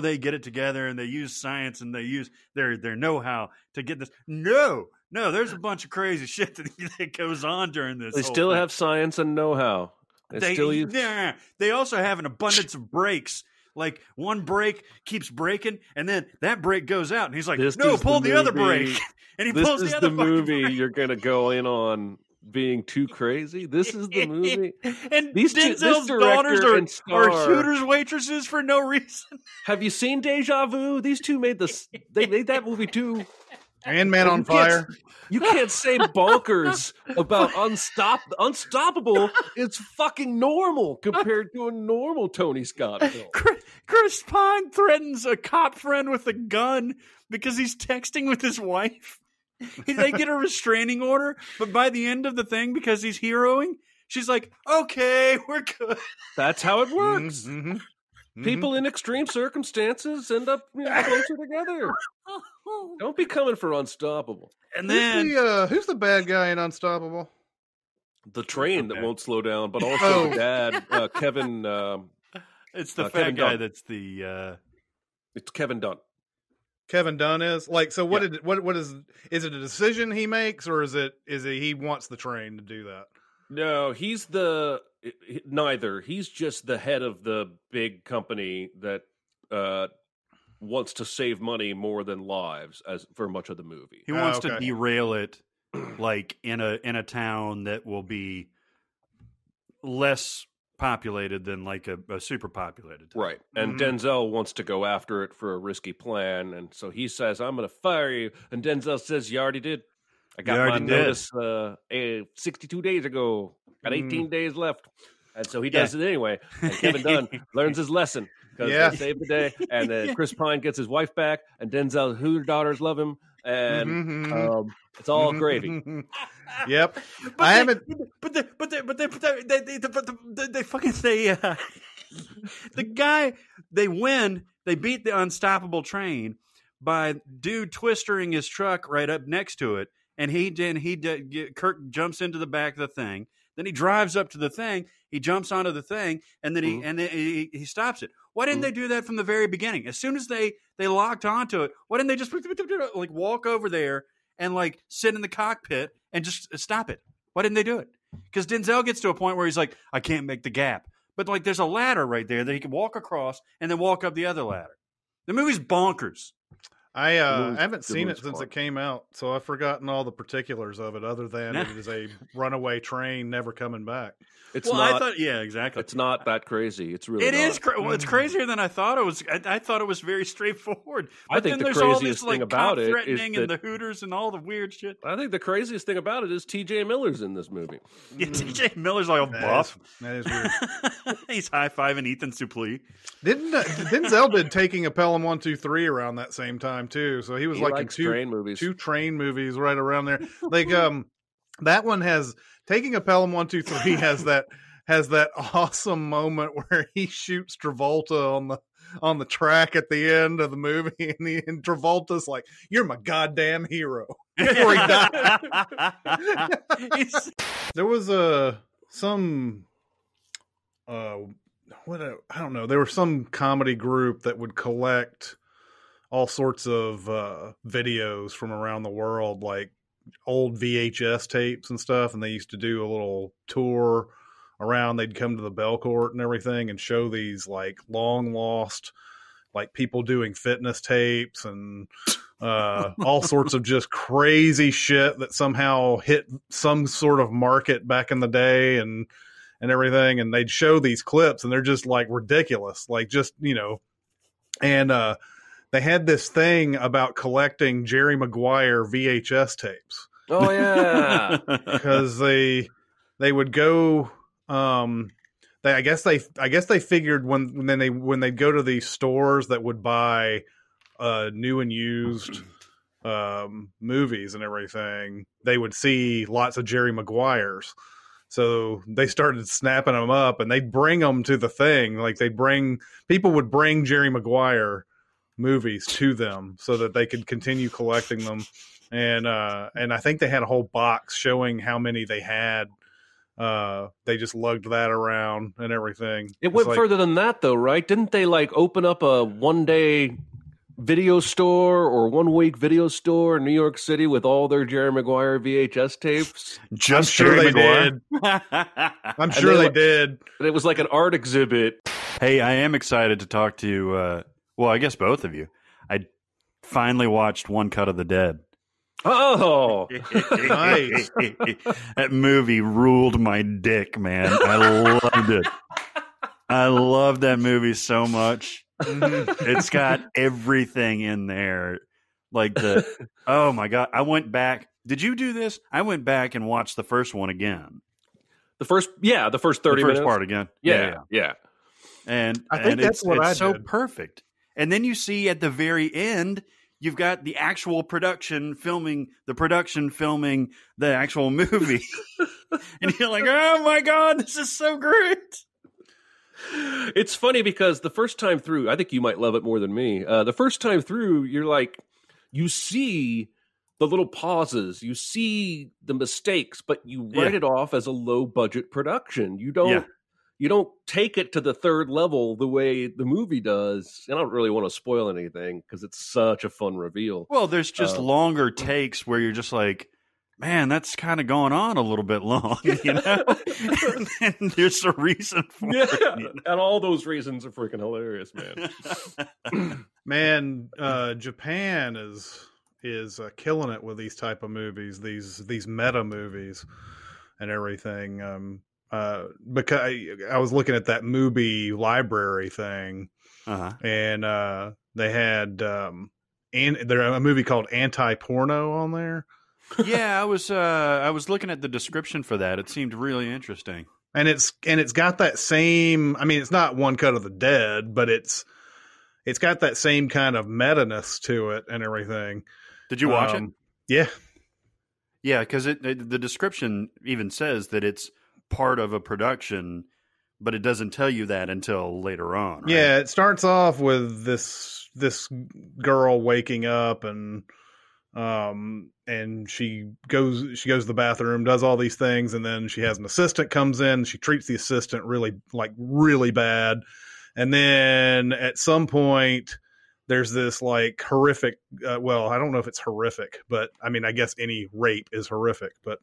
they get it together and they use science and they use their know-how to get this. No, there's a bunch of crazy shit that goes on during this. They still have science and know-how. They also have an abundance of breaks. Like one brake keeps breaking, and then that brake goes out, and he's like, "No, pull the other brake." And he pulls the other. This is the movie brake. You're going to go in on being too crazy. This is the movie. And these Denzel's daughters are Hooters waitresses for no reason. Have you seen Deja Vu? These two made They made that movie too. And Man on Fire. You can't say bonkers about Unstoppable. It's fucking normal compared to a normal Tony Scott film. Chris Pine threatens a cop friend with a gun because he's texting with his wife. They get a restraining order, but by the end of the thing, because he's heroing, she's like, "Okay, we're good." That's how it works. Mm-hmm. People in extreme circumstances end up closer together. Don't be coming for Unstoppable. And then who's the bad guy in Unstoppable? The train that won't slow down, but also the dad, Kevin. It's the fat guy. That's the. It's Kevin Dunn. Kevin Dunn is so. What is it? A decision he makes, or is it he wants the train to do that? No, he's neither. He's just the head of the big company that wants to save money more than lives, as for much of the movie. He wants to derail it, like in a town that will be less populated than like a super populated town. Right. And Denzel wants to go after it for a risky plan. And so he says, I'm going to fire you. And Denzel says, you already did. I got my notice 62 days ago. Got 18 days left. And so he does it anyway. And Kevin Dunn learns his lesson because they saved the day. And then Chris Pine gets his wife back. And Denzel's Hooter daughters love him. And it's all gravy. Yep. I haven't. But they fucking say the guy, they win. They beat the unstoppable train by dude twistering his truck right up next to it. And Kirk jumps into the back of the thing. Then he drives up to the thing. He jumps onto the thing, and then he stops it. Why didn't they do that from the very beginning? As soon as they locked onto it, why didn't they just like walk over there and like sit in the cockpit and just stop it? Why didn't they do it? Because Denzel gets to a point where he's like, I can't make the gap. But like there's a ladder right there that he can walk across and then walk up the other ladder. The movie's bonkers. I haven't seen it since it came out, so I've forgotten all the particulars of it, other than it is a runaway train never coming back. It's not. I thought, exactly. It's not that crazy. It's really. Well, it's crazier than I thought it was. I thought it was very straightforward. But I think then the there's craziest all this, thing about it is and the Hooters and all the weird shit. I think the craziest thing about it is T.J. Miller's in this movie. Yeah, T.J. Miller's like a buff. That is weird. He's high-fiving Ethan Suplee. Denzel did Taking a Pelham 1, 2, 3 around that same time too. So he was like in two train movies right around there. Like that one has Taking a Pelham 1, 2, 3 has that awesome moment where he shoots Travolta on the track at the end of the movie, and Travolta's like, "You're my goddamn hero." Before he died. There was some I don't know. There was some comedy group that would collect all sorts of videos from around the world, like old VHS tapes and stuff, and they used to do a little tour around. They'd come to the Belcourt and everything and show these like long lost, like people doing fitness tapes and all sorts of just crazy shit that somehow hit some sort of market back in the day and everything. And they'd show these clips and they're just like ridiculous, like just, and they had this thing about collecting Jerry Maguire VHS tapes. Oh yeah. Because they would go, I guess they figured when they'd go to these stores that would buy new and used movies and everything, they would see lots of Jerry Maguires. So they started snapping them up and they'd bring them to the thing. Like people would bring Jerry Maguire movies to them so that they could continue collecting them. And I think they had a whole box showing how many they had. They just lugged that around and everything. It went further than that though, right? Didn't they like open up a one-day video store or 1 week video store in New York City with all their Jerry Maguire VHS tapes? I'm sure they did. I'm sure they did. But it was like an art exhibit. Hey, I am excited to talk to you. Well, I guess both of you. I finally watched One Cut of the Dead. Oh, nice. That movie ruled my dick, man. I loved it. I love that movie so much. It's got everything in there. Like oh my God. I went back. Did you do this? I went back and watched the first one again. The first 30 minutes. The first part again. Yeah. And I think that's what I did. So perfect. And then you see at the very end, you've got the actual production filming the actual movie. And you're like, oh my God, this is so great. It's funny because the first time through, I think you might love it more than me. The first time through, you're like, you see the little pauses, you see the mistakes, but you write it off as a low budget production. You don't take it to the third level the way the movie does. I don't really want to spoil anything because it's such a fun reveal. Well, there's just longer takes where you're just like, man, that's kind of going on a little bit long, and there's a reason for it. And all those reasons are freaking hilarious, man. Man, Japan is killing it with these type of movies, these meta movies and everything. because I was looking at that movie library thing, and they had a movie called Anti-Porno on there. Yeah, I was looking at the description for that. It seemed really interesting. And it's got that same, I mean, it's not One Cut of the Dead, but it's got that same kind of meta-ness to it and everything. Did you watch it? Yeah. Yeah, because the description even says that it's part of a production, but it doesn't tell you that until later on. Right? Yeah, it starts off with this girl waking up and she goes to the bathroom, does all these things, and then she has an assistant comes in. She treats the assistant really bad, and then at some point there's this like horrific. Well, I don't know if it's horrific, but I mean, I guess any rape is horrific, but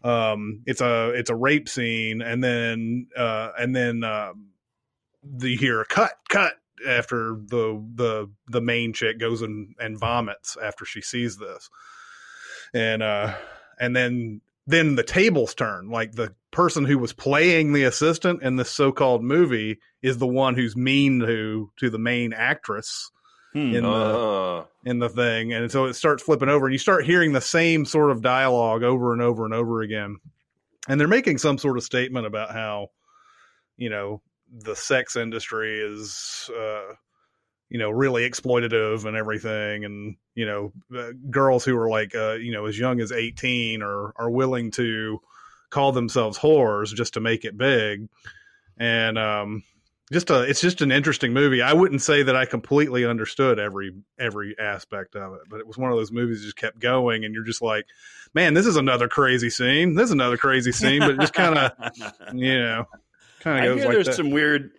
it's a rape scene, and then you hear a cut after the main chick goes and vomits after she sees this, and then the tables turn. Like the person who was playing the assistant in this so-called movie is the one who's mean to the main actress in the thing, and so it starts flipping over, and you start hearing the same sort of dialogue over and over and over again, and they're making some sort of statement about how, you know, the sex industry is, really exploitative and everything. And, girls who are like, as young as 18 are willing to call themselves whores just to make it big. And, it's just an interesting movie. I wouldn't say that I completely understood every aspect of it, but it was one of those movies that just kept going, and you're just like, man, this is another crazy scene. This is another crazy scene, but it just kind of, kind of goes like there's that. Some weird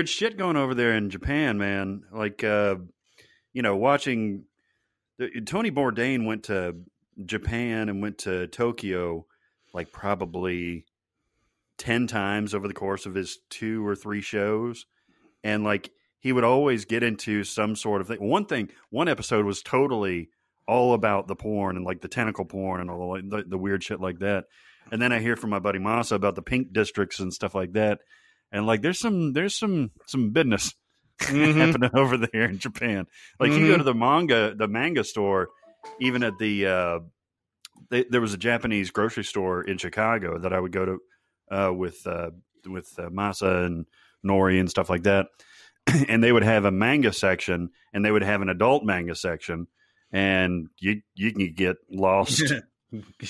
shit going over there in Japan, man. Like, watching Tony Bourdain went to Japan and went to Tokyo, like probably 10 times over the course of his 2 or 3 shows. And like, he would always get into some sort of thing. One episode was totally all about the porn and like the tentacle porn and all the weird shit like that. And then I hear from my buddy Masa about the pink districts and stuff like that. And like, there's some business happening over there in Japan. Like you go to the manga store, even at the, there was a Japanese grocery store in Chicago that I would go to, with Masa and Nori and stuff like that. And they would have a manga section, and they would have an adult manga section, and you can get lost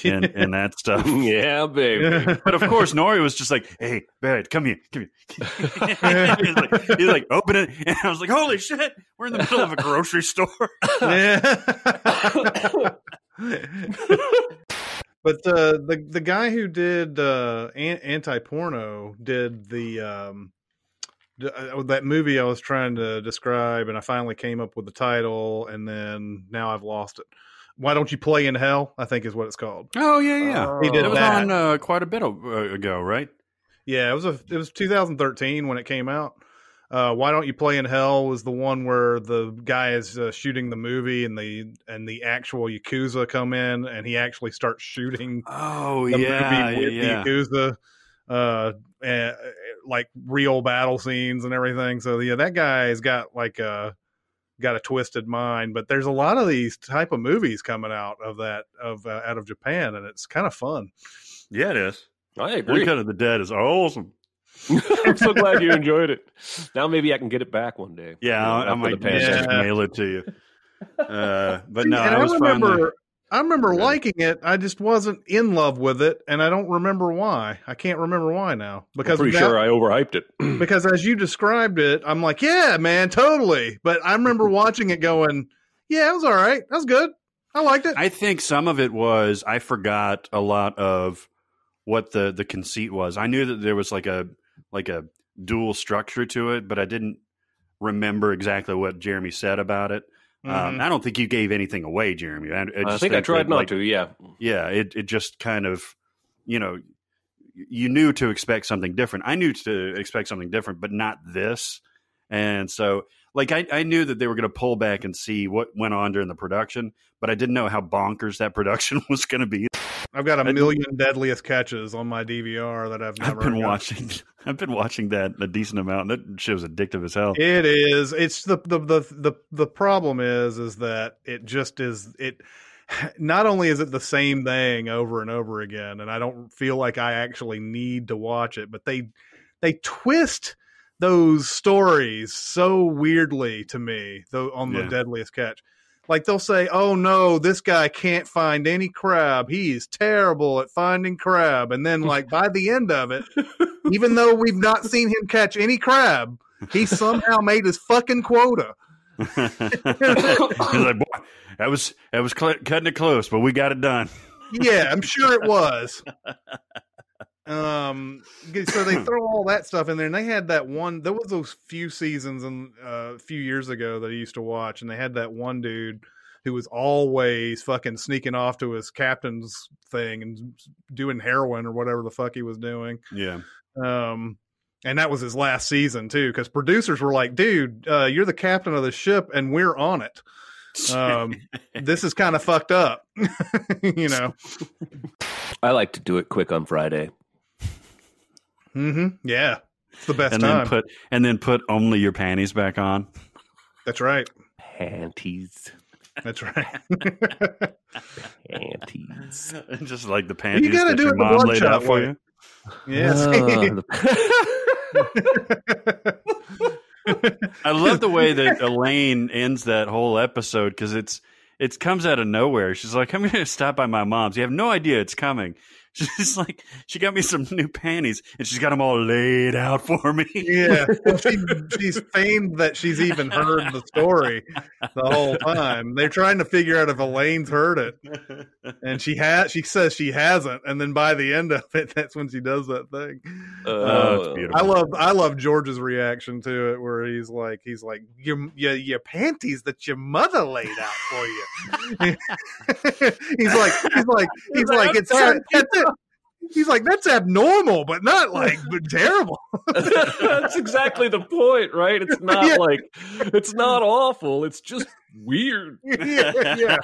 in that stuff. Yeah, baby. But of course, Nori was just like, "Hey, Barrett, come here." he's like, "Open it," and I was like, "Holy shit, we're in the middle of a grocery store." Yeah. But the guy who did Anti-Porno did that movie I was trying to describe, and I finally came up with the title, and then now I've lost it. Why Don't You Play in Hell, I think is what it's called. Oh, yeah. He did it was that. on quite a bit ago, right? Yeah, it was 2013 when it came out. Why Don't You Play in Hell was the one where the guy is shooting the movie, and the actual Yakuza come in, and he actually starts shooting movie with the Yakuza, and, like real battle scenes and everything. So yeah, that guy's got like a twisted mind. But there's a lot of these type of movies coming out of out of Japan, and it's kind of fun. Yeah, it is. I agree. One Cut of the Dead is awesome. I'm so glad you enjoyed it. Now maybe I can get it back one day. Yeah, I might just mail it to you. But no, I remember liking it. I just wasn't in love with it, and I don't remember why. I can't remember why now. Because I'm pretty sure I overhyped it. Because as you described it, I'm like, yeah, man, totally. But I remember watching it going, yeah, it was all right. That was good. I liked it. I think some of it was I forgot a lot of what the conceit was. I knew that there was like a dual structure to it, but I didn't remember exactly what Jeremy said about it. I don't think you gave anything away, Jeremy. I think I tried not to. Yeah. It just kind of, you knew to expect something different. I knew to expect something different, but not this. And so, like, I knew that they were going to pull back and see what went on during the production, but I didn't know how bonkers that production was going to be. I've got a million Deadliest Catches on my DVR that I've never watching. I've been watching that a decent amount. That show's addictive as hell. It is. It's the problem is that it just is it. Not only is it the same thing over and over again, and I don't feel like I actually need to watch it, but they twist those stories so weirdly to me, though, on the Deadliest Catch. Like they'll say, "Oh no, this guy can't find any crab. He's terrible at finding crab." And then, like by the end of it, even though we've not seen him catch any crab, he somehow made his fucking quota. He's like, boy, that was cutting it close, but we got it done. Yeah, I'm sure it was. So they throw all that stuff in there, and they had that one. There was those few seasons a few years ago that I used to watch, and they had that one dude who was always fucking sneaking off to his captain's thing and doing heroin or whatever the fuck he was doing. Yeah. And that was his last season too, because producers were like, "Dude, you're the captain of the ship, and we're on it. This is kind of fucked up." You know. I like to do it quick on Friday. Mm-hmm. Yeah, it's the best and time. Then put only your panties back on. That's right. Panties. That's right. Panties. Just like the panties you gotta that do your it the mom laid bloodshot out for way. you. Yes. I love the way that Elaine ends that whole episode because it comes out of nowhere. She's like, "I'm going to stop by my mom's." You have no idea it's coming. She's like, she got me some new panties, and she's got them all laid out for me. Yeah, well, she's feigned that she's even heard the story the whole time. They're trying to figure out if Elaine's heard it, and she says she hasn't, and then by the end of it, that's when she does that thing. It's beautiful. I love George's reaction to it, where he's like your panties that your mother laid out for you. he's like it's. He's like, that's abnormal, but not like terrible. That's exactly the point, right? It's not like it's not awful. It's just weird. Yeah.